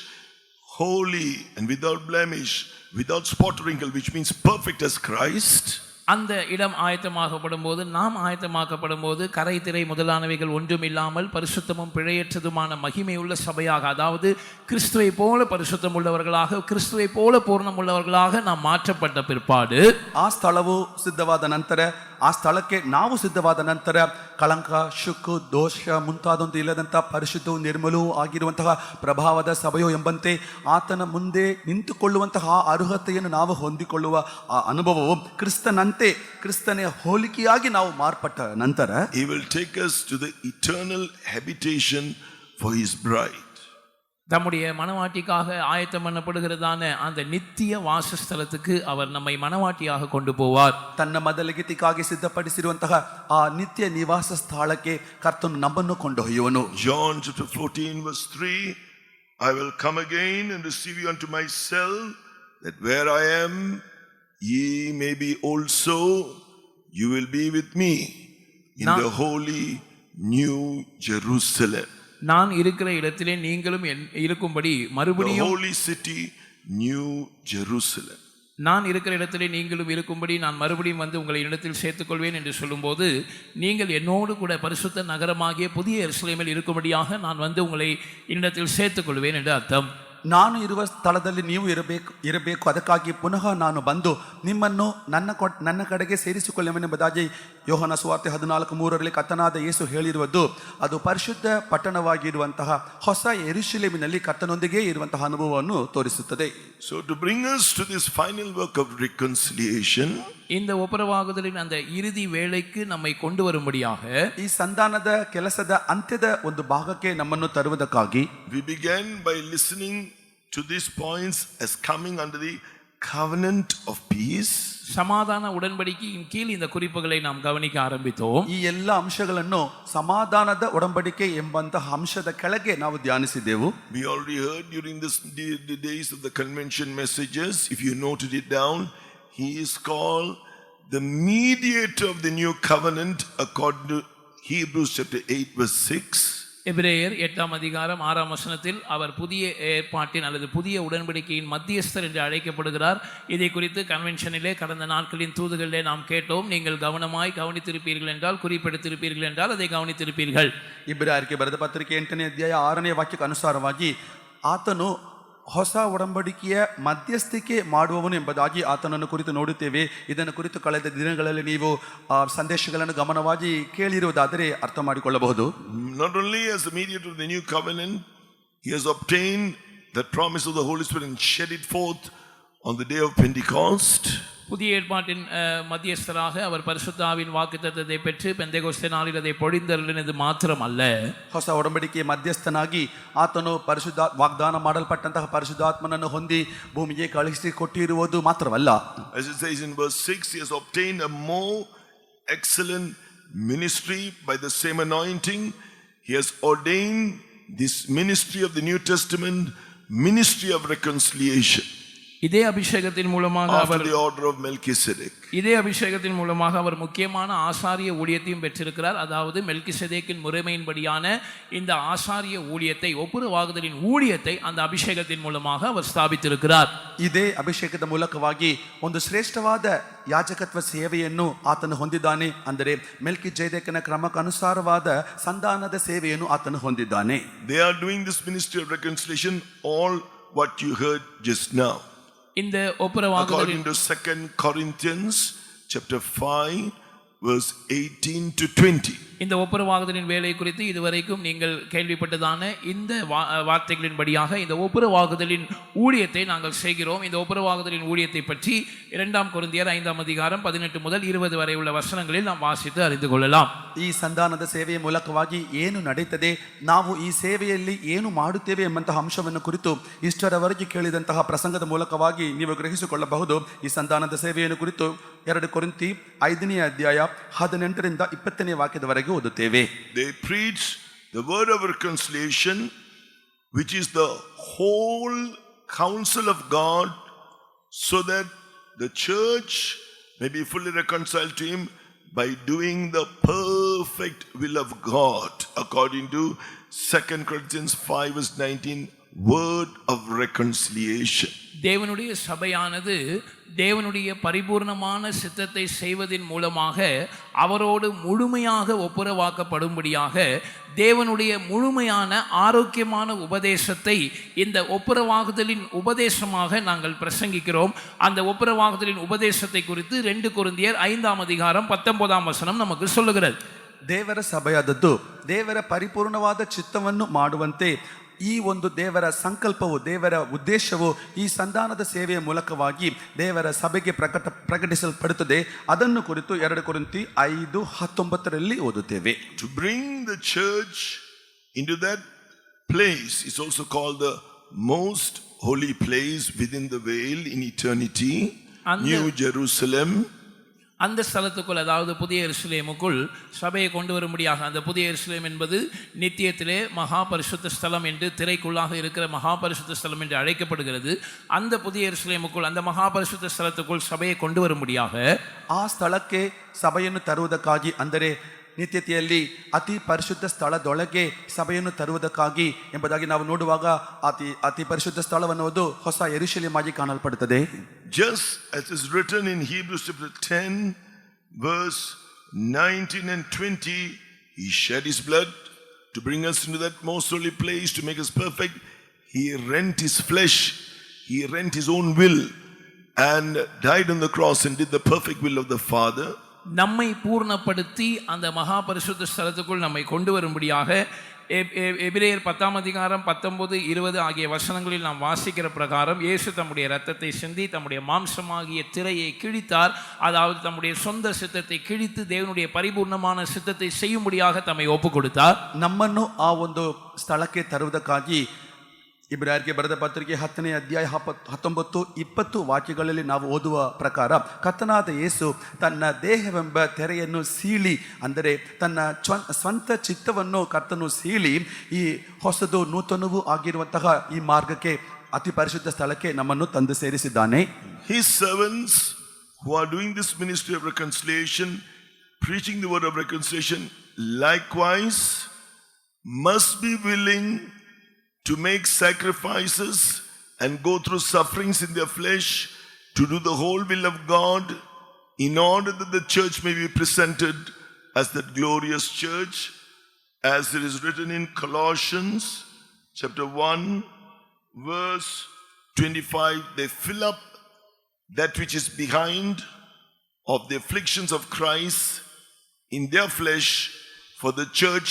holy and without blemish, without spot or wrinkle, which means perfect as Christ, அந்த இடம் ஆயத்தமாக்கப்படும் போது, நாம் ஆயத்தமாக்கப்படும் போது கரை திரை முதலானவைகள் ஒன்றுமில்லாமல் பரிசுத்தமும் பிழையற்றதுமான மகிமையுள்ள சபையாக, அதாவது கிறிஸ்துவை போல பரிசுத்தம் உள்ளவர்களாக, கிறிஸ்துவை போல பூர்ணம் உள்ளவர்களாக நாம் மாற்றப்பட்ட பிற்பாடு ಆ ಸ್ಥಳವು ಸಿದ್ಧವಾದ ನಂತರ, ಆ ಸ್ಥಳಕ್ಕೆ ನಾವು ಸಿದ್ಧವಾದ ನಂತರ ಕಳಂಕ, ಶುಕ್ಕು, ದೋಷ ಮುಂತಾದೊಂದು ಇಲ್ಲದಂಥ ಪರಿಶುದ್ಧವೂ ನಿರ್ಮಲವೂ ಆಗಿರುವಂತಹ ಪ್ರಭಾವದ ಸಭೆಯೋ ಎಂಬಂತೆ ಆತನ ಮುಂದೆ ನಿಂತುಕೊಳ್ಳುವಂತಹ ಅರ್ಹತೆಯನ್ನು ನಾವು ಹೊಂದಿಕೊಳ್ಳುವ ಆ ಅನುಭವವು ಕ್ರಿಸ್ತನೇ ಹೋಲಿಕೆಯಾಗಿ ನಾವು ಮಾರ್ಪಟ್ಟ ನಂತರ he will take us to the eternal habitation for his bride. நம்முடைய மனவாட்டிக்காக ஆயத்தம் பண்ணப்படுகிறதான அந்த நித்திய வாசஸ்தலத்துக்கு அவர் நம்மை மனவாட்டியாக கொண்டு போவார். ತನ್ನ ಮೊದಲಿಗಿತಿಗಾಗಿ ಸಿದ್ಧಪಡಿಸಿರುವಂತಹ ಆ ನಿತ್ಯ ನಿವಾಸ ಸ್ಥಳಕ್ಕೆ ಕರ್ತನು ನಮ್ಮನ್ನು ಕೊಂಡೊಯ್ಯುವನು. John chapter 14 verse 3, I will come again and receive you unto myself, that where I am ye may be also, you will be with me in the holy new Jerusalem. நான் இருக்கிற இடத்திலே நீங்களும் இருக்கும்படி மறுபடியும், the holy city new Jerusalem, நான் இருக்கிற இடத்திலே நீங்களும் இருக்கும்படி நான் மறுபடியும் வந்து உங்களை இடத்தில் சேர்த்துக்கொள்வேன் என்று சொல்லும்போது, நீங்கள் என்னோடு கூட பரிசுத்த நகரமாகிய புதிய எருசலேமில் இருக்கும்படியாக நான் வந்து உங்களை இடத்தில் சேர்த்துக்கொள்வேன் என்று அர்த்தம். ನಾನು ಇರುವ ಸ್ಥಳದಲ್ಲಿ ನೀವು ಇರಬೇಕು ಅದಕ್ಕಾಗಿ ಪುನಃ ನಾನು ಬಂದು ನಿಮ್ಮನ್ನು ನನ್ನ ಕಡೆಗೆ ಸೇರಿಸಿಕೊಳ್ಳುವೆನೆಂಬುದಾಗಿ ಯೋಹಾನ ಸುವಾರ್ತೆ 14:3 ಕರ್ತನಾದ ಯೇಸು ಹೇಳಿರುವುದು ಅದು ಪರಿಶುದ್ಧ ಪಟ್ಟಣವಾಗಿರುವಂತಹ ಹೊಸ ಯೆರೂಸಲೇಮಿನಲ್ಲಿ ಕರ್ತನೊಂದಿಗೆ ಇರುವಂತಹ ಅನುಭವವನ್ನು ತೋರಿಸುತ್ತದೆ. So to bring us to this final work of reconciliation, இந்த ஒப்புரவாகுதலின் அந்த இறுதி வேளைக்கு நம்மை கொண்டு வரும்படியாக, ಈ ಸಂಧಾನದ ಕೆಲಸದ ಅಂತ್ಯದ ಒಂದು ಭಾಗಕ್ಕೆ ನಮ್ಮನ್ನು ತರುವುದಕ್ಕಾಗಿ we began by listening to these points as coming under the covenant of peace. சமாதான உடன்படிக்கையின் கீழ் இந்த குறிப்புகளை நாம் கவனிக்க ஆரம்பித்தோம். ಈ ಎಲ್ಲ ಅಂಶಗಳನ್ನು ಸಮಾಧಾನದ ಒಡಂಬಡಿಕೆ ಎಂಬಂತಹ ಅಂಶದ ಕೆಳಗೆ ನಾವು ಧ್ಯಾನಿಸಿದೆವು. We already heard during the days of the convention messages, if you noted it down, he is called the mediator of the new covenant according to Hebrews chapter 8 verse 6. எபிரேயர் 8ஆம் அதிகாரம் 6ஆம் வசனத்தில் அவர் புதிய ஏற்பாட்டின் அல்லது புதிய உடன்படிக்கையின் மத்தியஸ்தர் என்று அழைக்கப்படுகிறார். இதை குறித்து கன்வென்ஷனிலே கடந்த நாட்களின் தூதுகளிலே நாம் கேட்டோம். நீங்கள் கவனமாய் கவனித்திருப்பீர்கள் என்றால், குறிப்பெடுத்திருப்பீர்கள் என்றால் அதை கவனித்திருப்பீர்கள். ಇಬ್ರಾಯರಿಗೆ ಬರೆದ ಪತ್ರಿಕೆ 8ನೇ ಅಧ್ಯಾಯ 6ನೇ ವಾಕ್ಯಕ್ಕೆ ಅನುಸಾರವಾಗಿ ಆತನು ಹೊಸ ಒಡಂಬಡಿಕೆಯ ಮಧ್ಯಸ್ಥಿಕೆ ಮಾಡುವವನು ಎಂಬುದಾಗಿ ಆತನನ್ನು ಕುರಿತು ನೋಡುತ್ತೇವೆ. ಇದನ್ನು ಕುರಿತು ಕಳೆದ ದಿನಗಳಲ್ಲಿ ನೀವು ಸಂದೇಶಗಳನ್ನು ಗಮನವಾಗಿ ಕೇಳಿರುವುದಾದರೆ ಅರ್ಥ ಮಾಡಿಕೊಳ್ಳಬಹುದು. Not only as a mediator of the new covenant, he has obtained the promise of the Holy Spirit and shed it forth on the day of Pentecost. புதிய ஏற்பாட்டின் மத்தியஸ்தராக அவர் பரிசுத்த ஆவியின் வாக்குத்தத்தத்தை பெற்று பெந்தெகோஸ்தே நாளில் அதை பொழிந்தருளினது ಮಾತ್ರಮಲ್ಲ, ಹೊಸ ಒಡಂಬಡಿಕೆಯ ಮಧ್ಯಸ್ಥನಾಗಿ ಆತನು ವಾಗ್ದಾನ ಮಾಡಲ್ಪಟ್ಟಂತಹ ಪರಿಶುದ್ಧಾತ್ಮನನ್ನು ಹೊಂದಿ ಭೂಮಿಗೆ ಕಳುಹಿಸಿಕೊಟ್ಟಿರುವುದು ಮಾತ್ರವಲ್ಲ. As it says in verse 6, he has obtained a more excellent ministry by the same anointing. He has ordained this ministry of the New Testament, ministry of reconciliation. இதே அபிஷேகத்தின் மூலமாக after our the order of Melchizedek. இதே அபிஷேகத்தின் மூலமாக அவர் முக்கியமான ஆசாரிய ஊழியத்தையும் பெற்றிருக்கிறார். அதாவது மெல்கிசேதேக்கின் முறைமையின்படியான இந்த ஆசாரிய ஊழியத்தை, ஒப்புரவாகுதலின் ஊழியத்தை அந்த அபிஷேகத்தின் மூலமாக அவர் ஸ்தாபித்திருக்கிறார். ಇದೇ ಅಭಿಷೇಕದ ಮೂಲಕವಾಗಿ ಒಂದು ಶ್ರೇಷ್ಠವಾದ ಯಾಜಕತ್ವ ಸೇವೆಯನ್ನು ಆತನು ಹೊಂದಿದ್ದಾನೆ. ಅಂದರೆ ಮೆಲ್ಕಿಜೆದೇಕನ ಕ್ರಮಕ್ಕನುಸಾರವಾದ ಸಂಧಾನದ ಸೇವೆಯನ್ನು ಆತನು ಹೊಂದಿದ್ದಾನೆ. They are doing this ministry of reconciliation, all what you heard just now. இந்த ஒப்புரவாகுதலின் According to 2 Corinthians chapter 5 verse 18 to 20. இந்த ஒப்புரவாகுதலின் வேலை குறித்து இதுவரைக்கும் நீங்கள் கேள்விப்பட்டதான இந்த வார்த்தைகளின்படியாக இந்த ஒப்புரவாகுதலின் ஊழியத்தை நாங்கள் செய்கிறோம். இந்த ஒப்புரவாகுதலின் ஊழியத்தை பற்றி 2 கொரிந்தியர் 5 அதிகாரம் 18 முதல் 20 வரை உள்ள வசனங்களில் நாம் வாசித்து அறிந்து கொள்ளலாம். ಈ ಸಂಧಾನದ ಸೇವೆಯ ಮೂಲಕವಾಗಿ ಏನು ನಡೀತದೆ, ನಾವು ಈ ಸೇವೆಯಲ್ಲಿ ಏನು ಮಾಡುತ್ತೇವೆ ಎಂಬಂತಹ ಅಂಶವನ್ನು ಕುರಿತು ಇಷ್ಟರವರೆಗೆ ಕೇಳಿದಂತಹ ಪ್ರಸಂಗದ ಮೂಲಕವಾಗಿ ನೀವು ಗ್ರಹಿಸಿಕೊಳ್ಳಬಹುದು. ಈ ಸಂಧಾನದ ಸೇವೆಯನ್ನು ಕುರಿತು 2 ಕೊರಿಂಥಿ 5ನೇ ಅಧ್ಯಾಯ 18ರಿಂದ 20ನೇ ವಾಕ್ಯದವರೆಗೆ ಓದುತ್ತೇವೆ. They preach the word of reconciliation, which is the whole counsel of God, so that the church may be fully reconciled to him by doing the perfect will of God, according to 2 Corinthians 5 verse 19, word of reconciliation. தேவனுடைய சபையானது தேவனுடைய பரிபூர்ணமான சித்தத்தை செய்வதின் மூலமாக அவரோடு முழுமையாக ஒப்புரவாக்கப்படும்படியாக தேவனுடைய முழுமையான ஆரோக்கியமான உபதேசத்தை இந்த ஒப்புரவாகுதலின் உபதேசமாக நாங்கள் பிரசங்கிக்கிறோம். அந்த ஒப்புரவாகுதலின் உபதேசத்தை குறித்து 2 கொரிந்தியர் 5 அதிகாரம் 19 வசனம் நமக்கு சொல்லுகிறது. ದೇವರ ಸಭೆಯಾದದ್ದು ದೇವರ ಪರಿಪೂರ್ಣವಾದ ಚಿತ್ತವನ್ನು ಮಾಡುವಂತೆ ಈ ಒಂದು ದೇವರ ಸಂಕಲ್ಪವು, ದೇವರ ಉದ್ದೇಶವು ಈ ಸಂಧಾನದ ಸೇವೆಯ ಮೂಲಕವಾಗಿ ದೇವರ ಸಭೆಗೆ ಪ್ರಕಟಿಸಲ್ಪಡುತ್ತದೆ. ಅದನ್ನು ಕುರಿತು 2 ಕೊರಿಂಥಿ 5:19 ಓದುತ್ತೇವೆ. To bring the church into that place is also called the most holy place within the veil in eternity, New Jerusalem. அந்த ஸ்தலத்துக்குள், அதாவது புதிய எருசலேமுக்குள் சபையை கொண்டு வரும்படியாக, அந்த புதிய எருசலேம் என்பது நித்தியத்திலே மகா பரிசுத்த ஸ்தலம் என்று, திரைக்குள்ளாக இருக்கிற மகா பரிசுத்த ஸ்தலம் என்று அழைக்கப்படுகிறது. அந்த புதிய எருசலேமுக்குள், அந்த மகா பரிசுத்த ஸ்தலத்துக்குள் சபையை கொண்டு வரும்படியாக, ಆ ಸ್ಥಳಕ್ಕೆ ಸಭೆಯನ್ನು ತರುವುದಕ್ಕಾಗಿ, ಅಂದರೆ ನಿತ್ಯತೆಯಲ್ಲಿ ಅತಿ ಪರಿಶುದ್ಧ ಸ್ಥಳದೊಳಗೆ ಸಭೆಯನ್ನು ತರುವುದಕ್ಕಾಗಿ ಎಂಬುದಾಗಿ ನಾವು ನೋಡುವಾಗ ಅತಿ ಪರಿಶುದ್ಧ ಸ್ಥಳವನ್ನುವುದು ಹೊಸ ಯೆರೂಸಲೇಮ್ ಆಗಿ ಕಾಣಲ್ಪಡುತ್ತದೆ. Just as is written in Hebrews chapter 10 verse 19 and 20, he shed his blood to bring us into that most holy place, to make us perfect. He rent his flesh, he rent his own will and died on the cross and did the perfect will of the Father. நம்மை பூர்ணப்படுத்தி அந்த மகா பரிசுத்த ஸ்தலத்துக்குள் நம்மை கொண்டு வரும்படியாக எபிரேயர் 10 அதிகாரம் 19, 20 ஆகிய வசனங்களில் நாம் வாசிக்கிற பிரகாரம் இயேசு தம்முடைய இரத்தத்தை சிந்தி தம்முடைய மாம்சமாகிய திரையை கிழித்தார். அதாவது தம்முடைய சொந்த சித்தத்தை கிழித்து தேவனுடைய பரிபூர்ணமான சித்தத்தை செய்யும்படியாக தம்மை ஒப்பு கொடுத்தார். ನಮ್ಮನ್ನು ಆ ಒಂದು ಸ್ಥಳಕ್ಕೆ ತರುವುದಕ್ಕಾಗಿ ಇಬ್ರಾಯರಿಗೆ ಬರೆದ ಪತ್ರಿಕೆ 10ನೇ ಅಧ್ಯಾಯ 19-20 ವಾಕ್ಯಗಳಲ್ಲಿ ನಾವು ಓದುವ ಪ್ರಕಾರ ಕರ್ತನಾದ ಯೇಸು ತನ್ನ ದೇಹವೆಂಬ ತೆರೆಯನ್ನು ಸೀಳಿ, ಅಂದರೆ ತನ್ನ ಸ್ವಂತ ಚಿತ್ತವನ್ನು ಕರ್ತನು ಸೀಳಿ ಈ ಹೊಸದು ನೂತನವೂ ಆಗಿರುವಂತಹ ಈ ಮಾರ್ಗಕ್ಕೆ, ಅತಿ ಪರಿಶುದ್ಧ ಸ್ಥಳಕ್ಕೆ ನಮ್ಮನ್ನು ತಂದು ಸೇರಿಸಿದ್ದಾನೆ. His servants who are doing this ministry of reconciliation, preaching the word of reconciliation, likewise must be willing to make sacrifices and go through sufferings in their flesh to do the whole will of God, in order that the church may be presented as that glorious church, as it is written in Colossians chapter 1 verse 25, they fill up that which is behind of the afflictions of Christ in their flesh for the church,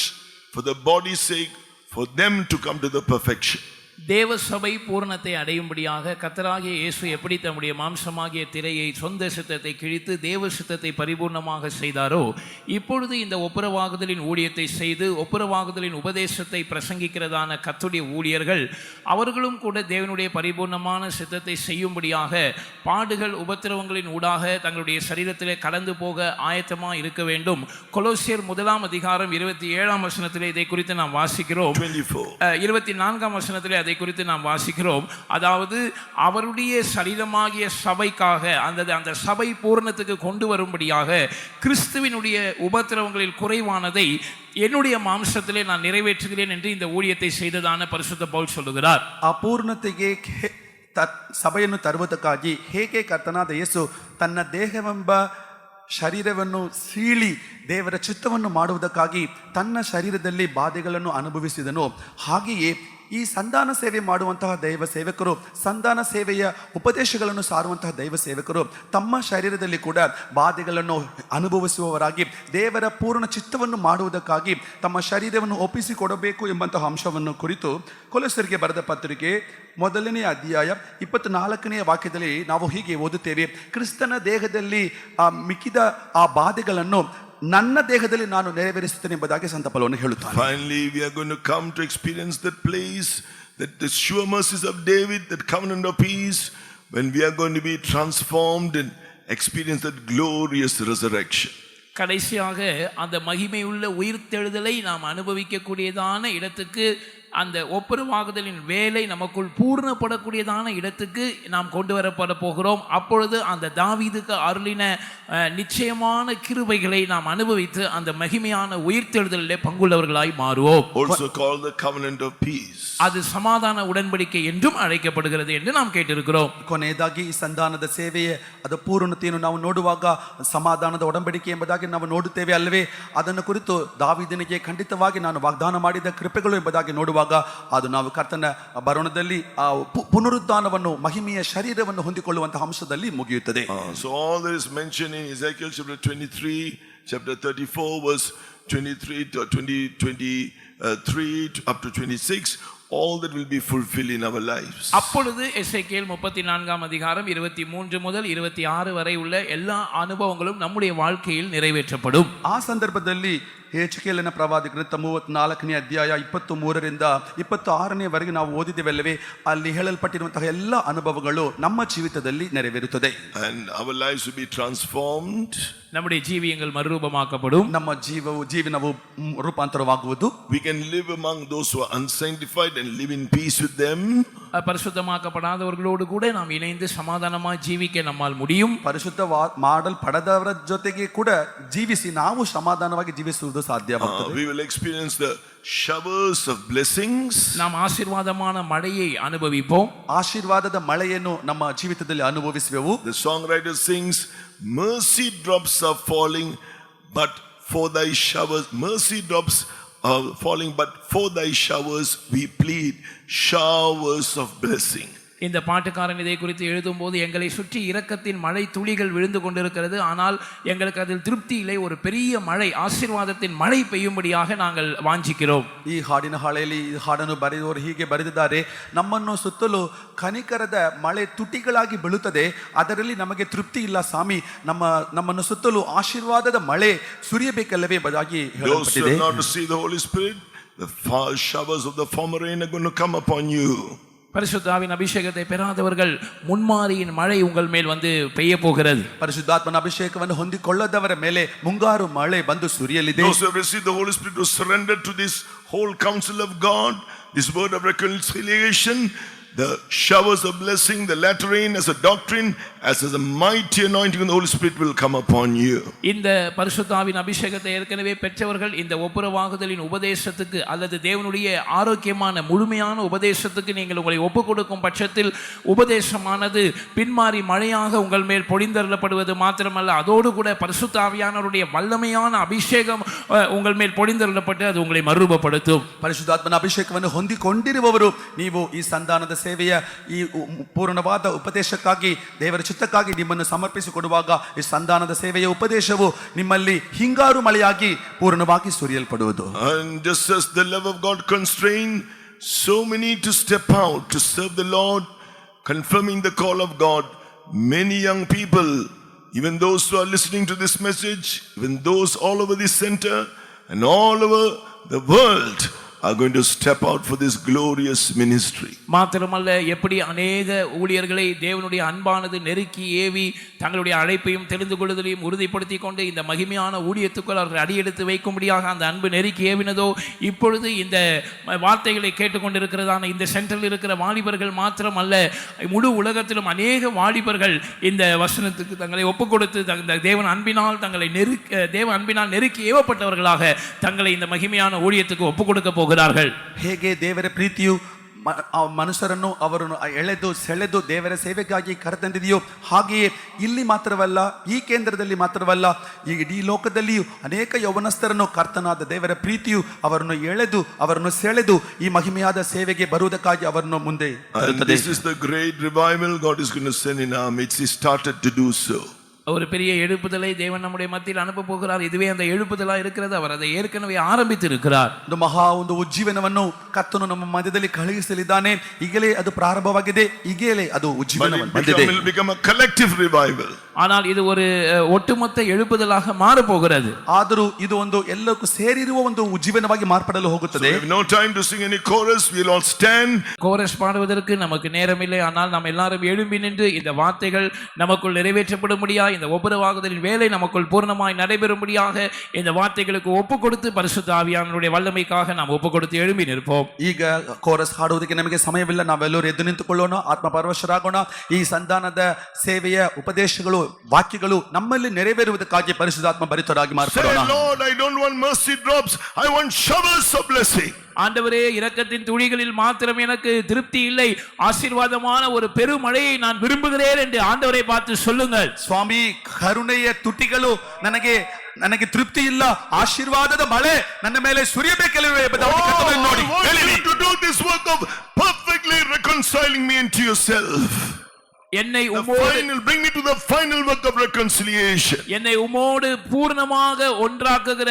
for the body's sake, for them to come to the perfection. தேவ சபை பூரணத்தை அடையும்படியாக கர்த்தராகிய இயேசு எப்படி தம்முடைய மாம்சமாகிய திரையை சொந்த சித்தத்தை கிழித்து தேவ சித்தத்தை பரிபூர்ணமாக செய்தாரோ, இப்பொழுது இந்த ஒப்புரவாகுதலின் ஊழியத்தை செய்து ஒப்புரவாகுதலின் உபதேசத்தை பிரசங்கிக்கிறதான கர்த்தருடைய ஊழியர்கள் அவர்களும் கூட தேவனுடைய பரிபூர்ணமான சித்தத்தை செய்யும்படியாக பாடுகள் உபத்திரவங்களின் ஊடாக தங்களுடைய சரீரத்திலே கடந்து போக ஆயத்தமாக இருக்க வேண்டும். கொலோசியர் 1:27 வசனத்திலே இதை குறித்து நாம் வாசிக்கிறோம். 24 வசனத்திலே அதை குறித்து நாம் வாசிக்கிறோம். அதாவது அவருடைய சரீரமாகிய சபைக்காக அந்த சபை பூரணத்துக்கு கொண்டு வரும்படியாக கிறிஸ்துவினுடைய உபத்திரவங்களில் குறைவானதை என்னுடைய மாம்சத்திலே நான் நிறைவேற்றுகிறேன் என்று இந்த ஊழியத்தை செய்ததான பரிசுத்த பவுல் சொல்லுகிறார். ಆ ಪೂರ್ಣತೆಗೆ ಸಭೆಯನ್ನು ತರುವುದಕ್ಕಾಗಿ ಹೇಗೆ ಕರ್ತನಾದ ಯೇಸು ತನ್ನ ದೇಹವೆಂಬ ಶರೀರವನ್ನು ಸೀಳಿ ದೇವರ ಚಿತ್ತವನ್ನು ಮಾಡುವುದಕ್ಕಾಗಿ ತನ್ನ ಶರೀರದಲ್ಲಿ ಬಾಧೆಗಳನ್ನು ಅನುಭವಿಸಿದನು, ಹಾಗೆಯೇ ಈ ಸಂಧಾನ ಸೇವೆ ಮಾಡುವಂತಹ ದೈವ ಸೇವಕರು, ಸಂಧಾನ ಸೇವೆಯ ಉಪದೇಶಗಳನ್ನು ಸಾರುವಂತಹ ದೈವ ಸೇವಕರು ತಮ್ಮ ಶರೀರದಲ್ಲಿ ಕೂಡ ಬಾಧೆಗಳನ್ನು ಅನುಭವಿಸುವವರಾಗಿ ದೇವರ ಪೂರ್ಣ ಚಿತ್ತವನ್ನು ಮಾಡುವುದಕ್ಕಾಗಿ ತಮ್ಮ ಶರೀರವನ್ನು ಒಪ್ಪಿಸಿಕೊಡಬೇಕು ಎಂಬಂತಹ ಅಂಶವನ್ನು ಕುರಿತು ಕೊಲೊಸ್ಸರಿಗೆ ಬರೆದ ಪತ್ರಿಕೆ 1ನೇ ಅಧ್ಯಾಯ 24ನೇ ವಾಕ್ಯದಲ್ಲಿ ನಾವು ಹೀಗೆ ಓದುತ್ತೇವೆ, ಕ್ರಿಸ್ತನ ದೇಹದಲ್ಲಿ ಮಿಕ್ಕಿದ ಆ ಬಾಧೆಗಳನ್ನು ನನ್ನ ದೇಹದಲ್ಲಿ ನಾನು ನೆರವೇರಿಸುತ್ತೇನೆ ಎಂಬುದಾಗಿ ಸಂತ ಪೌಲನು ಹೇಳುತ್ತಾನೆ. Finally, we are going to come to experience that place, that the sure mercies of David, that covenant of peace, when we are going to be transformed and experience that glorious resurrection. கடைசியாக அந்த மகிமையுள்ள உயிர்த்தெழுதலை நாம் அனுபவிக்கக்கூடியதான இடத்துக்கு, அந்த ஒப்புரவாகுதலின் வேலை நமக்குள் பூர்ணப்படக்கூடியதான இடத்துக்கு நாம் கொண்டு வரப்பட போகிறோம். அப்பொழுது அந்த தாவீதுக்கு அருளின நிச்சயமான கிருபைகளை நாம் அனுபவித்து அந்த மகிமையான உயிர்த்தெழுதலிலே பங்குள்ளவர்களாய் மாறுவோம். Also called the covenant of peace. அது சமாதான உடன்படிக்கை என்றும் அழைக்கப்படுகிறது என்று நாம் கேட்டிருக்கிறோம். ಕೊನೆಯದಾಗಿ ಈ ಸಂಧಾನದ ಸೇವೆಯ ಅದು ಪೂರ್ಣತೆಯನ್ನು ನಾವು ನೋಡುವಾಗ ಸಮಾಧಾನದ ಒಡಂಬಡಿಕೆ ಎಂಬುದಾಗಿ ನಾವು ನೋಡುತ್ತೇವೆ ಅಲ್ಲವೇ? ಅದನ್ನು ಕುರಿತು ದಾವೀದನಿಗೆ ಖಂಡಿತವಾಗಿ ನಾನು ವಾಗ್ದಾನ ಮಾಡಿದ ಕೃಪೆಗಳು ಎಂಬುದಾಗಿ ನೋಡುವಾಗ ಅದು ನಾವು ಕರ್ತನ ಬರೋಣದಲ್ಲಿ ಆ ಪುನರುತ್ಥಾನವನ್ನು ಮಹಿಮೆಯ ಶರೀರವನ್ನು ಹೊಂದಿಕೊಳ್ಳುವಂತಹ ಅಂಶದಲ್ಲಿ ಮುಗಿಯುತ್ತದೆ. So all that is mentioned in Ezekiel chapter 23, chapter 34, verse 23 to 23 up to 26, all that will be fulfilled in our lives. அப்பொழுது எசேக்கியேல் 34:23 முதல் 26 வரை உள்ள எல்லா அனுபவங்களும் நம்முடைய வாழ்க்கையில் நிறைவேற்றப்படும். ಆ ಸಂದರ್ಭದಲ್ಲಿ ಎಚೆಕಿಯೇಲನ ಪ್ರವಾದಿ ಗ್ರಂಥ 34ನೇ ಅಧ್ಯಾಯ 23ರಿಂದ 26ನೇವರೆಗೆ ನಾವು ಓದಿದ್ದೇವಲ್ಲವೇ? ಅಲ್ಲಿ ಹೇಳಲ್ಪಟ್ಟಿರುವಂತಹ ಎಲ್ಲ ಅನುಭವಗಳು ನಮ್ಮ ಜೀವಿತದಲ್ಲಿ ನೆರವೇರುತ್ತದೆ. And our lives will be transformed. நம்முடைய ஜீவியங்கள் மறுரூபமாக்கப்படும். ನಮ್ಮ ಜೀವನವು ರೂಪಾಂತರವಾಗುವುದು. We can live among those who are unsanctified and live in peace with them. பரிசுத்தமாக்கப்படாதவர்களோடு கூட நாம் இணைந்து சமாதானமாய் ஜீவிக்க நம்மால் முடியும். ಪರಿಶುದ್ಧ ಮಾಡಲ್ ಪಡೆದವರ ಜೊತೆಗೆ ಕೂಡ ಜೀವಿಸಿ ನಾವು ಸಮಾಧಾನವಾಗಿ ಜೀವಿಸುವುದು ಸಾಧ್ಯವಾಗುತ್ತದೆ. We will experience the showers of blessings. நாம் ஆசீர்வாதமான மழையை அனுபவிப்போம். ಆಶೀರ್ವಾದದ ಮಳೆಯನ್ನು ನಮ್ಮ ಜೀವಿತದಲ್ಲಿ ಅನುಭವಿಸುವೆವು. The songwriter sings, mercy drops are falling, but for thy showers, mercy drops are falling, but for thy showers we plead showers of blessing. இந்த பாட்டுக்காரன் இதை குறித்து எழுதும்போது, எங்களை சுற்றி இரக்கத்தின் மழை துளிகள் விழுந்து கொண்டிருக்கிறது, ஆனால் எங்களுக்கு அதில் திருப்தி இல்லை, ஒரு பெரிய மழை, ஆசீர்வாதத்தின் மழை பெய்யும்படியாக நாங்கள் வாஞ்சிக்கிறோம். ಈ ಹಾಡಿನ ಹಾಳೆಯಲ್ಲಿ ಈ ಹಾಡನ್ನು ಬರೆದವರು ಹೀಗೆ ಬರೆದಿದ್ದಾರೆ, ನಮ್ಮನ್ನು ಸುತ್ತಲೂ ಕನಿಕರದ ಮಳೆ ತುಟಿಗಳಾಗಿ ಬೀಳುತ್ತದೆ, ಅದರಲ್ಲಿ ನಮಗೆ ತೃಪ್ತಿ ಇಲ್ಲ ಸ್ವಾಮಿ, ನಮ್ಮನ್ನು ಸುತ್ತಲೂ ಆಶೀರ್ವಾದದ ಮಳೆ ಸುರಿಯಬೇಕಲ್ಲವೇ ಎಂಬುದಾಗಿ ಹೇಳಲ್ಪಟ್ಟಿದೆ. Those who are not to see the Holy Spirit, the showers of the former rain are going to come upon you. பரிசுத்தாவின் அபிஷேகத்தை பெறாதவர்கள் முன்மாரியின் மழை உங்கள் மேல் வந்து பெய்ய போகிறது. ಪರಿಶುದ್ಧಾತ್ಮನ ಅಭಿಷೇಕವನ್ನು ಹೊಂದಿಕೊಳ್ಳದವರ ಮೇಲೆ ಮುಂಗಾರು ಮಳೆ ಬಂದು ಸುರಿಯಲಿದೆ. Those who have received the Holy Spirit, to surrender to this whole counsel of God, this word of reconciliation, the showers of blessing, the latter rain as a doctrine, as a mighty anointing of the Holy Spirit will come upon you. இந்த பரிசுத்தாவின் அபிஷேகத்தை ஏற்கனவே பெற்றவர்கள் இந்த ஒப்புரவாகுதலின் உபதேசத்துக்கு அல்லது தேவனுடைய ஆரோக்கியமான முழுமையான உபதேசத்துக்கு நீங்கள் உங்களை ஒப்பு கொடுக்கும் பட்சத்தில் உபதேசமானது பின்மாறி மழையாக உங்கள் மேல் பொழிந்தருளப்படுவது மாத்திரமல்ல, அதோடு கூட பரிசுத்தாவியானவருடைய வல்லமையான அபிஷேகம் உங்கள் மேல் பொழிந்தருளப்பட்டு அது உங்களை மறுரூபப்படுத்தும். ಪರಿಶುದ್ಧಾತ್ಮನ ಅಭಿಷೇಕವನ್ನು ಹೊಂದಿಕೊಂಡಿರುವವರು ನೀವು ಈ ಸಂಧಾನದ ಸೇವೆಯ ಈ ಪೂರ್ಣವಾದ ಉಪದೇಶಕ್ಕಾಗಿ ದೇವರ ಚಿತ್ತಕ್ಕಾಗಿ ನಿಮ್ಮನ್ನು ಸಮರ್ಪಿಸಿಕೊಡುವಾಗ ಈ ಸಂಧಾನದ ಸೇವೆಯ ಉಪದೇಶವು ನಿಮ್ಮಲ್ಲಿ ಹಿಂಗಾರು ಮಳೆಯಾಗಿ ಪೂರ್ಣವಾಗಿ ಸುರಿಯಲ್ಪಡುವುದು. And just as the love of God constrained so many to step out to serve the Lord, confirming the call of God, many young people, even those who are listening to this message, even those all over this center and all over the world are going to step out for this glorious ministry. மாத்திரமல்ல, எப்படி அநேக ஊழியர்களை தேவனுடைய அன்பானது நெருக்கி AV தங்களுடைய அழைப்பையும் தெரிந்து கொள்ளுதலையும் உறுதிப்படுத்தி கொண்டு இந்த மகிமையான ஊழியத்துக்குள் அவர்கள் அடியெடுத்து வைக்கும்படியாக அந்த அன்பு நெருக்கி ஏவினதோ, இப்பொழுது இந்த வார்த்தைகளை கேட்டுக்கொண்டிருக்கிறதான இந்த சென்டரில் இருக்கிற வாலிபர்கள் மாத்திரமல்ல, முழு உலகத்திலும் அநேக வாலிபர்கள் இந்த வசனத்துக்கு தங்களை ஒப்புக் கொடுத்து தேவன் அன்பினால் நெருக்கி ஏவப்பட்டவர்களாக தங்களை இந்த மகிமையான ஊழியத்துக்கு ஒப்புக் கொடுக்க போகிறார்கள். ಹೇಗೆ ದೇವರ ಪ್ರೀತಿಯು ಮನುಷ್ಯರನ್ನು ಅವರನ್ನು ಎಳೆದು ಸೆಳೆದು ದೇವರ ಸೇವೆಗಾಗಿ ಕರೆತಂದಿದೆಯೋ, ಹಾಗೆಯೇ ಇಲ್ಲಿ ಮಾತ್ರವಲ್ಲ, ಈ ಕೇಂದ್ರದಲ್ಲಿ ಮಾತ್ರವಲ್ಲ, ಈ ಇಡೀ ಲೋಕದಲ್ಲಿಯೂ ಅನೇಕ ಯೌವನಸ್ಥರನ್ನು ಕರ್ತನಾದ ದೇವರ ಪ್ರೀತಿಯು ಅವರನ್ನು ಎಳೆದು ಅವರನ್ನು ಸೆಳೆದು ಈ ಮಹಿಮೆಯಾದ ಸೇವೆಗೆ ಬರುವುದಕ್ಕಾಗಿ ಅವರನ್ನು ಮುಂದೆ. This is the great revival God is going to send in our midst. He started to do so. ஒரு பெரிய எழுப்புதலை தேவன் நம்முடைய மத்தியில் அனுப்ப போகிறார். இதுவே அந்த எழுப்புதலா இருக்கிறது. அவர் அதை ஏற்கனவே ஆரம்பித்து இருக்கிறார். ಒಂದು ಮಹಾ ಒಂದು ಉಜ್ಜೀವನವನ್ನು ಕರ್ತನು ನಮ್ಮ ಮಧ್ಯದಲ್ಲಿ ಕಳುಹಿಸಲಿದ್ದಾನೆ. ಈಗಲೇ ಅದು ಪ್ರಾರಂಭವಾಗಿದೆ. ಈಗಲೇ ಅದು ಉಜ್ಜೀವನ ಬಂದಿದೆ. It will become a collective revival. ஆனால் இது ஒரு ஒட்டுமொத்த எழுப்புதலாக மாற போகிறது. ಆದರೂ ಇದು ಒಂದು ಎಲ್ಲಕ್ಕೂ ಸೇರಿರುವ ಒಂದು ಉಜ್ಜೀವನವಾಗಿ ಮಾರ್ಪಡಲು ಹೋಗುತ್ತದೆ. We have no time to sing any chorus. We'll all stand. Chorus பாடுவதற்கு நமக்கு நேரமில்லை. ஆனால் நாம் எல்லாரும் எழும்பி நின்று இந்த வார்த்தைகள் நமக்குள் நிறைவேற்றப்படும்படியாக, இந்த ஒப்புரவாகுதலின் வேலை நமக்குள் பூர்ணமாய் நடைபெறும்படியாக இந்த வார்த்தைகளுக்கு ஒப்பு கொடுத்து பரிசுத்த ஆவியானவருடைய வல்லமைக்காக நாம் ஒப்பு கொடுத்து எழும்பி நிற்போம். ಈಗ ಕೋರಸ್ ಹಾಡುವುದಕ್ಕೆ ನಮಗೆ ಸಮಯವಿಲ್ಲ. ನಾವೆಲ್ಲರೂ ಎದ್ದು ನಿಂತುಕೊಳ್ಳೋಣ, ಆತ್ಮ ಪರವಶರಾಗೋಣ. ಈ ಸಂಧಾನದ ಸೇವೆಯ ಉಪದೇಶಗಳು, ವಾಕ್ಯಗಳು ನಮ್ಮಲ್ಲಿ ನೆರವೇರುವುದಕ್ಕಾಗಿ ಪರಿಶುದ್ಧಾತ್ಮ ಭರಿತರಾಗಿ Say, ಮಾರ್ಪಡೋಣ. Lord, I don't want mercy drops. I want showers of blessing. ஆண்டவரே, இரக்கத்தின் துளிகளில் மாத்திரம் எனக்கு திருப்தி இல்லை, ஆசீர்வாதமான ஒரு பெருமழையை நான் விரும்புகிறேன் என்று ஆண்டவரை பார்த்து சொல்லுங்கள். ಸ್ವಾಮಿ, ಕರುಣೆಯ ತುಟಿಗಳು ನನಗೆ ತೃಪ್ತಿ ಇಲ್ಲ, ಆಶೀರ್ವಾದದ ಮಳೆ ನನ್ನ ಮೇಲೆ ಸುರಿಯಬೇಕಲ್ಲವೇ ಎಂಬುದಾಗಿ ಕರ್ತನನ್ನು ನೋಡಿ I want ಹೇಳಿರಿ. you to do this work of perfectly reconciling me into yourself. என்னை Bring me to the final work of reconciliation. என்னை உமோடு பூர்ணமாக ஒன்றாக்குகிற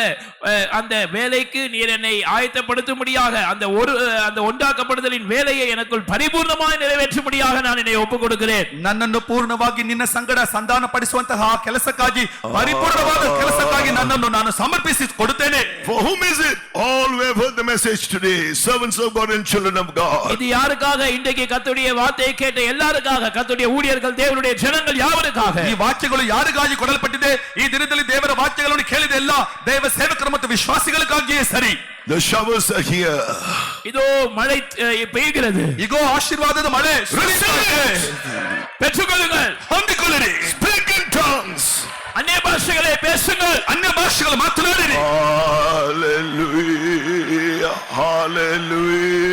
அந்த வேலைக்கு நீர் என்னை ஆயத்தப்படுத்தும்படியாக, அந்த ஒன்றாக்கப்படுதலின் வேலையை எனக்குள் பரிபூர்ணமாய் நிறைவேற்றும்படியாக நான் என்னை ஒப்புக் கொடுக்கிறேன். ನನ್ನನ್ನು ಪೂರ್ಣವಾಗಿ ನಿನ್ನ ಸಂಗಡ ಸಂಧಾನಪಡಿಸುವಂತಹ ಆ ಕೆಲಸಕ್ಕಾಗಿ, ಪರಿಪೂರ್ಣವಾದ ಕೆಲಸಕ್ಕಾಗಿ ನನ್ನನ್ನು ನಾನು ಸಮರ್ಪಿಸಿ ಕೊಡುತ್ತೇನೆ. For whom is it? All who have heard the message today, servants of God and children of God. இது யாருக்காக? இன்றைக்கு கர்த்தருடைய வார்த்தையை கேட்ட எல்லாருக்காக, கர்த்தருடைய ஊழியர்கள், தேவனுடைய ஜனங்கள் யாவருக்காக. ಈ ವಾಕ್ಯಗಳು ಯಾರಿಗಾಗಿ ಕೊಡಲ್ಪಟ್ಟಿದೆ? ಈ ದಿನದಲ್ಲಿ ದೇವರ ವಾಕ್ಯಗಳನ್ನು ಕೇಳಿದ ಎಲ್ಲ ದೇವ ಸೇವಕರು ಮತ್ತು ವಿಶ್ವಾಸಿಗಳಿಗಾಗಿಯೇ ಸರಿ. The showers are here. இதோ மழை பெய்கிறது. ಈಗೋ ಆಶೀರ್ವಾದದ ಮಳೆ பெற்றுக்கொள்ளுங்கள், ಹೊಂದಿಕೊಳ್ಳಿರಿ. Speak in tongues. அந்நிய பாஷைகளை பேசுங்கள், ಅನ್ಯ ಭಾಷೆಗಳು ಮಾತನಾಡಿರಿ. Hallelujah, hallelujah.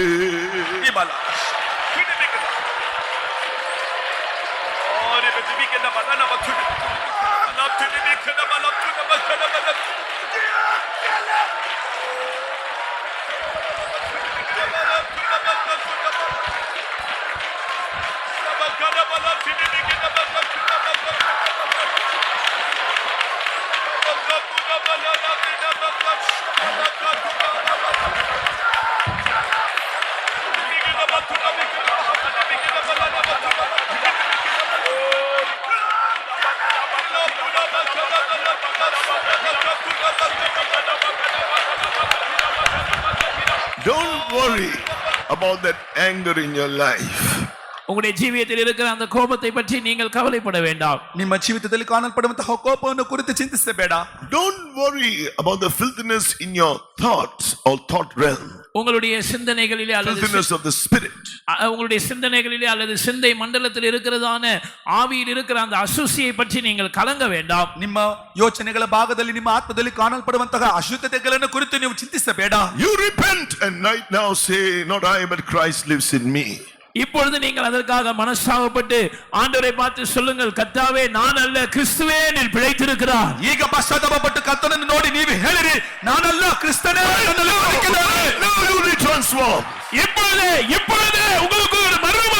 Don't worry about that anger in your life. உங்களுடைய ஜீவியத்தில் இருக்கிற அந்த கோபத்தை பற்றி நீங்கள் கவலைப்பட வேண்டாம். ನಿಮ್ಮ ಜೀವಿತದಲ್ಲಿ ಕಾಣಲ್ಪಡುವಂತಹ ಕೋಪವನ್ನು ಕುರಿತು ಚಿಂತಿಸಬೇಡ. Don't worry about the filthiness in your thoughts or thought realm. உங்களுடைய சிந்தனைகளிலே அல்லது Filthiness of the spirit. உங்களுடைய சிந்தனைகளிலே அல்லது சிந்தை மண்டலத்தில் இருக்கிறதான ஆவியில் இருக்கிற அந்த அசுசியை பற்றி நீங்கள் கலங்க வேண்டாம். ನಿಮ್ಮ ಯೋಚನೆಗಳ ಭಾಗದಲ್ಲಿ, ನಿಮ್ಮ ಆತ್ಮದಲ್ಲಿ ಕಾಣಲ್ಪಡುವಂತಹ ಅಶುದ್ಧತೆಗಳನ್ನು ಕುರಿತು ನೀವು ಚಿಂತಿಸಬೇಡ. You repent and right now say, not I but Christ lives in me. இப்பொழுது நீங்கள் அதற்காக மனஸ்தாபப்பட்டு ஆண்டவரை பார்த்து சொல்லுங்கள், கர்த்தாவே, நான் அல்ல, கிறிஸ்துவே என்னில் பிழைத்திருக்கிறார். ಈಗ ಪಶ್ಚಾತ್ತಾಪಪಟ್ಟು ಕರ್ತನನ್ನು ನೋಡಿ ನೀವು ಹೇಳಿರಿ, ನಾನಲ್ಲ, ಕ್ರಿಸ್ತನೇ ನನ್ನಲ್ಲಿ ಬದುಕಿದ್ದಾನೆ. Now you retransform. இப்பொழுது உங்களுக்கு ஒரு மறுரூப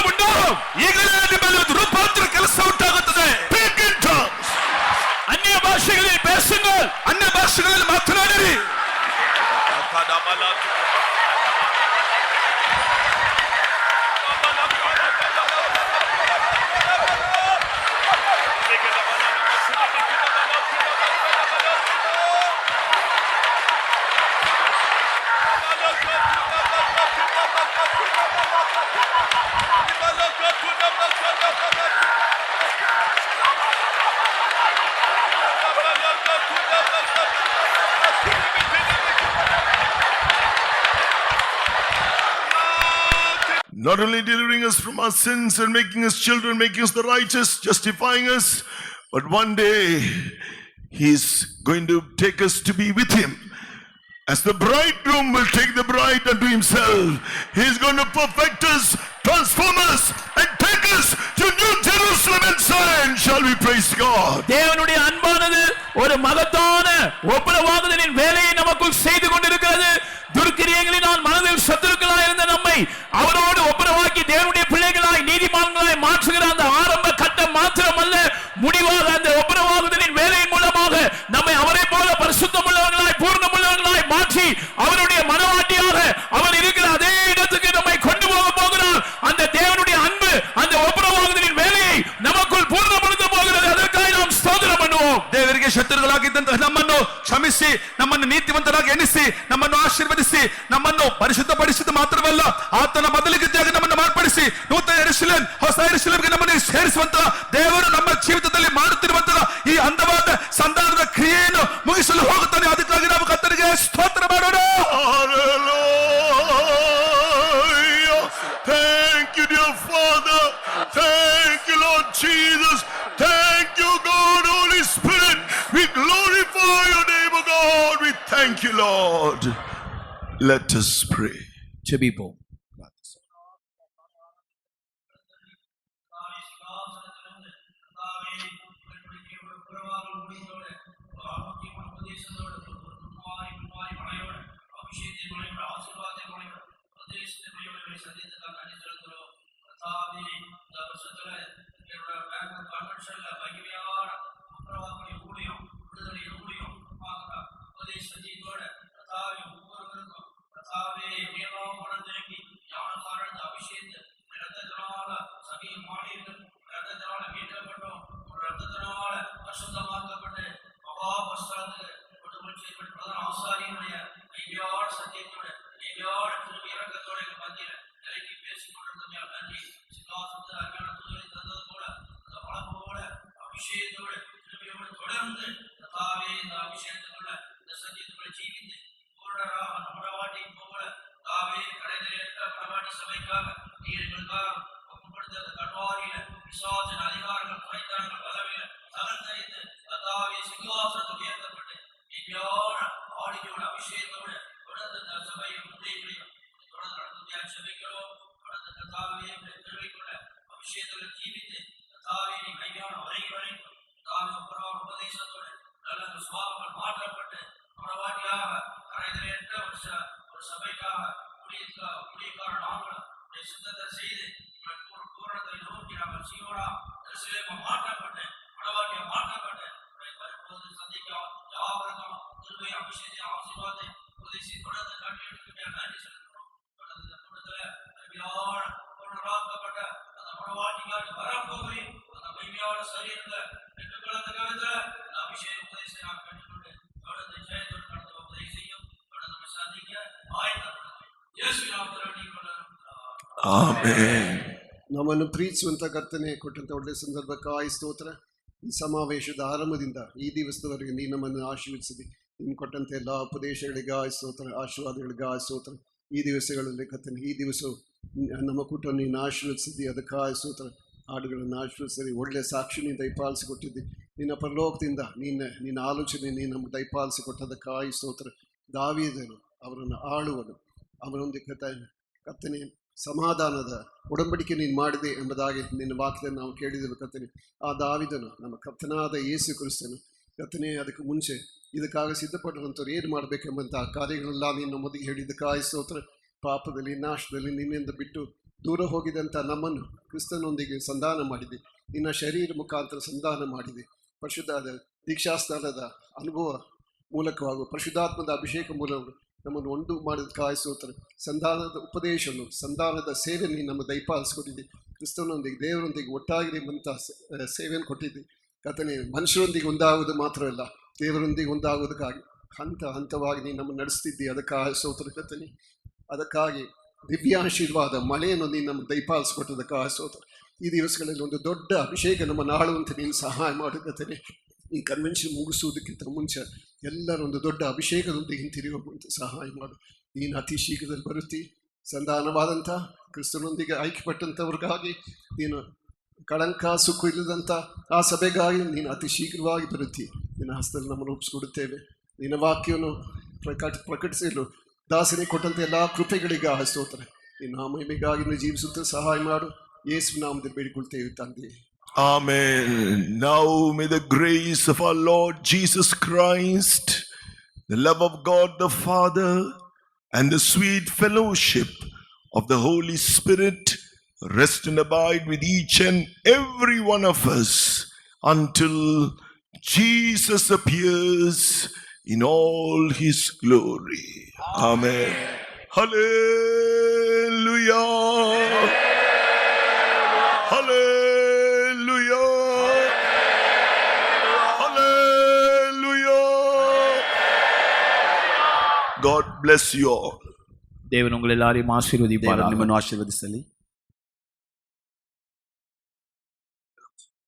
Not only delivering us from our sins and making us children, making us the righteous, justifying us, but one day He's going to take us to be with Him. As the bridegroom will take the bride unto himself, He's going to perfect us, transform us, and take us to New Jerusalem and Zion. Shall we praise God? தேவனுடைய அன்பானது ஒரு மகத்தான ஒப்புரவாகுதலின் வேலையை நமக்குள் செய்து கொண்டிருக்கிறது. துர்க்கிரியங்களினால் மனதில் சத்துருக்களாய் இருந்த நம்மை அவரோடு ஒப்புரவாக்கி தேவனுடைய பிள்ளைகளாய் நீதிமான்களாய் மாற்றுகிற அந்த ஆரம்ப கட்டம் மாத்திரமல்ல, முடிவாக அந்த ஒப்புரவாகுதலின் வேலையின் மூலமாக நம்மை அவரை போல பரிசுத்தமுள்ளவர்களாய் பூர்ணமுள்ளவர்களாய் மாற்றி அவருடைய மனவாட்டியாக அவர் இருக்கிற அதே இடத்துக்கு நம்மை கொண்டு போக போகிறார். அந்த தேவனுடைய அன்பு அந்த ஒப்புரவாகுதலின் வேலையை நமக்குள் பூர்ணப்படுத்த போகிறது. அதற்காக நாம் ஸ்தோத்திரம் பண்ணுவோம். ದೇವರಿಗೆ ಶತ್ರುಗಳಾಗಿದ್ದಂತಹ ನಮ್ಮನ್ನು ಕ್ಷಮಿಸಿ, ನಮ್ಮನ್ನು ನೀತಿವಂತರಾಗಿ ಎನಿಸಿ, ನಮ್ಮನ್ನು ಆಶೀರ್ವದಿಸಿ, ನಮ್ಮನ್ನು ಪರಿಶುದ್ಧಪಡಿಸಿದ ಮಾತ್ರವಲ್ಲ, ಆತನ ಬದಲಿಗಿದ್ದಾಗ ನಮ್ಮನ್ನು ಮಾರ್ಪಡಿಸಿ ನೂತನ ಯೆರೂಸಲೇಮ್, ಹೊಸ ಯೆರೂಸಲೇಮಿಗೆ ನಮ್ಮನ್ನು ಸೇರಿಸುವಂತಹ ದೇವರು ನಮ್ಮ ಜೀವಿತದಲ್ಲಿ ಮಾಡುತ್ತಿರುವಂತಹ ಈ ಅಂದವಾದ ಸಂಧಾನದ ಕ್ರಿಯೆಯನ್ನು ಮುಗಿಸಲು ಹೋಗುತ್ತಾನೆ. ಅದಕ್ಕಾಗಿ ನಾವು ಕರ್ತನಿಗೆ ಸ್ತೋತ್ರ ಮಾಡೋಣ. Hallelujah. Thank you, dear Father. Thank you, Lord Jesus. Thank you, God, Holy Spirit. We glorify your name, O God. We thank you, Lord. Let us pray. ஜெபிப்போம். Amen. ನಮ್ಮನ್ನು ಪ್ರೀತಿಸುವಂತ ಕರ್ತನೆ ಕೊಟ್ಟಂತ ಒಳ್ಳೆಯ ಸಂದರ್ಭಕ್ಕಾಗಿ ಸ್ತೋತ್ರ. ಈ ಸಮಾವೇಶದ ಆರಂಭದಿಂದ ಈ ದಿವಸದವರೆಗೆ ನೀನು ನಮ್ಮನ್ನು ಆಶೀರ್ವದಿಸಿದೆ. ನೀನು ಕೊಟ್ಟಂತ ಎಲ್ಲ ಉಪದೇಶಗಳಿಗಾಗಿ ಸ್ತೋತ್ರ, ಆಶೀರ್ವಾದಗಳಿಗಾಗಿ ಸ್ತೋತ್ರ. ಈ ದಿವಸಗಳಲ್ಲಿ ಕರ್ತನೆ, ಈ ದಿವಸ ನಮ್ಮ ಕೂಟ ನೀನು ಆಶೀರ್ವದಿಸಿದ್ದಿ, ಅದಕ್ಕಾಗಿ ಸ್ತೋತ್ರ. ಹಾಡುಗಳನ್ನು ಆಶೀರ್ವದಿಸಿ ಒಳ್ಳೆಯ ಸಾಕ್ಷಿ ನೀನು ದಯಪಾಲಿಸಿಕೊಟ್ಟಿದ್ದಿ. ನಿನ್ನ ಪರಲೋಕದಿಂದ ನಿನ್ನ ಆಲೋಚನೆ ನೀನು ನಮ್ಮ ದಯಪಾಲಿಸಿಕೊಟ್ಟದಕ್ಕಾಗಿ ಸ್ತೋತ್ರ. ದಾವೀದನು ಅವರನ್ನು ಆಳುವನು, ಅವನೊಂದಿಗೆ ಕರ್ತನೆ ಸಮಾಧಾನದ ಒಡಂಬಡಿಕೆ ನೀನು ಮಾಡಿದೆ ಎಂಬುದಾಗಿ ನಿನ್ನ ವಾಕ್ಯದಲ್ಲಿ ನಾವು ಕೇಳಿದೆವು ಕರ್ತನೆ. ಆ ದಾವೀದನು ನಮ್ಮ ಕರ್ತನಾದ ಯೇಸು ಕ್ರಿಸ್ತನು ಕರ್ತನೆ, ಅದಕ್ಕೆ ಮುಂಚೆ ಇದಕ್ಕಾಗಿ ಸಿದ್ಧಪಟ್ಟಂಥವ್ರು ಏನು ಮಾಡಬೇಕೆಂಬಂಥ ಕಾರ್ಯಗಳೆಲ್ಲ ನೀನು ನಮ್ಮೊಂದಿಗೆ ಹೇಳಿದ್ದಕ್ಕಾಗಿ ಸ್ತೋತ್ರ. ಪಾಪದಲ್ಲಿ, ನಾಶದಲ್ಲಿ ನಿನ್ನಿಂದ ಬಿಟ್ಟು ದೂರ ಹೋಗಿದಂಥ ನಮ್ಮನ್ನು ಕ್ರಿಸ್ತನೊಂದಿಗೆ ಸಂಧಾನ ಮಾಡಿದೆ. ನಿನ್ನ ಶರೀರ ಮುಖಾಂತರ ಸಂಧಾನ ಮಾಡಿದೆ. ಪರಿಶುದ್ಧಾದ ದೀಕ್ಷಾಸ್ಥಾನದ ಅನುಭವ ಮೂಲಕವಾಗಿ, ಪರಿಶುದ್ಧಾತ್ಮದ ಅಭಿಷೇಕ ಮೂಲಕ ನಮ್ಮನ್ನು ಒಂದು ಮಾಡೋದಕ್ಕಾಗಿ ಸ್ತೋತ್ರ. ಸಂಧಾನದ ಉಪದೇಶವನ್ನು, ಸಂಧಾನದ ಸೇವೆ ನೀನು ನಮ್ಮ ದಯಪಾಲಿಸ್ಕೊಟ್ಟಿದ್ದಿ. ಕ್ರಿಸ್ತನೊಂದಿಗೆ ದೇವರೊಂದಿಗೆ ಒಟ್ಟಾಗಿರುವಂಥ ಸೇವೆಯನ್ನು ಕೊಟ್ಟಿದ್ದಿ ಕರ್ತನೇ. ಮನುಷ್ಯರೊಂದಿಗೆ ಒಂದಾಗುವುದು ಮಾತ್ರವಲ್ಲ, ದೇವರೊಂದಿಗೆ ಒಂದಾಗುವುದಕ್ಕಾಗಿ ಹಂತ ಹಂತವಾಗಿ ನೀನು ನಮ್ಮನ್ನು ನಡೆಸ್ತಿದ್ದಿ. ಅದಕ್ಕಾಗಿ ಸ್ತೋತ್ರ ಕರ್ತನೇ. ಅದಕ್ಕಾಗಿ ದಿವ್ಯಾಶೀರ್ವಾದ ಮಳೆಯನ್ನು ನೀನು ನಮಗೆ ದಯಪಾಲಿಸ್ಕೊಟ್ಟದಕ್ಕಾಗಿ ಸ್ತೋತ್ರ. ಈ ದಿವಸಗಳಲ್ಲಿ ಒಂದು ದೊಡ್ಡ ಅಭಿಷೇಕ ನಮ್ಮನ್ನು ಆಳುವಂತೆ ನೀನು ಸಹಾಯ ಮಾಡುತ್ತೇನೆ. ಈ ಕನ್ವೆನ್ಷನ್ ಮುಗಿಸುವುದಕ್ಕಿಂತ ಮುಂಚೆ ಎಲ್ಲರೊಂದು ದೊಡ್ಡ ಅಭಿಷೇಕದೊಂದಿಗೆ ಹಿಂತಿರುಗಿ ಹೋಗುವಂತೆ ಸಹಾಯ ಮಾಡು. ನೀನು ಅತಿ ಶೀಘ್ರದಲ್ಲಿ ಬರುತ್ತಿ. ಸಂಧಾನವಾದಂಥ ಕ್ರಿಸ್ತನೊಂದಿಗೆ ಐಕ್ಯಪಟ್ಟಂಥವ್ರಿಗಾಗಿ ನೀನು ಕಳಂಕ ಸುಕ್ಕು ಇಲ್ಲದಂಥ ಆ ಸಭೆಗಾಗಿ ನೀನು ಅತಿ ಶೀಘ್ರವಾಗಿ ಬರುತ್ತಿ. ನಿನ್ನ ಹಸ್ತದಲ್ಲಿ ನಮ್ಮನ್ನು ಒಪ್ಪಿಸ್ಕೊಡುತ್ತೇವೆ. ನಿನ್ನ ವಾಕ್ಯವನ್ನು ಪ್ರಕಟಿಸಲು ದಾಸನಿಗೆ ಕೊಟ್ಟಂಥ ಎಲ್ಲ ಕೃಪೆಗಳಿಗೆ ಸ್ತೋತ್ರ. ನಿನ್ನ ಮಹಿಮೆಗಾಗಿ ನೀನು ಜೀವಿಸುತ್ತ ಸಹಾಯ ಮಾಡು. ಯೇಸು ನಾಮದಲ್ಲಿ ಬೇಡಿಕೊಳ್ತೇವೆ ತಂದೆ. Amen. Now may the grace of our Lord Jesus Christ, the love of God the Father, and the sweet fellowship of the Holy Spirit rest and abide with each and every one of us until Jesus appears in all his glory. Amen. Hallelujah. Hallelujah. Hallelujah. God bless you all. தேவன் உங்கள் எல்லாரையும் ஆசீர்வதிப்பாராக. ನಿಮ್ಮನ್ನು ಆಶೀರ್ವದಿಸಲಿ.